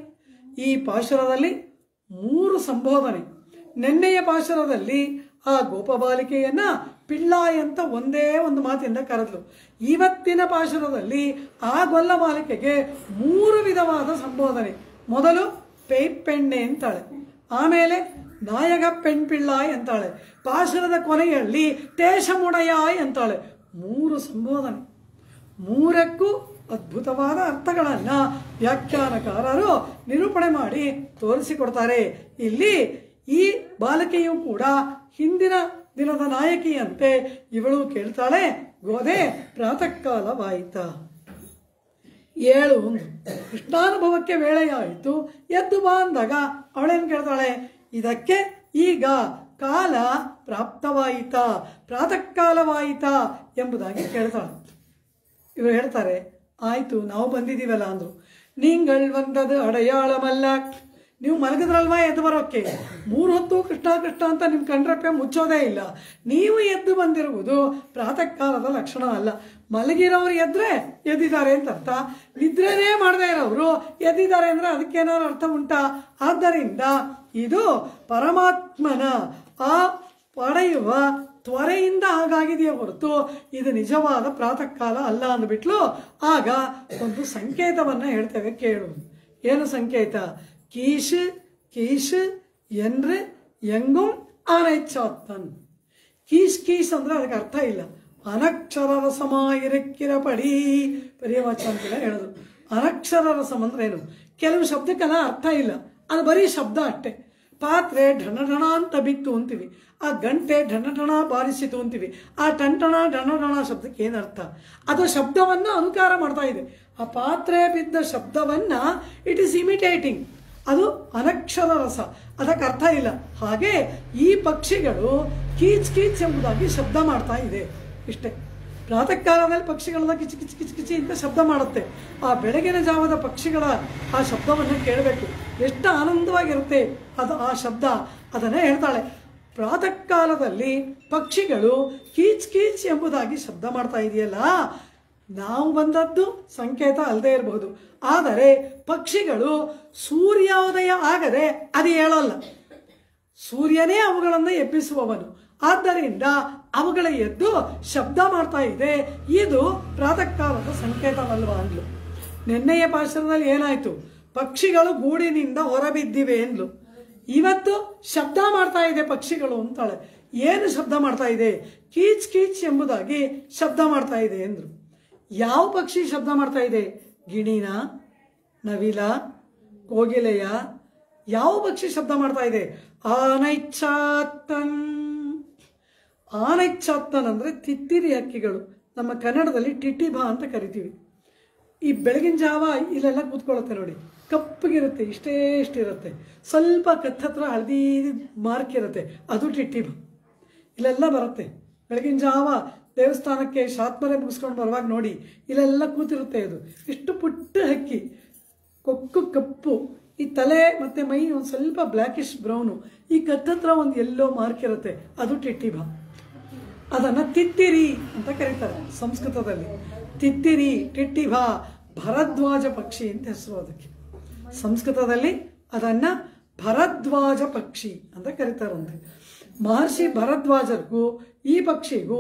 ಈ ಪಾಶುರದಲ್ಲಿ 3 ಸಂಬೋಧನೆ. ನೆನ್ನೆಯ ಪಾಶುರದಲ್ಲಿ ಆ ಗೋಪಬಾಲಿಕೆಯನ್ನ ಪಿಳ್ಳಾಯ್ ಅಂತ ಒಂದೇ ಒಂದು ಮಾತಿಂದ ಕರೆದ್ಲು. ಇವತ್ತಿನ ಪಾಶುರದಲ್ಲಿ ಆ ಗೊಲ್ಲ ಬಾಲಿಕೆಗೆ 3 ವಿಧವಾದ ಸಂಬೋಧನೆ. ಮೊದಲು ಪೇಯ್ಪೆಣ್ಣೆ ಅಂತಾಳೆ, ಆಮೇಲೆ ನಾಯಕ ಪೆಣ್ ಪಿಳ್ಳಾಯ್ ಅಂತಾಳೆ, ಪಾಶುರದ ಕೊನೆಯಲ್ಲಿ ತೇಷಮುಡಯಾಯ್ ಅಂತಾಳೆ. 3 ಸಂಬೋಧನೆ. 3ಕ್ಕೂ ಅದ್ಭುತವಾದ ಅರ್ಥಗಳನ್ನು ವ್ಯಾಖ್ಯಾನಕಾರರು ನಿರೂಪಣೆ ಮಾಡಿ ತೋರಿಸಿಕೊಡ್ತಾರೆ. ಇಲ್ಲಿ ಈ ಬಾಲಕಿಯು ಕೂಡ ಹಿಂದಿನ ದಿನದ ನಾಯಕಿಯಂತೆ ಇವಳು ಕೇಳ್ತಾಳೆ, ಗೋದೆ ಪ್ರಾತಃ ಕಾಲವಾಯಿತ, 7 ಕೃಷ್ಣಾನುಭವಕ್ಕೆ ವೇಳೆಯಾಯಿತು, ಎದ್ದು ಬಾ ಅಂದಾಗ ಅವಳೇನು ಕೇಳ್ತಾಳೆ, ಇದಕ್ಕೆ ಈಗ ಕಾಲ ಪ್ರಾಪ್ತವಾಯಿತಾ, ಪ್ರಾತಃ ಕಾಲವಾಯಿತಾ ಎಂಬುದಾಗಿ ಕೇಳ್ತಾಳೆ. ಇವರು ಹೇಳ್ತಾರೆ, ಆಯಿತು ನಾವು ಬಂದಿದ್ದೀವಲ್ಲ ಅಂದರು. ನೀಂಗಳ್ ಬಂದದು ಅಡೆಯಾಳಮಲ್ಲ, ನೀವು ಮಲಗಿದ್ರಲ್ವಾ ಎದ್ದು ಬರೋಕ್ಕೆ, 3 ಹೊತ್ತು ಕೃಷ್ಣ ಕೃಷ್ಣ ಅಂತ ನಿಮ್ಮ ಕಣ್ರಪ್ಪೆ ಮುಚ್ಚೋದೇ ಇಲ್ಲ. ನೀವು ಎದ್ದು ಬಂದಿರುವುದು ಪ್ರಾತಃ ಕಾಲದ ಲಕ್ಷಣ ಅಲ್ಲ. ಮಲಗಿರೋರು ಎದ್ರೆ ಎದ್ದಿದ್ದಾರೆ ಅಂತ ಅರ್ಥ, ನಿದ್ರೆನೇ ಮಾಡದೇ ಇರೋರು ಎದ್ದಿದ್ದಾರೆ ಅಂದರೆ ಅದಕ್ಕೇನಾದ್ರು ಅರ್ಥ ಉಂಟಾ? ಆದ್ದರಿಂದ ಇದು ಪರಮಾತ್ಮನ ಆ ಪಡೆಯುವ ತ್ವರೆಯಿಂದ ಹಾಗಾಗಿದೆಯೇ ಹೊರತು ಇದು ನಿಜವಾದ ಪ್ರಾತಃ ಕಾಲ ಅಲ್ಲ ಅಂದ್ಬಿಟ್ಲು. ಆಗ ಒಂದು ಸಂಕೇತವನ್ನು ಹೇಳ್ತೇವೆ, ಕೇಳು. ಏನು ಸಂಕೇತ? ಕೀಶ್ ಕೀಶ್ ಎನ್ರೆ ಎಂಗುಂ ಆನೈಚ್ಛಾತ್ತನ್. ಕೀಶ್ ಕೀಶ್ ಅಂದ್ರೆ ಅದಕ್ಕೆ ಅರ್ಥ ಇಲ್ಲ. ಅನಕ್ಷರ ರಸಮಾಯಿರಕ್ಕಿರ ಪಡಿ ಪರ್ಯವಾಚ ಅಂತೆಲ್ಲ ಹೇಳಿದ್ರು. ಅನಕ್ಷರ ರಸಂ ಅಂದ್ರೆ ಏನು? ಕೆಲವು ಶಬ್ದಕ್ಕೆಲ್ಲ ಅರ್ಥ ಇಲ್ಲ, ಅದು ಬರೀ ಶಬ್ದ ಅಷ್ಟೇ. ಪಾತ್ರೆ ಢಣಢಣ ಅಂತ ಬಿತ್ತು ಅಂತೀವಿ, ಆ ಗಂಟೆ ಢಣಢಣ ಬಾರಿಸಿತು ಅಂತೀವಿ. ಆ ಟಂಟಣ ಢಣಢಣ ಶಬ್ದಕ್ಕೆ ಏನರ್ಥ? ಅದು ಶಬ್ದವನ್ನು ಅನುಕಾರ ಮಾಡ್ತಾ ಇದೆ. ಆ ಪಾತ್ರೆ ಬಿದ್ದ ಶಬ್ದವನ್ನ ಇಟ್ ಈಸ್ ಇಮಿಟೇಟಿಂಗ್, ಅದು ಅನಕ್ಷರ ರಸ, ಅದಕ್ಕೆ ಅರ್ಥ ಇಲ್ಲ. ಹಾಗೆ ಈ ಪಕ್ಷಿಗಳು ಕೀಚ್ ಕೀಚ್ ಎಂಬುದಾಗಿ ಶಬ್ದ ಮಾಡ್ತಾ ಇದೆ ಇಷ್ಟೇ. ಪ್ರಾತಃ ಕಾಲದಲ್ಲಿ ಪಕ್ಷಿಗಳೆಲ್ಲ ಕಿಚಿ ಕಿಚಿ ಕಿಚಿ ಕಿಚಿ ಅಂತ ಶಬ್ದ ಮಾಡುತ್ತೆ. ಆ ಬೆಳಗಿನ ಜಾವದ ಪಕ್ಷಿಗಳ ಆ ಶಬ್ದವನ್ನು ಕೇಳಬೇಕು, ಎಷ್ಟು ಆನಂದವಾಗಿರುತ್ತೆ ಅದು ಆ ಶಬ್ದ. ಅದನ್ನೇ ಹೇಳ್ತಾಳೆ, ಪ್ರಾತಃ ಕಾಲದಲ್ಲಿ ಪಕ್ಷಿಗಳು ಕೀಚ್ ಕೀಚ್ ಎಂಬುದಾಗಿ ಶಬ್ದ ಮಾಡ್ತಾ ಇದೆಯಲ್ಲ, ನಾವು ಬಂದದ್ದು ಸಂಕೇತ ಅಲ್ಲದೆ ಇರಬಹುದು, ಆದರೆ ಪಕ್ಷಿಗಳು ಸೂರ್ಯೋದಯ ಆಗದೆ ಅದು ಹೇಳಲ್ಲ. ಸೂರ್ಯನೇ ಅವುಗಳನ್ನು ಎಬ್ಬಿಸುವವನು, ಆದ್ದರಿಂದ ಅವುಗಳ ಎದ್ದು ಶಬ್ದ ಮಾಡ್ತಾ ಇದೆ. ಇದು ಪ್ರಾತಃ ಕಾಲದ ಸಂಕೇತವಲ್ವಾ ಅಂದ್ಲು. ನೆನ್ನೆಯ ಪಾಶುರದಲ್ಲಿ ಏನಾಯ್ತು? ಪಕ್ಷಿಗಳು ಗೂಡಿನಿಂದ ಹೊರಬಿದ್ದಿವೆ ಎಂದ್ಲು. ಇವತ್ತು ಶಬ್ದ ಮಾಡ್ತಾ ಇದೆ ಪಕ್ಷಿಗಳು ಅಂತಾಳೆ. ಏನು ಶಬ್ದ ಮಾಡ್ತಾ ಇದೆ? ಕೀಚ್ ಕೀಚ್ ಎಂಬುದಾಗಿ ಶಬ್ದ ಮಾಡ್ತಾ ಇದೆ ಎಂದ್ರು. ಯಾವ ಪಕ್ಷಿ ಶಬ್ದ ಮಾಡ್ತಾ ಇದೆ? ಗಿಣಿನ, ನವಿಲ, ಕೋಗಿಲೆಯ? ಯಾವ ಪಕ್ಷಿ ಶಬ್ದ ಮಾಡ್ತಾ ಇದೆ? ಆನೈಚ್ಛಾತ್ತನ್. ಆನೈಚ್ಛಾತ್ತನ್ ಅಂದರೆ ತಿತ್ತಿರಿ ಹಕ್ಕಿಗಳು. ನಮ್ಮ ಕನ್ನಡದಲ್ಲಿ ಟಿಟಿಬಾ ಅಂತ ಕರಿತೀವಿ. ಈ ಬೆಳಗಿನ ಜಾವ ಇಲ್ಲೆಲ್ಲ ಕೂತ್ಕೊಳ್ಳುತ್ತೆ ನೋಡಿ, ಕಪ್ಪಗಿರುತ್ತೆ, ಇಷ್ಟೇ, ಸ್ವಲ್ಪ ಕತ್ತತ್ರ ಹಳದಿ ಮಾರ್ಕ್ ಇರುತ್ತೆ, ಅದು ಟಿಟಿಬಾ. ಇಲ್ಲೆಲ್ಲ ಬರುತ್ತೆ ಬೆಳಗಿನ ಜಾವ ದೇವಸ್ಥಾನಕ್ಕೆ ಶಾತ್ಮರೆ ಮುಗಿಸ್ಕೊಂಡು ಬರುವಾಗ ನೋಡಿ, ಇಲ್ಲೆಲ್ಲ ಕೂತಿರುತ್ತೆ. ಅದು ಇಷ್ಟು ಪುಟ್ಟ ಹಕ್ಕಿ, ಕೊಕ್ಕು ಕಪ್ಪು, ಈ ತಲೆ ಮತ್ತು ಮೈ ಒಂದು ಸ್ವಲ್ಪ ಬ್ಲ್ಯಾಕಿಶ್ ಬ್ರೌನು, ಈ ಕತ್ತತ್ರ ಒಂದು ಎಲ್ಲೋ ಮಾರ್ಕ್ ಇರುತ್ತೆ, ಅದು ಟಿಟಿಬಾ. ಅದನ್ನು ತಿತ್ತಿರಿ ಅಂತ ಕರೀತಾರೆ ಸಂಸ್ಕೃತದಲ್ಲಿ. ತಿತ್ತಿರಿ, ಟಿಟ್ಟಿಬಾ, ಭರದ್ವಾಜ ಪಕ್ಷಿ ಅಂತ ಹೆಸರು ಅದಕ್ಕೆ. ಸಂಸ್ಕೃತದಲ್ಲಿ ಅದನ್ನು ಭರದ್ವಾಜ ಪಕ್ಷಿ ಅಂತ ಕರೀತಾರಂತೆ. ಮಹರ್ಷಿ ಭರದ್ವಾಜರಿಗೂ ಈ ಪಕ್ಷಿಗೂ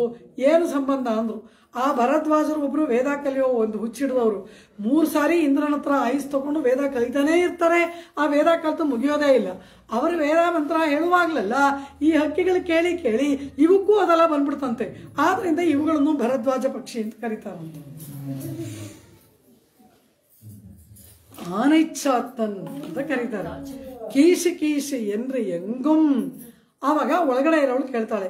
ಏನು ಸಂಬಂಧ ಅಂದರು. ಆ ಭರದ್ವಾಜರು ಒಬ್ಬರು ವೇದ ಕಲಿಯೋ ಒಂದು ಹುಚ್ಚಿಡಿದವರು. 3 ಸಾರಿ ಇಂದ್ರನ ಹತ್ರ ಆಯುಸ್ ತಗೊಂಡು ವೇದ ಕಲಿತಾನೇ ಇರ್ತಾರೆ. ಆ ವೇದ ಕಲಿತು ಮುಗಿಯೋದೇ ಇಲ್ಲ. ಅವರು ವೇದ ಮಂತ್ರ ಹೇಳುವಾಗಲೆಲ್ಲ ಈ ಹಕ್ಕಿಗಳು ಕೇಳಿ ಕೇಳಿ ಇವಕ್ಕೂ ಅದೆಲ್ಲ ಬಂದ್ಬಿಡ್ತಂತೆ. ಆದ್ರಿಂದ ಇವುಗಳನ್ನು ಭರದ್ವಾಜ ಪಕ್ಷಿ ಅಂತ ಕರೀತಾರಂತೆ. ಆನೈಚ್ಛಾತ್ತನ್ ಅಂತ ಕರೀತಾರೆ. ಕೀಶಿ ಕೀಶಿ ಎಂದ್ರೆ ಎಂಗುಂ. ಆವಾಗ ಒಳಗಡೆ ಇರೋಳು ಕೇಳ್ತಾಳೆ,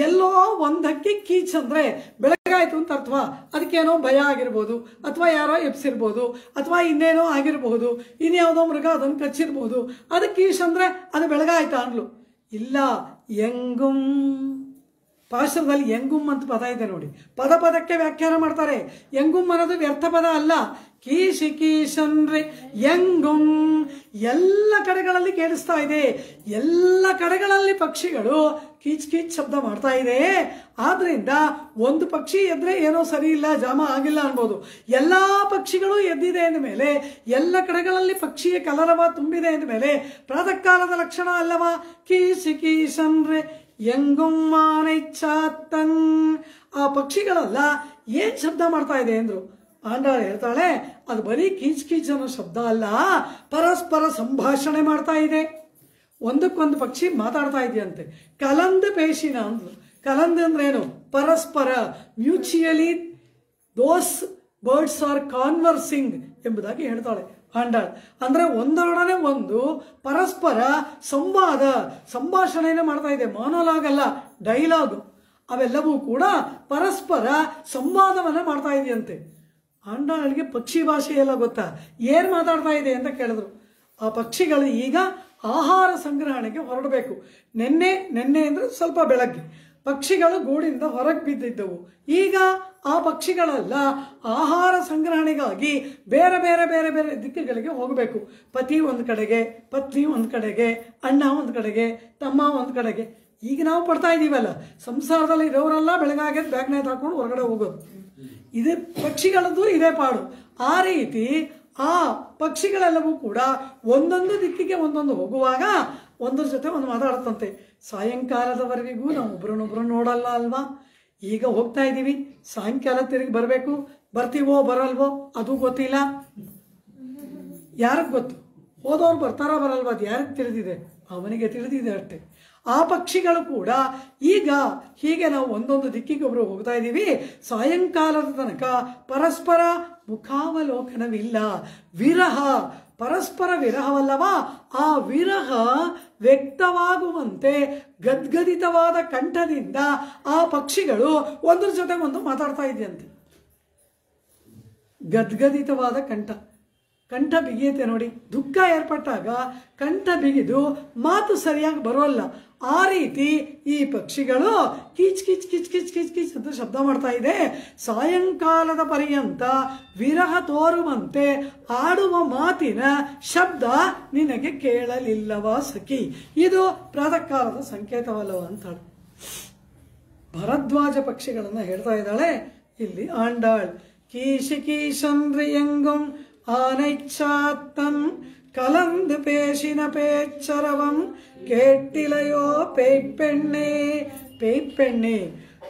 ಎಲ್ಲೋ ಒಂದು ಹಕ್ಕಿ ಕೀಚ್ ಅಂದ್ರೆ ಬೆಳಗಾಯ್ತು ಅಂತ ಅರ್ಥವಾ? ಅದಕ್ಕೇನೋ ಭಯ ಆಗಿರ್ಬೋದು, ಅಥವಾ ಯಾರೋ ಎಬ್ಸಿರ್ಬೋದು, ಅಥವಾ ಇನ್ನೇನೋ ಆಗಿರಬಹುದು, ಇನ್ಯಾವುದೋ ಮೃಗ ಅದನ್ನು ಕಚ್ಚಿರ್ಬೋದು. ಅದಕ್ಕೆ ಕೀಶ್ ಅಂದ್ರೆ ಅದು ಬೆಳಗಾಯ್ತಾ ಅಂದ್ಲು. ಇಲ್ಲ, ಎಂಗುಂ ಪಾಶುರದಲ್ಲಿ ಎಂಗುಮ್ ಅಂತ ಪದ ಇದೆ ನೋಡಿ, ಪದ ಪದಕ್ಕೆ ವ್ಯಾಖ್ಯಾನ ಮಾಡ್ತಾರೆ. ಎಂಗುಮ್ ಅನ್ನೋದು ವ್ಯರ್ಥ ಪದ ಅಲ್ಲ. ಕೀಶಿ ಕೀಶನ್ರಿ ಎಂಗುಂ ಎಲ್ಲ ಕಡೆಗಳಲ್ಲಿ ಕೇಳಿಸ್ತಾ ಇದೆ. ಎಲ್ಲ ಕಡೆಗಳಲ್ಲಿ ಪಕ್ಷಿಗಳು ಕೀಚ್ ಕೀಚ್ ಶಬ್ದ ಮಾಡ್ತಾ ಇದೆ. ಆದ್ರಿಂದ ಒಂದು ಪಕ್ಷಿ ಎದ್ರೆ ಏನೋ ಸರಿ ಇಲ್ಲ, ಜಾಮ ಆಗಿಲ್ಲ ಅನ್ಬೋದು. ಎಲ್ಲಾ ಪಕ್ಷಿಗಳು ಎದ್ದಿದೆ ಅಂದ ಮೇಲೆ, ಎಲ್ಲ ಕಡೆಗಳಲ್ಲಿ ಪಕ್ಷಿಯ ಕಲರವ ತುಂಬಿದೆ ಅಂದ ಮೇಲೆ ಪ್ರಾತಃ ಕಾಲದ ಲಕ್ಷಣ ಅಲ್ಲವಾ? ಕೀಶಿ ಕೀಶನ್ರೆ ಎಂಗುಮ್ಮಾನೈಚ್ಛಾತನ್. ಆ ಪಕ್ಷಿಗಳೆಲ್ಲ ಏನ್ ಶಬ್ದ ಮಾಡ್ತಾ ಇದೆ ಅಂದ್ರು. ಆಂಡಾಳ್ ಹೇಳ್ತಾಳೆ, ಅದು ಬರೀ ಕೀಚ್ ಕೀಚ್ ಅನ್ನೋ ಶಬ್ದ ಅಲ್ಲ, ಪರಸ್ಪರ ಸಂಭಾಷಣೆ ಮಾಡ್ತಾ ಇದೆ. ಒಂದಕ್ಕೊಂದು ಪಕ್ಷಿ ಮಾತಾಡ್ತಾ ಇದೆಯಂತೆ. ಕಲಂದ್ ಪೇಶಿನ ಅಂದ್ರು. ಕಲಂದ್ ಅಂದ್ರೆ ಏನು? ಪರಸ್ಪರ, ಮ್ಯೂಚುಯಲಿ ದೋಸ್ ಬರ್ಡ್ಸ್ ಆರ್ ಕಾನ್ವರ್ಸಿಂಗ್ ಎಂಬುದಾಗಿ ಹೇಳ್ತಾಳೆ ಆಂಡಾಳ್. ಅಂದ್ರೆ ಒಂದರೊಡನೆ ಒಂದು ಪರಸ್ಪರ ಸಂವಾದ, ಸಂಭಾಷಣೆಯನ್ನು ಮಾಡ್ತಾ ಇದೆ. ಮಾನೋಲಾಗ್ ಅಲ್ಲ, ಡೈಲಾಗ್. ಅವೆಲ್ಲವೂ ಕೂಡ ಪರಸ್ಪರ ಸಂವಾದವನ್ನ ಮಾಡ್ತಾ ಇದೆಯಂತೆ. ಆಂಡಾಳಿಗೆ ಪಕ್ಷಿ ಭಾಷೆ ಎಲ್ಲ ಗೊತ್ತಾ? ಏನ್ ಮಾತಾಡ್ತಾ ಇದೆ ಅಂತ ಕೇಳಿದ್ರು. ಆ ಪಕ್ಷಿಗಳು ಈಗ ಆಹಾರ ಸಂಗ್ರಹಣೆಗೆ ಹೊರಡಬೇಕು. ನೆನ್ನೆ ಅಂದ್ರೆ ಸ್ವಲ್ಪ ಬೆಳಗ್ಗೆ ಪಕ್ಷಿಗಳು ಗೂಡಿಂದ ಹೊರಗೆ ಬಿದ್ದಿದ್ದವು. ಈಗ ಆ ಪಕ್ಷಿಗಳೆಲ್ಲ ಆಹಾರ ಸಂಗ್ರಹಣೆಗಾಗಿ ಬೇರೆ ಬೇರೆ ಬೇರೆ ಬೇರೆ ದಿಕ್ಕುಗಳಿಗೆ ಹೋಗಬೇಕು. ಪತಿ ಒಂದು ಕಡೆಗೆ, ಪತ್ನಿ ಒಂದು ಕಡೆಗೆ, ಅಣ್ಣ ಒಂದು ಕಡೆಗೆ, ತಮ್ಮ ಒಂದು ಕಡೆಗೆ. ಈಗ ನಾವು ಪಡ್ತಾ ಇದ್ದೀವಲ್ಲ, ಸಂಸಾರದಲ್ಲಿ ಇರೋರೆಲ್ಲ ಬೆಳಗಾಗೆ ಬ್ಯಾಗ್ನ ಹಾಕೊಂಡು ಹೊರಗಡೆ ಹೋಗೋದು. ಇದೇ ಪಕ್ಷಿಗಳದ್ದು ಇದೇ ಪಾಡು. ಆ ರೀತಿ ಆ ಪಕ್ಷಿಗಳೆಲ್ಲವೂ ಕೂಡ ಒಂದೊಂದು ದಿಕ್ಕಿಗೆ ಒಂದೊಂದು ಹೋಗುವಾಗ ಒಂದ್ರ ಜೊತೆ ಒಂದು ಮಾತಾಡುತ್ತಂತೆ. ಸಾಯಂಕಾಲದವರೆಗೂ ನಾವು ಒಬ್ರನ್ನೊಬ್ರು ನೋಡಲ್ಲ ಅಲ್ವಾ? ಈಗ ಹೋಗ್ತಾ ಇದ್ದೀವಿ, ಸಾಯಂಕಾಲ ತಿರುಗಿ ಬರಬೇಕು. ಬರ್ತೀವೋ ಬರಲ್ವೋ ಅದು ಗೊತ್ತಿಲ್ಲ. ಯಾರಿಗೆ ಗೊತ್ತು? ಹೋದವ್ರು ಬರ್ತಾರ ಬರಲ್ವ ಅದು ಯಾರಿಗೆ ತಿಳಿದಿದೆ? ಅವನಿಗೆ ತಿಳಿದಿದೆ ಅಷ್ಟೇ. ಆ ಪಕ್ಷಿಗಳು ಕೂಡ ಈಗ ಹೀಗೆ ನಾವು ಒಂದೊಂದು ದಿಕ್ಕಿಗೆ ಒಬ್ರು ಹೋಗ್ತಾ ಇದ್ದೀವಿ. ಸಾಯಂಕಾಲದ ತನಕ ಪರಸ್ಪರ ಮುಖಾವಲೋಕನವಿಲ್ಲ. ವಿರಹ, ಪರಸ್ಪರ ವಿರಹವಲ್ಲವಾ? ಆ ವಿರಹ ವ್ಯಕ್ತವಾಗುವಂತೆ ಗದ್ಗದಿತವಾದ ಕಂಠದಿಂದ ಆ ಪಕ್ಷಿಗಳು ಒಂದ್ರ ಜೊತೆ ಒಂದು ಮಾತಾಡ್ತಾ ಇದೆಯಂತೆ. ಗದ್ಗದಿತವಾದ ಕಂಠ ಬಿಗಿಯುತ್ತೆ ನೋಡಿ. ದುಃಖ ಏರ್ಪಟ್ಟಾಗ ಕಂಠ ಬಿಗಿದು ಮಾತು ಸರಿಯಾಗಿ ಬರೋಲ್ಲ. ಆ ರೀತಿ ಈ ಪಕ್ಷಿಗಳು ಕೀಚ್ ಕಿಚ್ ಕಿಚ್ ಕಿಚ್ ಕಿಚ್ ಕಿಚ್ ಅಂತ ಶಬ್ದ ಮಾಡ್ತಾ ಇದೆ. ಸಾಯಂಕಾಲದ ಪರ್ಯಂತ ವಿರಹ ತೋರುವಂತೆ ಆಡುವ ಮಾತಿನ ಶಬ್ದ ನಿನಗೆ ಕೇಳಲಿಲ್ಲವಾ ಸಖಿ? ಇದು ಪ್ರಾತಃ ಕಾಲದ ಸಂಕೇತವಲ್ಲವ ಅಂತಾಳೆ. ಭರದ್ವಾಜ ಪಕ್ಷಿಗಳನ್ನ ಹೇಳ್ತಾ ಇದ್ದಾಳೆ ಇಲ್ಲಿ ಆಂಡಾಳ್. ಕೀಶಿ ಕೀಶನ್ರಿ ಎಂಗುಂ ஆனைச்சாத்தன் கலந்து பேசின பேச்சரவம் ಕೇಟ್ಟಿಲೆಯೋ ಪೇಯ್ಪೆಣ್ಣೆ.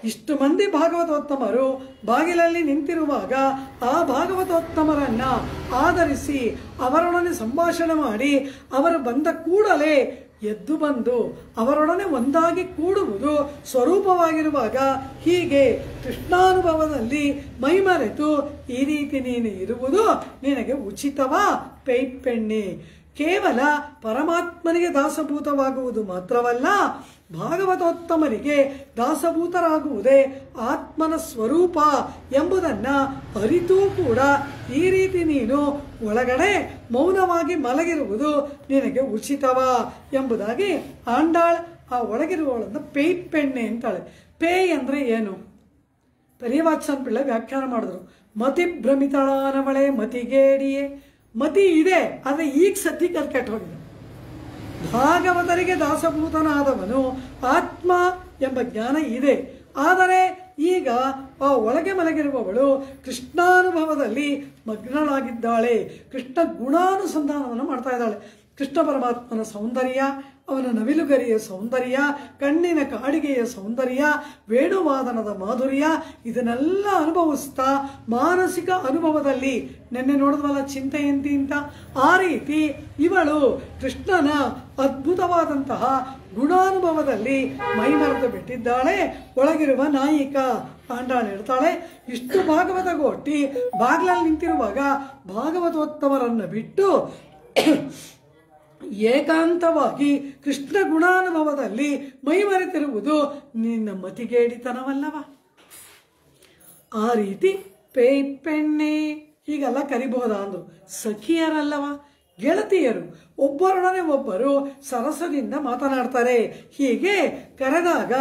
ಇಷ್ಟು ಮಂದಿ ಭಾಗವತೋತ್ತಮರು ಬಾಗಿಲಲ್ಲಿ ನಿಂತಿರುವಾಗ ಆ ಭಾಗವತೋತ್ತಮರನ್ನ ಆಧರಿಸಿ ಅವರೊಡನೆ ಸಂಭಾಷಣೆ ಮಾಡಿ ಅವರು ಬಂದ ಕೂಡಲೇ ಎದ್ದು ಬಂದು ಅವರೊಡನೆ ಒಂದಾಗಿ ಕೂಡುವುದು ಸ್ವರೂಪವಾಗಿರುವಾಗ ಹೀಗೆ ಕೃಷ್ಣಾನುಭವದಲ್ಲಿ ಮೈಮರೆತು ಈ ರೀತಿ ನೀನು ಇರುವುದು ನಿನಗೆ ಉಚಿತವಾ ಪೇಯ್ಪೆಣ್ಣೆ? ಕೇವಲ ಪರಮಾತ್ಮನಿಗೆ ದಾಸಭೂತವಾಗುವುದು ಮಾತ್ರವಲ್ಲ, ಭಾಗವತೋತ್ತಮರಿಗೆ ದಾಸಭೂತರಾಗುವುದೇ ಆತ್ಮನ ಸ್ವರೂಪ ಎಂಬುದನ್ನ ಅರಿತೂ ಕೂಡ ಈ ರೀತಿ ನೀನು ಒಳಗಡೆ ಮೌನವಾಗಿ ಮಲಗಿರುವುದು ನಿನಗೆ ಉಚಿತವಾ ಎಂಬುದಾಗಿ ಆಂಡಾಳ್ ಆ ಒಳಗಿರುವವಳನ್ನು ಪೇಯ್ಪೆಣ್ಣೆ ಅಂತಾಳೆ. ಪೇಯ್ ಅಂದ್ರೆ ಏನು? ಪೆರಿಯವಾಚನ್ ಪಿಳ್ಳೆ ವ್ಯಾಖ್ಯಾನ ಮಾಡಿದ್ರು. ಮತಿ ಭ್ರಮಿತಳಾನವಳೆ ಮತಿಗೇಡಿಯೇ. ಮತಿ ಇದೆ, ಆದರೆ ಈಗ ಸತಿ ಕರ್ಕೆಟ್ಟು ಹೋಗಿದೆ. ಭಾಗವತರಿಗೆ ದಾಸಭೂತನಾದವನು ಆತ್ಮ ಎಂಬ ಜ್ಞಾನ ಇದೆ. ಆದರೆ ಈಗ ಆ ಒಳಗೆ ಮಲಗಿರುವವಳು ಕೃಷ್ಣಾನುಭವದಲ್ಲಿ ಮಗ್ನಳಾಗಿದ್ದಾಳೆ. ಕೃಷ್ಣ ಗುಣಾನುಸಂಧಾನವನ್ನು ಮಾಡ್ತಾ ಇದ್ದಾಳೆ. ಕೃಷ್ಣ ಪರಮಾತ್ಮನ ಸೌಂದರ್ಯ, ಅವನ ನವಿಲುಗರಿಯ ಸೌಂದರ್ಯ, ಕಣ್ಣಿನ ಕಾಡಿಗೆಯ ಸೌಂದರ್ಯ, ವೇಣುವಾದನದ ಮಾಧುರ್ಯ, ಇದನ್ನೆಲ್ಲ ಅನುಭವಿಸ್ತಾ ಮಾನಸಿಕ ಅನುಭವದಲ್ಲಿ ನೆನ್ನೆ ನೋಡಿದ್ವಲ್ಲ ಚಿಂತೆಯಂತಿ ಅಂತ, ಆ ರೀತಿ ಇವಳು ಕೃಷ್ಣನ ಅದ್ಭುತವಾದಂತಹ ಗುಣಾನುಭವದಲ್ಲಿ ಮೈಮರೆತು ಬಿಟ್ಟಿದ್ದಾಳೆ. ಒಳಗಿರುವ ನಾಯಿಕ ಆಂಡಾಳ್ ಹೇಳ್ತಾಳೆ, ಇಷ್ಟು ಭಾಗವತ ಗೋಷ್ಠಿ ಬಾಗ್ಲಲ್ಲಿ ನಿಂತಿರುವಾಗ ಭಾಗವತೋತ್ತಮರನ್ನು ಬಿಟ್ಟು ಏಕಾಂತವಾಗಿ ಕೃಷ್ಣ ಗುಣಾನುಭವದಲ್ಲಿ ಮೈಮರೆತಿರುವುದು ನಿನ್ನ ಮತಿಗೇಡಿತನವಲ್ಲವ? ಆ ರೀತಿ ಪೇಯ್ಪೆಣ್ಣೆ ಹೀಗೆಲ್ಲ ಕರಿಬಹುದಾ ಅಂದ್ರು. ಸಖಿಯರಲ್ಲವ, ಗೆಳತಿಯರು, ಒಬ್ಬರೊಡನೆ ಒಬ್ಬರು ಸರಸದಿಂದ ಮಾತನಾಡ್ತಾರೆ. ಹೀಗೆ ಕರೆದಾಗ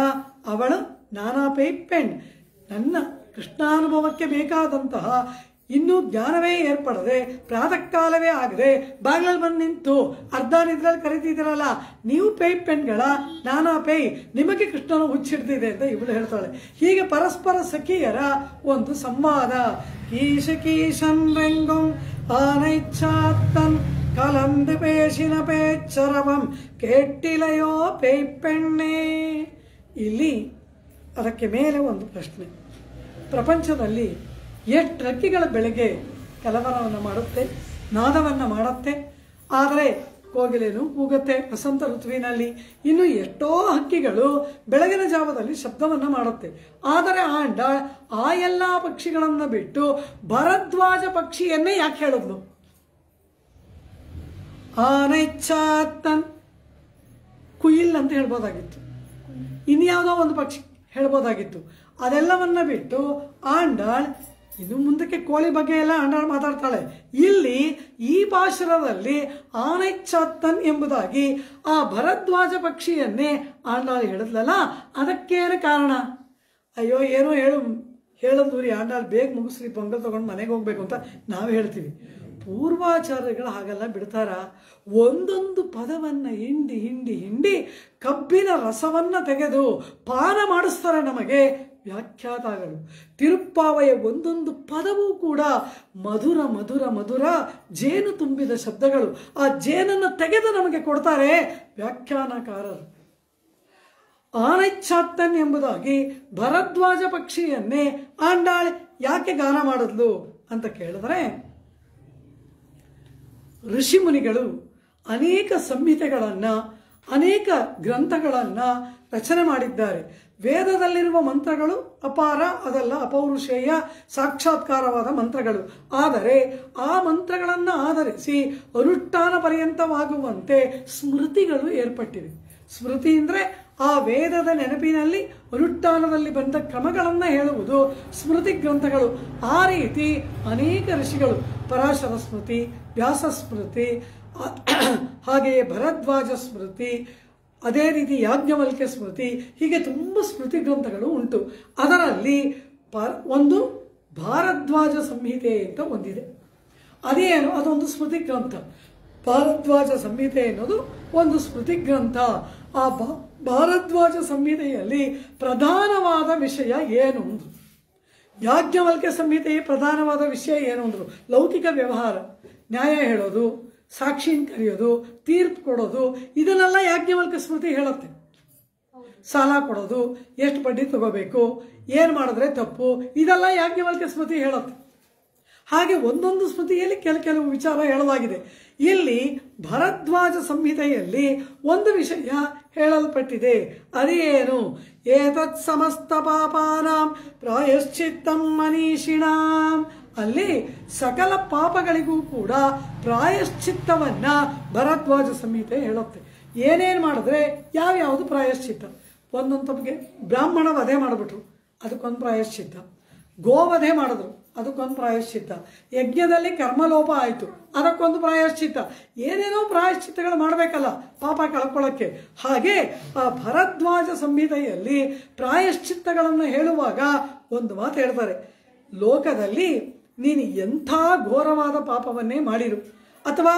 ಅವಳು ನಾನಾ ಪೈಪೆಣ್ ನನ್ನ ಕೃಷ್ಣಾನುಭವಕ್ಕೆ ಬೇಕಾದಂತಹ ಇನ್ನೂ ಜ್ಞಾನವೇ ಏರ್ಪಡದೆ ಪ್ರಾತಃ ಕಾಲವೇ ಆಗದೆ ಬಾಗಿಲಲ್ಲಿ ಬಂದು ನಿಂತು ಅರ್ಧ ನಿದ್ರಲ್ಲಿ ಕರಿತಿದ್ದೀರಲ್ಲ, ನೀವು ಪೈಪೆಣ್ಗಳ ನಾನಾ ಪೈ, ನಿಮಗೆ ಕೃಷ್ಣನು ಹುಚ್ಚಿಡ್ತಿದೆ ಅಂತ ಇವಳು ಹೇಳ್ತಾಳೆ. ಹೀಗೆ ಪರಸ್ಪರ ಸಖಿಯರ ಒಂದು ಸಂವಾದ. ಕೀಶ ಕೀಶನ್ ರೆಂಗುಂ ಆನೈಚ್ಛಾತ್ತನ್ ಕಲಂದು ಪೇಶಿನ ಪೇಚ್ಚರವಂ ಕೇಟ್ಟಿಲೆಯೋ ಪೈಪೆಣ್ಣೆ. ಇಲ್ಲಿ ಅದಕ್ಕೆ ಮೇಲೆ ಒಂದು ಪ್ರಶ್ನೆ. ಪ್ರಪಂಚದಲ್ಲಿ ಎಷ್ಟು ಹಕ್ಕಿಗಳ ಬೆಳಗ್ಗೆ ಕಲವರವನ್ನು ಮಾಡುತ್ತೆ, ನಾದವನ್ನು ಮಾಡುತ್ತೆ, ಆದರೆ ಕೋಗಿಲೆನೂ ಕೂಗುತ್ತೆ ವಸಂತ ಋತುವಿನಲ್ಲಿ. ಇನ್ನು ಎಷ್ಟೋ ಹಕ್ಕಿಗಳು ಬೆಳಗಿನ ಜಾವದಲ್ಲಿ ಶಬ್ದವನ್ನು ಮಾಡುತ್ತೆ. ಆದರೆ ಆಂಡಾಳ್ ಆ ಎಲ್ಲ ಪಕ್ಷಿಗಳನ್ನು ಬಿಟ್ಟು ಭರದ್ವಾಜ ಪಕ್ಷಿಯನ್ನೇ ಯಾಕೆ ಹೇಳಿದ್ಲು? ಆನೈಚ್ಛಾತ್ತನ್ ಕುಯಿಲ್ ಅಂತ ಹೇಳ್ಬೋದಾಗಿತ್ತು, ಇನ್ಯಾವುದೋ ಒಂದು ಪಕ್ಷಿ ಹೇಳ್ಬೋದಾಗಿತ್ತು. ಅದೆಲ್ಲವನ್ನ ಬಿಟ್ಟು ಆಂಡಾಳ್ ಇನ್ನು ಮುಂದಕ್ಕೆ ಕೋಳಿ ಬಗ್ಗೆ ಎಲ್ಲ ಆಂಡಾಳ್ ಮಾತಾಡ್ತಾಳೆ. ಇಲ್ಲಿ ಈ ಪಾಶುರದಲ್ಲಿ ಆನೈಚ್ಛಾತ್ತನ್ ಎಂಬುದಾಗಿ ಆ ಭರದ್ವಾಜ ಪಕ್ಷಿಯನ್ನೇ ಆಂಡಾಳ್ ಹೇಳಿದ್ಲಲ್ಲ, ಅದಕ್ಕೇನು ಕಾರಣ? ಅಯ್ಯೋ ಏನೋ ಹೇಳಂದೂರಿ ಆಂಡಾಳ್ ಬೇಗ ಮುಗಿಸ್ರಿ, ಪೊಂಗಲ್ ತಗೊಂಡು ಮನೆಗೆ ಹೋಗ್ಬೇಕು ಅಂತ ನಾವು ಹೇಳ್ತೀವಿ. ಪೂರ್ವಾಚಾರ್ಯಗಳು ಹಾಗೆಲ್ಲ ಬಿಡ್ತಾರ? ಒಂದೊಂದು ಪದವನ್ನು ಹಿಂಡಿ ಹಿಂಡಿ ಹಿಂಡಿ ಕಬ್ಬಿನ ರಸವನ್ನು ತೆಗೆದು ಪಾನ ಮಾಡಿಸ್ತಾರೆ ನಮಗೆ ವ್ಯಾಖ್ಯಾತಗಳು. ತಿರುಪ್ಪಾವೆಯ ಒಂದೊಂದು ಪದವೂ ಕೂಡ ಮಧುರ ಮಧುರ ಮಧುರ ಜೇನು ತುಂಬಿದ ಶಬ್ದಗಳು. ಆ ಜೇನನ್ನು ತೆಗೆದು ನಮಗೆ ಕೊಡ್ತಾರೆ ವ್ಯಾಖ್ಯಾನಕಾರರು. ಆನೈಚ್ಛಾತ್ತನ್ ಎಂಬುದಾಗಿ ಭರದ್ವಾಜ ಪಕ್ಷಿಯನ್ನೇ ಆಂಡಾಳ್ ಯಾಕೆ ಗಾನ ಮಾಡಿದ್ಲು ಅಂತ ಕೇಳಿದ್ರೆ, ಋಷಿಮುನಿಗಳು ಅನೇಕ ಸಂಹಿತೆಗಳನ್ನು, ಅನೇಕ ಗ್ರಂಥಗಳನ್ನು ರಚನೆ ಮಾಡಿದ್ದಾರೆ. ವೇದದಲ್ಲಿರುವ ಮಂತ್ರಗಳು ಅಪಾರ, ಅದೆಲ್ಲ ಅಪೌರುಷೇಯ ಸಾಕ್ಷಾತ್ಕಾರವಾದ ಮಂತ್ರಗಳು. ಆದರೆ ಆ ಮಂತ್ರಗಳನ್ನು ಆಧರಿಸಿ ಅನುಷ್ಠಾನ ಪರ್ಯಂತವಾಗುವಂತೆ ಸ್ಮೃತಿಗಳು ಏರ್ಪಟ್ಟಿವೆ. ಸ್ಮೃತಿ ಅಂದರೆ ಆ ವೇದದ ನೆನಪಿನಲ್ಲಿ ಅನುಷ್ಠಾನದಲ್ಲಿ ಬಂದ ಕ್ರಮಗಳನ್ನು ಹೇಳುವುದು ಸ್ಮೃತಿ ಗ್ರಂಥಗಳು. ಆ ರೀತಿ ಅನೇಕ ಋಷಿಗಳು, ಪರಾಶರ ಸ್ಮೃತಿ, ವ್ಯಾಸ ಸ್ಮೃತಿ, ಹಾಗೆಯೇ ಭರದ್ವಾಜ ಸ್ಮೃತಿ, ಅದೇ ರೀತಿ ಯಾಜ್ಞವಲ್ಕ್ಯ ಸ್ಮೃತಿ, ಹೀಗೆ ತುಂಬ ಸ್ಮೃತಿ ಗ್ರಂಥಗಳು ಉಂಟು. ಅದರಲ್ಲಿ ಒಂದು ಭಾರದ್ವಾಜ ಸಂಹಿತೆ ಅಂತ ಒಂದಿದೆ. ಅದೇನು? ಅದೊಂದು ಸ್ಮೃತಿ ಗ್ರಂಥ. ಭಾರದ್ವಾಜ ಸಂಹಿತೆ ಎನ್ನುವುದು ಒಂದು ಸ್ಮೃತಿ ಗ್ರಂಥ. ಆ ಭಾರದ್ವಾಜ ಸಂಹಿತೆಯಲ್ಲಿ ಪ್ರಧಾನವಾದ ವಿಷಯ ಏನು ಅಂದ್ರು. ಯಾಜ್ಞವಲ್ಕ್ಯ ಸಂಹಿತೆಯ ಪ್ರಧಾನವಾದ ವಿಷಯ ಏನು ಅಂದ್ರು? ಲೌಕಿಕ ವ್ಯವಹಾರ, ನ್ಯಾಯ ಹೇಳೋದು, ಸಾಕ್ಷಿನ ಕರೆಯೋದು, ತೀರ್ಪು ಕೊಡೋದು, ಇದನ್ನೆಲ್ಲ ಯಾಜ್ಞವಲ್ಕ್ಯ ಸ್ಮೃತಿ ಹೇಳುತ್ತೆ. ಸಾಲ ಕೊಡೋದು, ಎಷ್ಟು ಬಡ್ಡಿ ತಗೋಬೇಕು, ಏನು ಮಾಡಿದ್ರೆ ತಪ್ಪು, ಇದೆಲ್ಲ ಯಾಜ್ಞವಲ್ಕ್ಯ ಸ್ಮೃತಿ ಹೇಳುತ್ತೆ. ಹಾಗೆ ಒಂದೊಂದು ಸ್ಮೃತಿಯಲ್ಲಿ ಕೆಲವು ವಿಚಾರ ಹೇಳಲಾಗಿದೆ. ಇಲ್ಲಿ ಭರದ್ವಾಜ ಸಂಹಿತೆಯಲ್ಲಿ ಒಂದು ವಿಷಯ ಹೇಳಲ್ಪಟ್ಟಿದೆ. ಅದೇನು? ಏತತ್ ಸಮಸ್ತ ಪಾಪಾನಾಂ ಪ್ರಾಯಶ್ಚಿತ್ತಂ ಮನೀಷಿಣಾಂ. ಅಲ್ಲಿ ಸಕಲ ಪಾಪಗಳಿಗೂ ಕೂಡ ಪ್ರಾಯಶ್ಚಿತ್ತವನ್ನ ಭರದ್ವಾಜ ಸಂಹಿತೆ ಹೇಳುತ್ತೆ. ಏನೇನು ಮಾಡಿದ್ರೆ ಯಾವ್ಯಾವುದು ಪ್ರಾಯಶ್ಚಿತ್ತ. ಒಂದೊಂದು ತಪ್ಪಿಗೆ ಬ್ರಾಹ್ಮಣ ವಧೆ ಮಾಡಿಬಿಟ್ರು, ಅದಕ್ಕೊಂದು ಪ್ರಾಯಶ್ಚಿತ್ತ. ಗೋವಧೆ ಮಾಡಿದ್ರು, ಅದಕ್ಕೊಂದು ಪ್ರಾಯಶ್ಚಿತ್ತ. ಯಜ್ಞದಲ್ಲಿ ಕರ್ಮಲೋಪ ಆಯಿತು, ಅದಕ್ಕೊಂದು ಪ್ರಾಯಶ್ಚಿತ್ತ. ಏನೇನೋ ಪ್ರಾಯಶ್ಚಿತ್ತಗಳು ಮಾಡಬೇಕಲ್ಲ ಪಾಪ ಕಳ್ಕೊಳ್ಳೋಕ್ಕೆ. ಹಾಗೆ ಆ ಭರದ್ವಾಜ ಸಂಹಿತೆಯಲ್ಲಿ ಪ್ರಾಯಶ್ಚಿತ್ತಗಳನ್ನು ಹೇಳುವಾಗ ಒಂದು ಮಾತು ಹೇಳ್ತಾರೆ. ಲೋಕದಲ್ಲಿ ನೀನು ಎಂಥ ಘೋರವಾದ ಪಾಪವನ್ನೇ ಮಾಡಿರು, ಅಥವಾ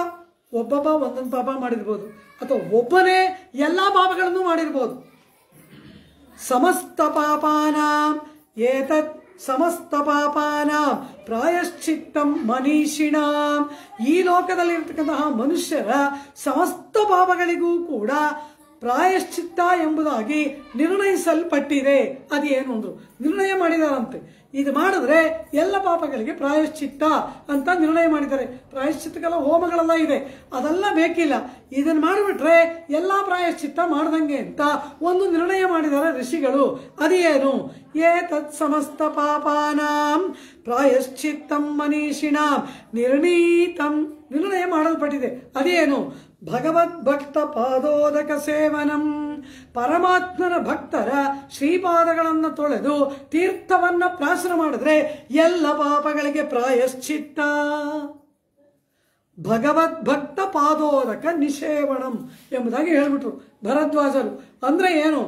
ಒಬ್ಬೊಬ್ಬ ಒಂದೊಂದು ಪಾಪ ಮಾಡಿರ್ಬೋದು, ಅಥವಾ ಒಬ್ಬನೇ ಎಲ್ಲ ಪಾಪಗಳನ್ನು ಮಾಡಿರ್ಬೋದು. ಸಮಸ್ತ ಪಾಪಾನಾಂ ಏತತ್ ಸಮಸ್ತ ಪಾಪಾನಾಂ ಪ್ರಾಯಶ್ಚಿತ್ತಂ ಮನೀಷಿಣಾಂ. ಈ ಲೋಕದಲ್ಲಿರ್ತಕ್ಕಂತಹ ಮನುಷ್ಯರ ಸಮಸ್ತ ಪಾಪಗಳಿಗೂ ಕೂಡ ಪ್ರಾಯಶ್ಚಿತ್ತ ಎಂಬುದಾಗಿ ನಿರ್ಣಯಿಸಲ್ಪಟ್ಟಿದೆ. ಅದೇನು ಒಂದು ನಿರ್ಣಯ ಮಾಡಿದಾರಂತೆ. ಇದು ಮಾಡಿದ್ರೆ ಎಲ್ಲ ಪಾಪಗಳಿಗೆ ಪ್ರಾಯಶ್ಚಿತ್ತ ಅಂತ ನಿರ್ಣಯ ಮಾಡಿದ್ದಾರೆ. ಪ್ರಾಯಶ್ಚಿತ್ತಗಳ ಹೋಮಗಳೆಲ್ಲ ಇದೆ, ಅದೆಲ್ಲ ಬೇಕಿಲ್ಲ. ಇದನ್ನು ಮಾಡಿಬಿಟ್ರೆ ಎಲ್ಲ ಪ್ರಾಯಶ್ಚಿತ್ತ ಮಾಡ್ದಂಗೆ ಅಂತ ಒಂದು ನಿರ್ಣಯ ಮಾಡಿದ್ದಾರೆ ಋಷಿಗಳು. ಅದೇನು? ಏತತ್ ಸಮಸ್ತ ಪಾಪಾನಾಂ ಪ್ರಾಯಶ್ಚಿತ್ತಂ ಮನೀಷಿಣಾಂ ನಿರ್ಣೀತಂ. ನಿರ್ಣಯ ಮಾಡಲ್ಪಟ್ಟಿದೆ. ಅದೇನು? ಭಗವದ್ ಭಕ್ತ ಪಾದೋದಕ ಸೇವನಂ. ಪರಮಾತ್ಮನ ಭಕ್ತರ ಶ್ರೀಪಾದಗಳನ್ನು ತೊಳೆದು ತೀರ್ಥವನ್ನ ಪ್ರಾಶನ ಮಾಡಿದ್ರೆ ಎಲ್ಲ ಪಾಪಗಳಿಗೆ ಪ್ರಾಯಶ್ಚಿತ್ತ. ಭಗವದ್ ಭಕ್ತ ಪಾದೋದಕ ನಿಷೇವಣಂ ಎಂಬುದಾಗಿ ಹೇಳ್ಬಿಟ್ರು ಭರದ್ವಾಜರು. ಅಂದ್ರೆ ಏನು?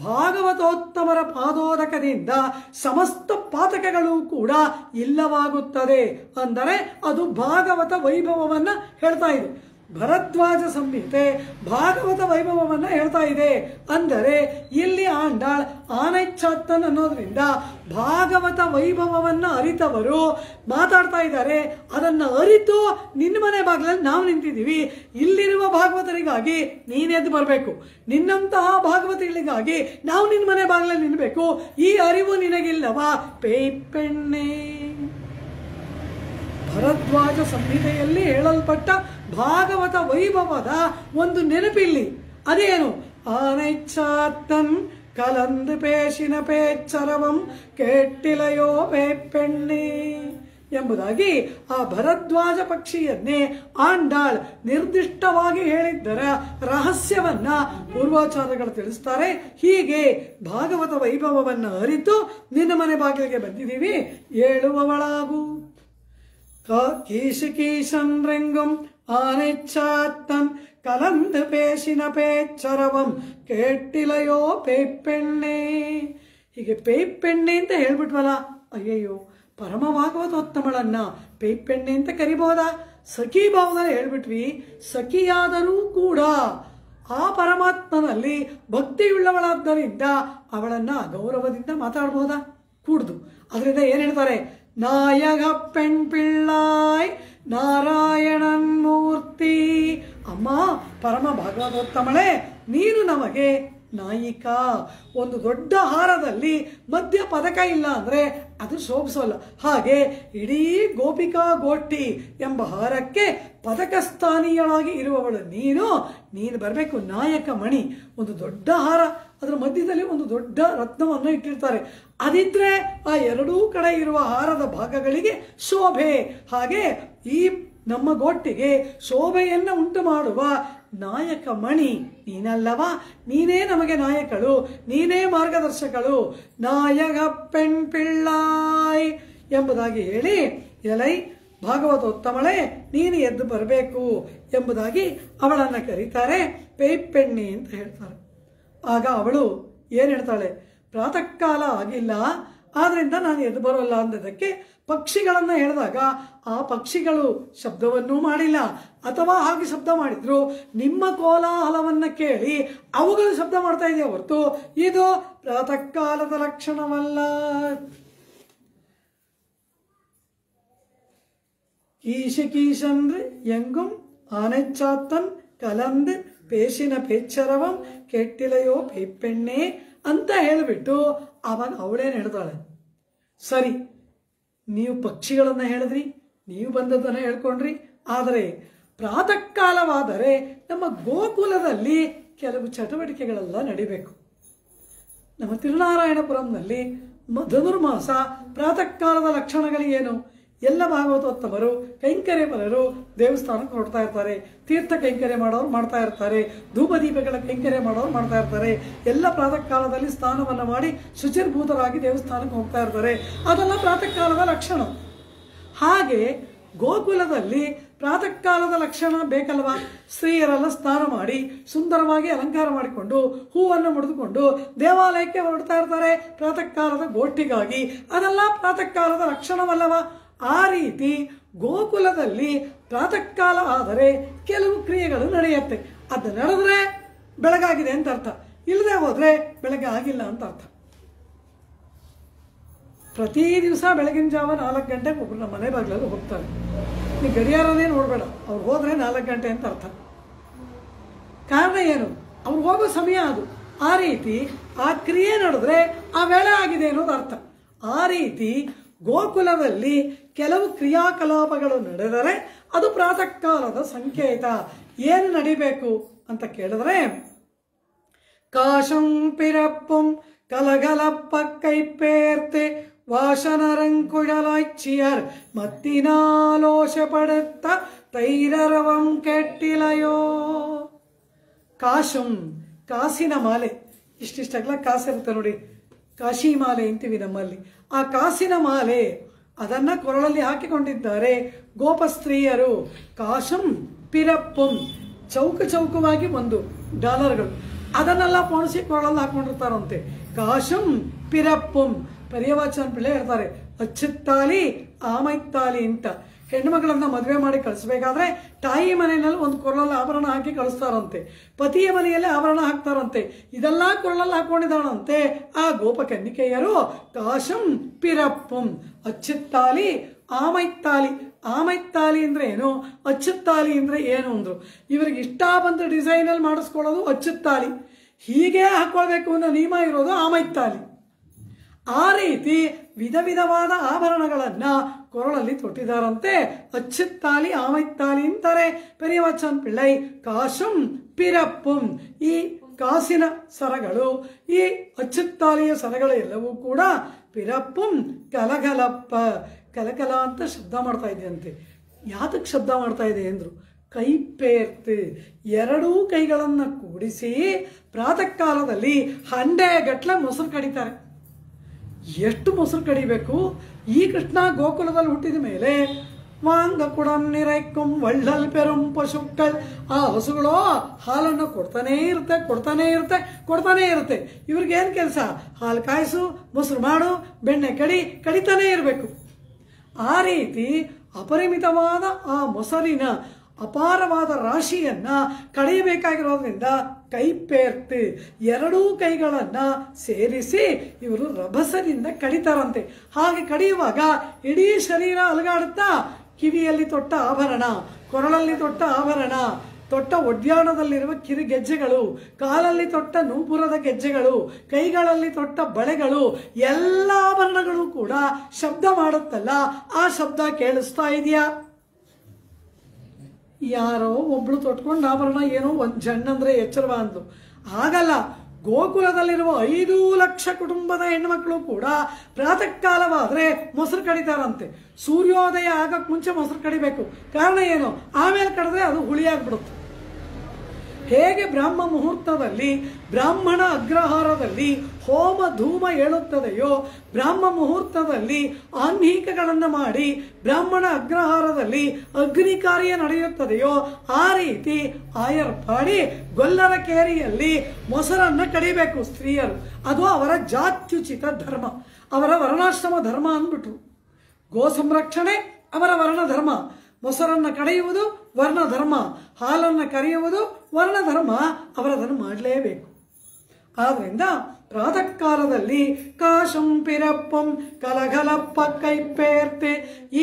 ಭಾಗವತೋತ್ತಮರ ಪಾದೋದಕದಿಂದ ಸಮಸ್ತ ಪಾತಕಗಳು ಕೂಡ ಇಲ್ಲವಾಗುತ್ತದೆ. ಅಂದರೆ ಅದು ಭಾಗವತ ವೈಭವವನ್ನ ಹೇಳ್ತಾ ಇದೆ. ಭರದ್ವಾಜ ಸಂಹಿತೆ ಭಾಗವತ ವೈಭವವನ್ನ ಹೇಳ್ತಾ ಇದೆ. ಅಂದರೆ ಇಲ್ಲಿ ಆಂಡಾಳ್ ಆನೈಚ್ಛಾತ್ತನ್ ಅನ್ನೋದ್ರಿಂದ ಭಾಗವತ ವೈಭವವನ್ನ ಅರಿತವರು ಮಾತಾಡ್ತಾ ಇದ್ದಾರೆ. ಅದನ್ನ ಅರಿತು ನಿನ್ನ ಮನೆ ಬಾಗಿಲಲ್ಲಿ ನಾವು ನಿಂತಿದ್ದೀವಿ. ಇಲ್ಲಿರುವ ಭಾಗವತರಿಗಾಗಿ ನೀನೆದ್ದು ಬರಬೇಕು, ನಿನ್ನಂತಹ ಭಾಗವತಗಳಿಗಾಗಿ ನಾವು ನಿನ್ನ ಮನೆ ಬಾಗಿಲಲ್ಲಿ ನಿಲ್ಲಬೇಕು. ಈ ಅರಿವು ನಿನಗಿಲ್ಲವಾ ಪೇಪೆಣ್ಣೆ? ಭರದ್ವಾಜ ಸಂಹಿತೆಯಲ್ಲಿ ಹೇಳಲ್ಪಟ್ಟ ಭಾಗವತ ವೈಭವದ ಒಂದು ನೆನಪಿಲ್ಲಿ. ಅದೇನು? ಆನೈಚ್ಛಾತ್ತನ್ ಕಲಂದು ಪೇಶಿನ ಪೇಚ್ಚರವಂ ಕೇಟ್ಟಿಲಯೋ ಪೇಪೆಣ್ಣೆ ಎಂಬುದಾಗಿ ಆ ಭರದ್ವಾಜ ಪಕ್ಷಿಯನ್ನೇ ಆಂಡಾಳ್ ನಿರ್ದಿಷ್ಟವಾಗಿ ಹೇಳಿದ್ದರ ರಹಸ್ಯವನ್ನ ಪೂರ್ವಾಚಾರ್ಯಗಳು ತಿಳಿಸ್ತಾರೆ. ಹೀಗೆ ಭಾಗವತ ವೈಭವವನ್ನು ಅರಿತು ನಿನ್ನ ಮನೆ ಬಾಗಿಲಿಗೆ ಬಂದಿದ್ದೀವಿ, ಏಳುವವಳಾಗು. கீசுகீசன்றெங்கும் ஆனைச்சாத்தன் கலந்து பேசின பேச்சரவಂ ಕೇಟ್ಟಿಲಯೋ ಪೇಪೆಣ್ಣೆ. ಹೀಗೆ ಪೇಪೆಣ್ಣೆ ಅಂತ ಹೇಳ್ಬಿಟ್ವಲ್ಲ, ಅಯ್ಯಯ್ಯೋ ಪರಮ ಭಾಗವತೋತ್ತಮಳನ್ನ ಪೇಪೆಣ್ಣೆ ಅಂತ ಕರಿಬಹುದಾ? ಸಖಿ ಭಾವದಲ್ಲಿ ಹೇಳ್ಬಿಟ್ವಿ. ಸಖಿಯಾದರೂ ಕೂಡ ಆ ಪರಮಾತ್ಮನಲ್ಲಿ ಭಕ್ತಿಯುಳ್ಳವಳಾದ್ದರಿಂದ ಅವಳನ್ನ ಗೌರವದಿಂದ ಮಾತಾಡಬಹುದಾ? ಕೂಡ್ದು. ಅದರಿಂದ ಏನ್ ಹೇಳ್ತಾರೆ? ನಾಯಕ ಪೆಣ್ ಪಿಳ್ಳಾಯ್ ನಾರಾಯಣನ್ ಮೂರ್ತಿ. ಅಮ್ಮ ಪರಮ ಭಾಗವತೋತ್ತಮಳೇ, ನೀನು ನಮಗೆ ನಾಯಿಕ. ಒಂದು ದೊಡ್ಡ ಹಾರದಲ್ಲಿ ಮಧ್ಯ ಪದಕ ಇಲ್ಲ ಅಂದ್ರೆ ಅದು ಶೋಭಿಸೋಲ್ಲ. ಹಾಗೆ ಇಡೀ ಗೋಪಿಕಾ ಗೋಷ್ಠಿ ಎಂಬ ಹಾರಕ್ಕೆ ಪದಕ ಸ್ಥಾನೀಯವಾಗಿ ಇರುವವಳು ನೀನು ಬರಬೇಕು. ನಾಯಕ ಮಣಿ, ಒಂದು ದೊಡ್ಡ ಹಾರ, ಅದರ ಮಧ್ಯದಲ್ಲಿ ಒಂದು ದೊಡ್ಡ ರತ್ನವನ್ನು ಇಟ್ಟಿರ್ತಾರೆ. ಅದಿದ್ರೆ ಆ ಎರಡೂ ಕಡೆ ಇರುವ ಹಾರದ ಭಾಗಗಳಿಗೆ ಶೋಭೆ. ಹಾಗೆ ಈ ನಮ್ಮ ಗೋಷ್ಠಿಗೆ ಶೋಭೆಯನ್ನು ಉಂಟು ಮಾಡುವ ನಾಯಕ ಮಣಿ ನೀನಲ್ಲವಾ? ನೀನೇ ನಮಗೆ ನಾಯಕಳು, ನೀನೇ ಮಾರ್ಗದರ್ಶಕಳು. ನಾಯಕ ಪೆಣ್ ಪಿಳ್ಳಾಯ್ ಎಂಬುದಾಗಿ ಹೇಳಿ, ಎಲೈ ಭಾಗವತೋತ್ತಮಳೇ ನೀನು ಎದ್ದು ಬರಬೇಕು ಎಂಬುದಾಗಿ ಅವಳನ್ನು ಕರೀತಾರೆ. ಪೇಪೆಣ್ಣೆ ಅಂತ ಹೇಳ್ತಾರೆ. ಆಗ ಅವಳು ಏನ್ ಹೇಳ್ತಾಳೆ? ಪ್ರಾತಃ ಕಾಲ ಆಗಿಲ್ಲ, ಆದ್ರಿಂದ ನಾನು ಎದ್ದು ಬರೋಲ್ಲ ಅಂದದಕ್ಕೆ ಪಕ್ಷಿಗಳನ್ನ ಹೇಳಿದಾಗ ಆ ಪಕ್ಷಿಗಳು ಶಬ್ದವನ್ನೂ ಮಾಡಿಲ್ಲ. ಅಥವಾ ಹಾಗೆ ಶಬ್ದ ಮಾಡಿದ್ರು ನಿಮ್ಮ ಕೋಲಾಹಲವನ್ನ ಕೇಳಿ ಅವುಗಳು ಶಬ್ದ ಮಾಡ್ತಾ ಇದೆಯಾ ಹೊರತು ಇದು ಪ್ರಾತಃ ಕಾಲದ ಲಕ್ಷಣವಲ್ಲ. கீசுகீசன்று எங்கும் ஆனைச்சாத்தன் கலந்து பேசிನ ಪೇಚ್ಚರವಂ ಕೇಟ್ಟಿಲಯೋ ಪೇಪೆಣ್ಣೆ ಅಂತ ಹೇಳಿಬಿಟ್ಟು ಅವಾಗ ಅವಳೇನು ಹೇಳ್ತಾಳೆ? ಸರಿ, ನೀವು ಪಕ್ಷಿಗಳನ್ನ ಹೇಳಿದ್ರಿ, ನೀವು ಬಂದದ್ದನ್ನು ಹೇಳ್ಕೊಂಡ್ರಿ, ಆದರೆ ಪ್ರಾತಃ ಕಾಲವಾದರೆ ನಮ್ಮ ಗೋಕುಲದಲ್ಲಿ ಕೆಲವು ಚಟುವಟಿಕೆಗಳೆಲ್ಲ ನಡಿಬೇಕು. ನಮ್ಮ ತಿರುನಾರಾಯಣಪುರಂನಲ್ಲಿ ಧನುರ್ಮಾಸ ಪ್ರಾತಃ ಕಾಲದ ಲಕ್ಷಣಗಳಿಗೇನು? ಎಲ್ಲ ಭಾಗವತೋತ್ತಮರು ಕೈಂಕರ್ಯಪರರು ದೇವಸ್ಥಾನಕ್ಕೆ ಹೊರಡ್ತಾ ಇರ್ತಾರೆ, ತೀರ್ಥ ಕೈಂಕರ್ಯ ಮಾಡೋರು ಮಾಡ್ತಾ ಇರ್ತಾರೆ, ಧೂಪದೀಪಗಳ ಕೈಂಕರ್ಯ ಮಾಡೋರು ಮಾಡ್ತಾ ಇರ್ತಾರೆ. ಎಲ್ಲ ಪ್ರಾತಃ ಕಾಲದಲ್ಲಿ ಸ್ನಾನವನ್ನು ಮಾಡಿ ಶುಚಿರ್ಭೂತರಾಗಿ ದೇವಸ್ಥಾನಕ್ಕೆ ಹೋಗ್ತಾ ಇರ್ತಾರೆ. ಅದೆಲ್ಲ ಪ್ರಾತಃ ಕಾಲದ ಲಕ್ಷಣ. ಹಾಗೆ ಗೋಕುಲದಲ್ಲಿ ಪ್ರಾತಃ ಕಾಲದ ಲಕ್ಷಣ ಬೇಕಲ್ವಾ? ಸ್ತ್ರೀಯರೆಲ್ಲ ಸ್ನಾನ ಮಾಡಿ ಸುಂದರವಾಗಿ ಅಲಂಕಾರ ಮಾಡಿಕೊಂಡು ಹೂವನ್ನು ಮುಡಿದುಕೊಂಡು ದೇವಾಲಯಕ್ಕೆ ಹೊರಡ್ತಾ ಇರ್ತಾರೆ ಪ್ರಾತಃ ಕಾಲದ ಗೋಷ್ಠಿಗಾಗಿ. ಅದೆಲ್ಲ ಪ್ರಾತಃ ಕಾಲದ ಲಕ್ಷಣವಲ್ಲವಾ? ಆ ರೀತಿ ಗೋಕುಲದಲ್ಲಿ ಪ್ರಾತಃ ಕಾಲ ಆದರೆ ಕೆಲವು ಕ್ರಿಯೆಗಳು ನಡೆಯುತ್ತೆ. ಅದು ನಡೆದ್ರೆ ಬೆಳಗಾಗಿದೆ ಅಂತ ಅರ್ಥ, ಇಲ್ಲದೆ ಹೋದ್ರೆ ಬೆಳಗ್ಗೆ ಆಗಿಲ್ಲ ಅಂತ ಅರ್ಥ. ಪ್ರತಿ ದಿವಸ ಬೆಳಗಿನ ಜಾವ 4 ಗಂಟೆಗೆ ಒಬ್ರು ನಮ್ಮ ಮನೆ ಬಾಗಿಲಲ್ಲಿ ಹೋಗ್ತಾರೆ. ನೀವು ಗಡಿಯಾರನೇ ನೋಡಬೇಡ, ಅವ್ರು ಹೋದ್ರೆ 4 ಗಂಟೆ ಅಂತ ಅರ್ಥ. ಕಾರಣ ಏನು? ಅವ್ರು ಹೋಗೋ ಸಮಯ ಅದು. ಆ ರೀತಿ ಆ ಕ್ರಿಯೆ ನಡೆದ್ರೆ ಆ ವೇಳೆ ಆಗಿದೆ ಅನ್ನೋದು ಅರ್ಥ. ಆ ರೀತಿ ಗೋಕುಲದಲ್ಲಿ ಕೆಲವು ಕ್ರಿಯಾಕಲಾಪಗಳು ನಡೆದರೆ ಅದು ಪ್ರಾತಃ ಕಾಲದ ಸಂಕೇತ. ಏನು ನಡಿಬೇಕು ಅಂತ ಕೇಳಿದ್ರೆ, ಕಾಶಂ ಪಿರಪ್ಪಂ ಕಲಗಲಪ್ಪ ಕೈಪೇರ್ತೆ ವಾಸನರಂಕುಳಲಾಯ್ಚಿಯರ್ ಮತ್ತಿನಾಲೋಷಪಡುತ್ತ ತೈರರವಂ ಕೆಟ್ಟಿಲಯೋ. ಕಾಶಂ, ಕಾಸಿನ ಮಾಲೆ, ಇಷ್ಟಿಷ್ಟೆಲ್ಲ ಕಾಸಿರುತ್ತೆ ನೋಡಿ, ಕಾಶಿ ಮಾಲೆ ಅಂತೀವಿ ನಮ್ಮಲ್ಲಿ. ಆ ಕಾಸಿನ ಮಾಲೆ ಅದನ್ನ ಕೊರಳಲ್ಲಿ ಹಾಕಿಕೊಂಡಿದ್ದಾರೆ ಗೋಪಸ್ತ್ರೀಯರು. ಕಾಶಂ ಪಿರಪ್ಪಂ, ಚೌಕವಾಗಿ $1. ಅದನ್ನೆಲ್ಲ ಪೋಣಿಸಿ ಕೊರಳಲ್ಲಿ ಹಾಕೊಂಡಿರ್ತಾರಂತೆ. ಕಾಶಂ ಪಿರಪ್ಪಂ ಪರ್ಯವಚನ ಪಿಳ್ಳೆ ಹೇಳ್ತಾರೆ, ಅಚ್ಚುತ್ತಾಲಿ ಆಮೈತ್ತಾಲಿ ಅಂತ. ಹೆಣ್ಮಗಳನ್ನ ಮದುವೆ ಮಾಡಿ ಕಳಿಸ್ಬೇಕಾದ್ರೆ ತಾಯಿ ಮನೆಯಲ್ಲಿ ಒಂದು ಕೊರಳಲ್ಲಿ ಆಭರಣ ಹಾಕಿ ಕಳಿಸ್ತಾರಂತೆ, ಪತಿಯ ಮನೆಯಲ್ಲೇ ಆಭರಣ ಹಾಕ್ತಾರಂತೆ. ಇದೆಲ್ಲ ಕೊರಳಲ್ಲಿ ಹಾಕೊಂಡಿದ್ದಾಳಂತೆ ಆ ಗೋಪಕನ್ನಿಕೆಯರು. ಕಾಶಂ ಪಿರಪ್ಪಂ ಅಚ್ಚುತ್ತಾಲಿ ಆಮೈತ್ತಾಲಿ. ಆಮೈತ್ತಾಲಿ ಅಂದ್ರೆ ಏನು, ಅಚ್ಚುತ್ತಾಲಿ ಅಂದ್ರೆ ಏನು ಅಂದ್ರು. ಇವರಿಗೆ ಇಷ್ಟ ಬಂದ ಡಿಸೈನಲ್ಲಿ ಮಾಡಿಸ್ಕೊಳ್ಳೋದು ಅಚ್ಚುತ್ತಾಲಿ, ಹೀಗೆ ಹಾಕೊಳ್ಬೇಕು ಅನ್ನೋ ನಿಯಮ ಇರೋದು ಆಮೈತ್ತಾಲಿ. ಆ ರೀತಿ ವಿಧ ವಿಧವಾದ ಆಭರಣಗಳನ್ನ ಕೊರಳಲ್ಲಿ ತೊಟ್ಟಿದ್ದಾರಂತೆ. ಅಚ್ಚುತ್ತಾಲಿ ಆಮೈತ್ತಾಲಿ ಅಂತಾರೆ ಪೆರಿಯವಚನ ಪಿಳ್ಳೈ. ಕಾಶಂ ಪಿರಪ್ಪಂ ಈ ಕಾಸಿನ ಸರಗಳು, ಈ ಅಚ್ಚುತ್ತಾಲಿಯ ಸರಗಳು ಎಲ್ಲವೂ ಕೂಡ ಪಿರಪ್ಪಂ ಕಲಗಲಪ್ಪ ಕಲಕಲ ಅಂತ ಶಬ್ದ ಮಾಡ್ತಾ ಇದೆಯಂತೆ. ಯಾತಕ್ಕೆ ಶಬ್ದ ಮಾಡ್ತಾ ಇದೆ ಅಂದ್ರು, ಕೈಪೇರ್ತು ಎರಡೂ ಕೈಗಳನ್ನು ಕೂಡಿಸಿ ಪ್ರಾತಃ ಕಾಲದಲ್ಲಿ ಹಂಡೆ ಗಟ್ಲೆ ಮೊಸರು ಕಡಿತಾರೆ. ಎಷ್ಟು ಮೊಸರು ಕಡಿಬೇಕು? ಈ ಕೃಷ್ಣ ಗೋಕುಲದಲ್ಲಿ ಹುಟ್ಟಿದ ಮೇಲೆ ವಾಂಗ ಕುಡಂ ನಿರೈಕಂ ಒಳ್ಳಲ್ ಪೆರುಂ ಪಶುಕ್ಕಲ್, ಆ ಹಸುಗಳು ಹಾಲನ್ನು ಕೊಡ್ತಾನೇ ಇರುತ್ತೆ. ಇವ್ರಿಗೇನು ಕೆಲಸ? ಹಾಲು ಕಾಯಿಸು, ಮೊಸರು ಮಾಡು, ಬೆಣ್ಣೆ ಕಡಿತಾನೇ ಇರಬೇಕು. ಆ ರೀತಿ ಅಪರಿಮಿತವಾದ ಆ ಮೊಸರಿನ ಅಪಾರವಾದ ರಾಶಿಯನ್ನ ಕಡಿಯಬೇಕಾಗಿರೋದ್ರಿಂದ ಕೈಪೇರ್ತು ಎರಡೂ ಕೈಗಳನ್ನ ಸೇರಿಸಿ ಇವರು ರಭಸದಿಂದ ಕಡಿತಾರಂತೆ. ಹಾಗೆ ಕಡಿಯುವಾಗ ಇಡೀ ಶರೀರ ಅಲುಗಾಡುತ್ತಾ, ಕಿವಿಯಲ್ಲಿ ತೊಟ್ಟ ಆಭರಣ, ಕೊರಳಲ್ಲಿ ತೊಟ್ಟ ಆಭರಣ, ತೊಟ್ಟ ಒಡ್ಯಾಣದಲ್ಲಿರುವ ಕಿರುಗೆಜ್ಜೆಗಳು, ಕಾಲಲ್ಲಿ ತೊಟ್ಟ ನೂಪುರದ ಗೆಜ್ಜೆಗಳು, ಕೈಗಳಲ್ಲಿ ತೊಟ್ಟ ಬಳೆಗಳು, ಎಲ್ಲ ಆಭರಣಗಳು ಕೂಡ ಶಬ್ದ ಮಾಡುತ್ತಲ್ಲ, ಆ ಶಬ್ದ ಕೇಳಿಸ್ತಾ ಇದೆಯಾ? ಯಾರೋ ಒಬ್ಳು ತೊಟ್ಕೊಂಡು ಆಭರಣ ಏನೋ ಒಂದು ಜಣ್ಣಂದ್ರೆ ಎಚ್ಚರವ ಅಂದ್ಲು. ಹಾಗಲ್ಲ, ಗೋಕುಲದಲ್ಲಿರುವ 5 ಲಕ್ಷ ಕುಟುಂಬದ ಹೆಣ್ಮಕ್ಳು ಕೂಡ ಪ್ರಾತಃ ಕಾಲವಾದ್ರೆ ಮೊಸರು ಕಡಿತಾರಂತೆ. ಸೂರ್ಯೋದಯ ಆಗಕ್ಕೆ ಮುಂಚೆ ಮೊಸರು ಕಡಿಬೇಕು. ಕಾರಣ ಏನು? ಆಮೇಲೆ ಕಡಿದ್ರೆ ಅದು ಹುಳಿಯಾಗ್ಬಿಡುತ್ತೆ. ಹೇಗೆ ಬ್ರಾಹ್ಮ ಮುಹೂರ್ತದಲ್ಲಿ ಬ್ರಾಹ್ಮಣ ಅಗ್ರಹಾರದಲ್ಲಿ ಹೋಮ ಧೂಮ ಏಳುತ್ತದೆಯೋ, ಬ್ರಾಹ್ಮ ಮುಹೂರ್ತದಲ್ಲಿ ಆಹ್ನಿಕಗಳನ್ನು ಮಾಡಿ ಬ್ರಾಹ್ಮಣ ಅಗ್ರಹಾರದಲ್ಲಿ ಅಗ್ನಿ ಕಾರ್ಯ ನಡೆಯುತ್ತದೆಯೋ, ಆ ರೀತಿ ಆಯರ್ಪಾಡಿ ಗೊಲ್ಲರ ಕೇರಿಯಲ್ಲಿ ಮೊಸರನ್ನ ಕಡಿಬೇಕು ಸ್ತ್ರೀಯರು. ಅದು ಅವರ ಜಾತ್ಯುಚಿತ ಧರ್ಮ, ಅವರ ವರ್ಣಾಶ್ರಮ ಧರ್ಮ ಅಂದ್ಬಿಟ್ರು. ಗೋ ಸಂರಕ್ಷಣೆ ಅವರ ವರ್ಣ ಧರ್ಮ, ಮೊಸರನ್ನ ಕಡೆಯುವುದು ವರ್ಣಧರ್ಮ, ಹಾಲನ್ನು ಕರೆಯುವುದು ವರ್ಣಧರ್ಮ. ಅವರದನ್ನು ಮಾಡಲೇಬೇಕು. ಆದ್ರಿಂದ ಪ್ರಾತಃ ಕಾಲದಲ್ಲಿ ಕಾಶಂ ಪಿರಪ್ಪಂ ಕಲಗಲಪ್ಪ ಕೈಪೇರ್ತೆ,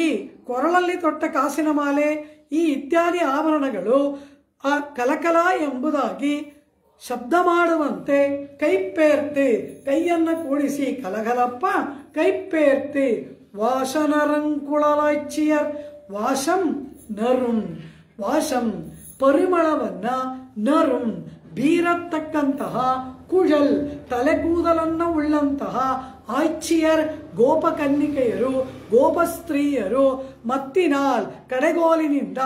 ಈ ಕೊರಳಲ್ಲಿ ತೊಟ್ಟ ಕಾಸಿನ ಮಾಲೆ, ಈ ಇತ್ಯಾದಿ ಆಭರಣಗಳು ಆ ಕಲಕಲ ಎಂಬುದಾಗಿ ಶಬ್ದ ಮಾಡುವಂತೆ ಕೈಪೇರ್ತೆ ಕೈಯನ್ನು ಕೂಡಿಸಿ ಕಲಗಲಪ್ಪ ಕೈಪೇರ್ತೆ ವಾಶನರಂಕುಳಲಾಯ್ಚಿಯರ್. ವಾಶಂ ನರುಂ, ವಾಶಂ ಪರಿಮಳವನ್ನ, ನರುಂ ಬೀರತಕ್ಕಂತಹ, ಕುಜಲ್ ತಲೆಗೂದಲನ್ನು ಉಳ್ಳಂತಹ, ಆಯ್ಚಿಯರ್ ಗೋಪಕನ್ನಿಕೆಯರು, ಗೋಪಸ್ತ್ರೀಯರು ಮತ್ತಿನಾಲ್ ಕಡೆಗೋಲಿನಿಂದ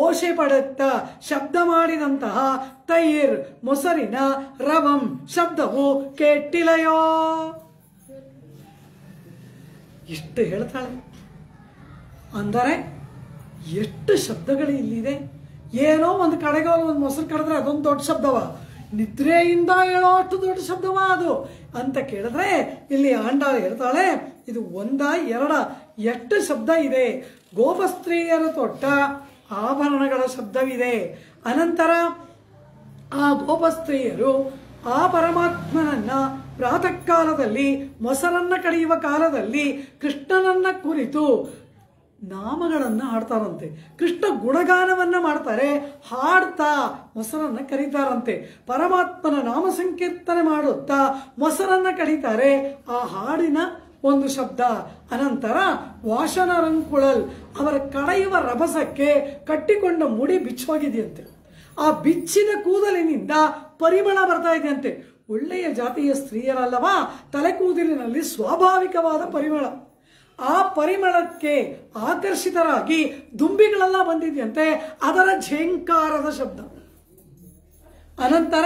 ಓಶೆ ಪಡುತ್ತ ಶಬ್ದ ಮಾಡಿದಂತಹ ತೈರ್ ಮೊಸರಿನ ರವಂ ಶಬ್ದವು ಕೇಟ್ಟಿಲೆಯೋ. ಇಷ್ಟು ಹೇಳ್ತಾಳೆ ಅಂದರೆ ಎಷ್ಟು ಶಬ್ದಗಳು ಇಲ್ಲಿದೆ. ಏನೋ ಒಂದು ಕಡೆಗೋಲು ಒಂದು ಮೊಸರು ಕಡಿದ್ರೆ ಅದೊಂದು ದೊಡ್ಡ ಶಬ್ದವ, ನಿದ್ರೆಯಿಂದ ಹೇಳೋ ಅಷ್ಟು ದೊಡ್ಡ ಶಬ್ದವ ಅದು ಅಂತ ಕೇಳಿದ್ರೆ, ಇಲ್ಲಿ ಆಂಡಾಳು ಹೇಳ್ತಾಳೆ ಇದು ಒಂದ ಎರಡ ಎಷ್ಟು ಶಬ್ದ ಇದೆ. ಗೋಪಸ್ತ್ರೀಯರು ತೊಟ್ಟ ಆಭರಣಗಳ ಶಬ್ದವಿದೆ. ಅನಂತರ ಆ ಗೋಪಸ್ತ್ರೀಯರು ಆ ಪರಮಾತ್ಮನನ್ನ ಪ್ರಾತಃ ಕಾಲದಲ್ಲಿ ಮೊಸರನ್ನ ಕಡಿಯುವ ಕಾಲದಲ್ಲಿ ಕೃಷ್ಣನನ್ನ ಕುರಿತು ನಾಮಗಳನ್ನ ಹಾಡ್ತಾರಂತೆ. ಕೃಷ್ಣ ಗುಣಗಾನವನ್ನ ಮಾಡ್ತಾರೆ, ಹಾಡ್ತಾ ಮೊಸರನ್ನ ಕರೀತಾರಂತೆ. ಪರಮಾತ್ಮನ ನಾಮ ಸಂಕೀರ್ತನೆ ಮಾಡುತ್ತಾ ಮೊಸರನ್ನ ಕಡಿತಾರೆ. ಆ ಹಾಡಿನ ಒಂದು ಶಬ್ದ. ಅನಂತರ ವಾಶನರಂಕುಳಲ್ ಅವರ ಕಡೆಯುವ ರಭಸಕ್ಕೆ ಕಟ್ಟಿಕೊಂಡ ಮುಡಿ ಬಿಚ್ಚೋಗಿದೆಯಂತೆ. ಆ ಬಿಚ್ಚಿದ ಕೂದಲಿನಿಂದ ಪರಿಮಳ ಬರ್ತಾ ಇದೆಯಂತೆ. ಒಳ್ಳೆಯ ಜಾತಿಯ ಸ್ತ್ರೀಯರಲ್ಲವಾ, ತಲೆ ಕೂದಲಿನಲ್ಲಿ ಸ್ವಾಭಾವಿಕವಾದ ಪರಿಮಳ. ಆ ಪರಿಮಳಕ್ಕೆ ಆಕರ್ಷಿತರಾಗಿ ದುಂಬಿಗಳೆಲ್ಲ ಬಂದಿದೆಯಂತೆ. ಅದರ ಝೇಂಕಾರದ ಶಬ್ದ, ಅನಂತರ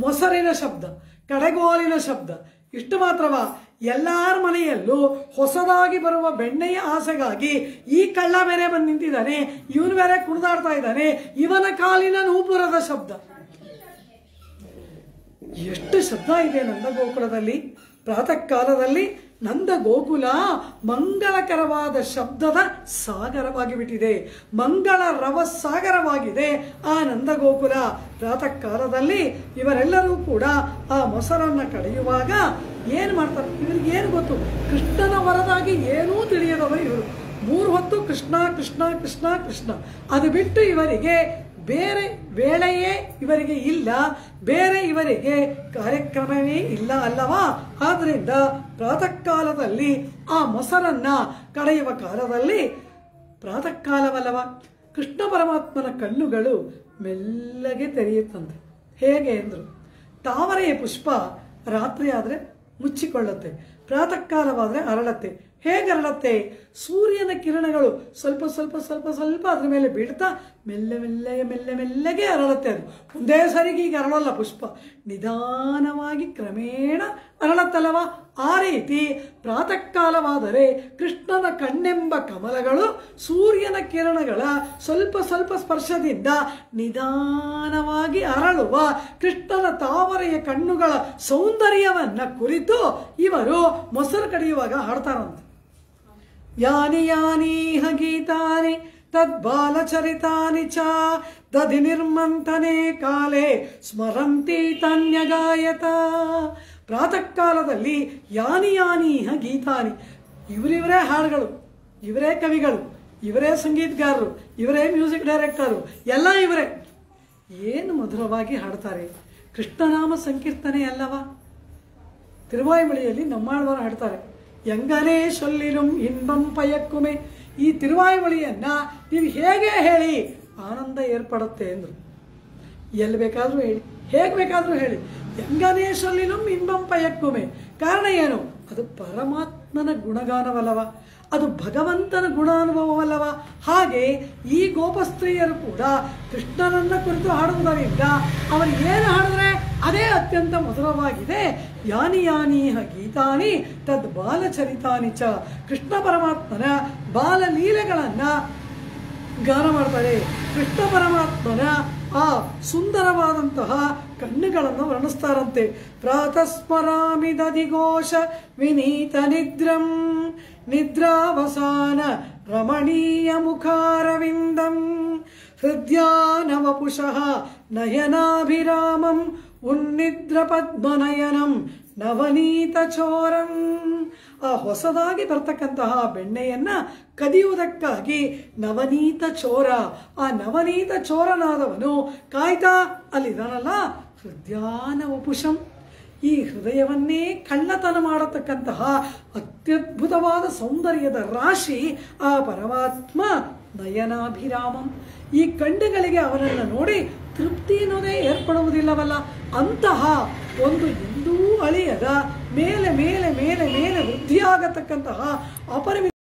ಮೊಸರಿನ ಶಬ್ದ, ಕಡೆಗೋಲಿನ ಶಬ್ದ. ಇಷ್ಟು ಮಾತ್ರವಾ, ಎಲ್ಲಾರ ಮನೆಯಲ್ಲೂ ಹೊಸದಾಗಿ ಬರುವ ಬೆಣ್ಣೆಯ ಆಸೆಗಾಗಿ ಈ ಕಳ್ಳ ಬೇರೆ ಬಂದು ನಿಂತಿದ್ದಾನೆ, ಇವನು ಬೇರೆ ಕುಣಿದಾಡ್ತಾ ಇದ್ದಾನೆ, ಇವನ ಕಾಲಿನ ನೂಪುರದ ಶಬ್ದ. ಎಷ್ಟು ಶಬ್ದ ಇದೆ ನಂದಗೋಕುಲದಲ್ಲಿ. ಪ್ರಾತಃ ಕಾಲದಲ್ಲಿ ನಂದ ಗೋಕುಲ ಮಂಗಳಕರವಾದ ಶಬ್ದದ ಸಾಗರವಾಗಿ ಬಿಟ್ಟಿದೆ. ಮಂಗಳ ರವ ಸಾಗರವಾಗಿದೆ ಆ ನಂದಗೋಕುಲ. ಪ್ರಾತಃ ಕಾಲದಲ್ಲಿ ಇವರೆಲ್ಲರೂ ಕೂಡ ಆ ಮೊಸರನ್ನು ಕಳೆಯುವಾಗ ಏನು ಮಾಡ್ತಾರೆ? ಇವರಿಗೆ ಏನು ಗೊತ್ತು? ಕೃಷ್ಣನ ವರದಾಗಿ ಏನೂ ತಿಳಿಯದವರು ಇವರು. 3 ಹೊತ್ತು ಕೃಷ್ಣ ಕೃಷ್ಣ ಕೃಷ್ಣ ಕೃಷ್ಣ. ಅದು ಬಿಟ್ಟು ಇವರಿಗೆ ಬೇರೆ ವೇಳೆಯೇ ಇವರಿಗೆ ಇಲ್ಲ, ಬೇರೆ ಇವರಿಗೆ ಕಾರ್ಯಕ್ರಮವೇ ಇಲ್ಲ ಅಲ್ಲವಾ? ಆದ್ರಿಂದ ಪ್ರಾತಃ ಕಾಲದಲ್ಲಿ ಆ ಮೊಸರನ್ನ ಕಳೆಯುವ ಕಾಲದಲ್ಲಿ, ಪ್ರಾತಃ ಕಾಲವಲ್ಲವ, ಕೃಷ್ಣ ಪರಮಾತ್ಮನ ಕಣ್ಣುಗಳು ಮೆಲ್ಲಗೆ ತೆರೆಯುತ್ತಂತೆ. ಹೇಗೆ ಅಂದ್ರು, ತಾವರೆಯ ಪುಷ್ಪ ರಾತ್ರಿ ಆದರೆ ಮುಚ್ಚಿಕೊಳ್ಳುತ್ತೆ, ಪ್ರಾತಃ ಕಾಲವಾದರೆ ಅರಳತ್ತೆ. ಹೇಗೆ ಅರಳತ್ತೆ? ಸೂರ್ಯನ ಕಿರಣಗಳು ಸ್ವಲ್ಪ ಸ್ವಲ್ಪ ಸ್ವಲ್ಪ ಸ್ವಲ್ಪ ಅದ್ರ ಮೇಲೆ ಬೀಳ್ತಾ ಮೆಲ್ಲ ಮೆಲ್ಲಗೆ ಮೆಲ್ಲ ಮೆಲ್ಲಗೆ ಅರಳತ್ತೆ. ಅದು ಒಂದೇ ಸರಿಗೆ ಈಗ ಅರಳಲ್ಲ ಪುಷ್ಪ, ನಿಧಾನವಾಗಿ ಕ್ರಮೇಣ ಅರಳತ್ತಲ್ಲವ. ಆ ರೀತಿ ಪ್ರಾತಃ ಕಾಲವಾದರೆ ಕೃಷ್ಣನ ಕಣ್ಣೆಂಬ ಕಮಲಗಳು ಸೂರ್ಯನ ಕಿರಣಗಳ ಸ್ವಲ್ಪ ಸ್ವಲ್ಪ ಸ್ಪರ್ಶದಿಂದ ನಿಧಾನವಾಗಿ ಅರಳುವ ಕೃಷ್ಣನ ತಾವರೆಯ ಕಣ್ಣುಗಳ ಸೌಂದರ್ಯವನ್ನ ಕುರಿತು ಇವರು ಮೊಸರು ಕಡಿಯುವಾಗ ಹಾಡ್ತಾರಂತೆ. ಯಾನಿ ಯಾನೀಹ ಗೀತಾನಿ ತದ್ಬಾಲಚರಿತಾನಿ ಚ ದಧಿ ನಿರ್ಮಂಥನೆ ಕಾಲೇ ಸ್ಮರಂತಿ ತಾನ್ಯಗಾಯತ. ಪ್ರಾತಃ ಕಾಲದಲ್ಲಿ ಯಾನಿ ಯಾನೀಹ ಗೀತಾನಿ, ಇವರಿವರೇ ಹಾಡುಗಳು, ಇವರೇ ಕವಿಗಳು, ಇವರೇ ಸಂಗೀತಗಾರರು, ಇವರೇ ಮ್ಯೂಸಿಕ್ ಡೈರೆಕ್ಟರು, ಎಲ್ಲ ಇವರೇ. ಏನು ಮಧುರವಾಗಿ ಹಾಡ್ತಾರೆ. ಕೃಷ್ಣನಾಮ ಸಂಕೀರ್ತನೆ ಅಲ್ಲವಾ? ತಿರುವಾಯ್ಮೊಳಿಯಲ್ಲಿ ನಮ್ಮಾಳ್ವಾರ ಹಾಡ್ತಾರೆ, ಎಂಗನೇ ಸೊಲ್ಲಿರುಂ ಇನ್ಬಂ ಪಯಕ್ಕುಮೆ. ಈ ತಿರುವಾಯ್ಮೊಳಿಯನ್ನ ನೀವು ಹೇಗೆ ಹೇಳಿ ಆನಂದ ಏರ್ಪಡುತ್ತೆ ಅಂದರು. ಎಲ್ಲಿ ಬೇಕಾದರೂ ಹೇಳಿ, ಹೇಗೆ ಬೇಕಾದರೂ ಹೇಳಿ, ಎಂಗನೇ ಸೊಲ್ಲಿರುಂ ಇನ್ಬಂ ಪಯಕ್ಕುಮೆ. ಕಾರಣ ಏನು? ಅದು ಪರಮಾತ್ಮನ ಗುಣಗಾನವಲ್ಲವ, ಅದು ಭಗವಂತನ ಗುಣಾನುಭವವಲ್ಲವ. ಹಾಗೆ ಈ ಗೋಪಸ್ತ್ರೀಯರು ಕೂಡ ಕೃಷ್ಣನನ್ನ ಕುರಿತು ಹಾಡುವುದರಿಂದ ಅವರು ಏನು ಹಾಡಿದ್ರೆ ಅದೇ ಅತ್ಯಂತ ಮಧುರವಾಗಿದೆ. ಯಾನಿ ಯಾನೀಹ ಗೀತಾನಿ ತದ್ ಬಾಲಚರಿತಾನಿ ಚ. ಕೃಷ್ಣ ಪರಮಾತ್ಮನ ಬಾಲಲೀಲೆಗಳನ್ನ ಗಾನ ಮಾಡ್ತಾರೆ. ಕೃಷ್ಣ ಪರಮಾತ್ಮನ ಆ ಸುಂದರವಾದಂತಹ ಕಣ್ಣುಗಳನ್ನು ವರ್ಣಿಸ್ತಾರಂತೆ. ಪ್ರಾತಸ್ಮರಾಮಿ ದಧಿಘೋಷ ವಿನೀತ ನಿದ್ರಂ ನಿದ್ರಾವಸಾನ ರಮಣೀಯ ಮುಖಾರವಿಂದಂ ಹೃದ್ಯಾನವಪುಷಃ ನಯನಾಭಿರಾಮಂ ಉನ್ನಿದ್ರ ಪದ್ಮನಯನಂ ನವನೀತ ಚೋರಂ. ಆ ಹೊಸದಾಗಿ ಬರ್ತಕ್ಕಂತಹ ಬೆಣ್ಣೆಯನ್ನ ಕದಿಯುವುದಕ್ಕಾಗಿ ನವನೀತ ಚೋರ, ಆ ನವನೀತ ಚೋರನಾದವನು ಕಾಯ್ತಾ ಅಲ್ಲಿದಾನಲ್ಲ. ಹೃದಯಾನವಪುಷಂ, ಈ ಹೃದಯವನ್ನೇ ಕಳ್ಳತನ ಮಾಡತಕ್ಕಂತಹ ಅತ್ಯದ್ಭುತವಾದ ಸೌಂದರ್ಯದ ರಾಶಿ ಆ ಪರಮಾತ್ಮ. ನಯನಾಭಿರಾಮಂ, ಈ ಕಣ್ಣುಗಳಿಗೆ ಅವನನ್ನು ನೋಡಿ ತೃಪ್ತಿ ಅನ್ನೋದೇ ಏರ್ಪಡುವುದಿಲ್ಲವಲ್ಲ, ಅಂತಹ ಒಂದು ಎಂದೂ ಅಳಿಯದ ಮೇಲೆ ಮೇಲೆ ಮೇಲೆ ಮೇಲೆ ವೃದ್ಧಿಯಾಗತಕ್ಕಂತಹ ಅಪರಿಮಿತ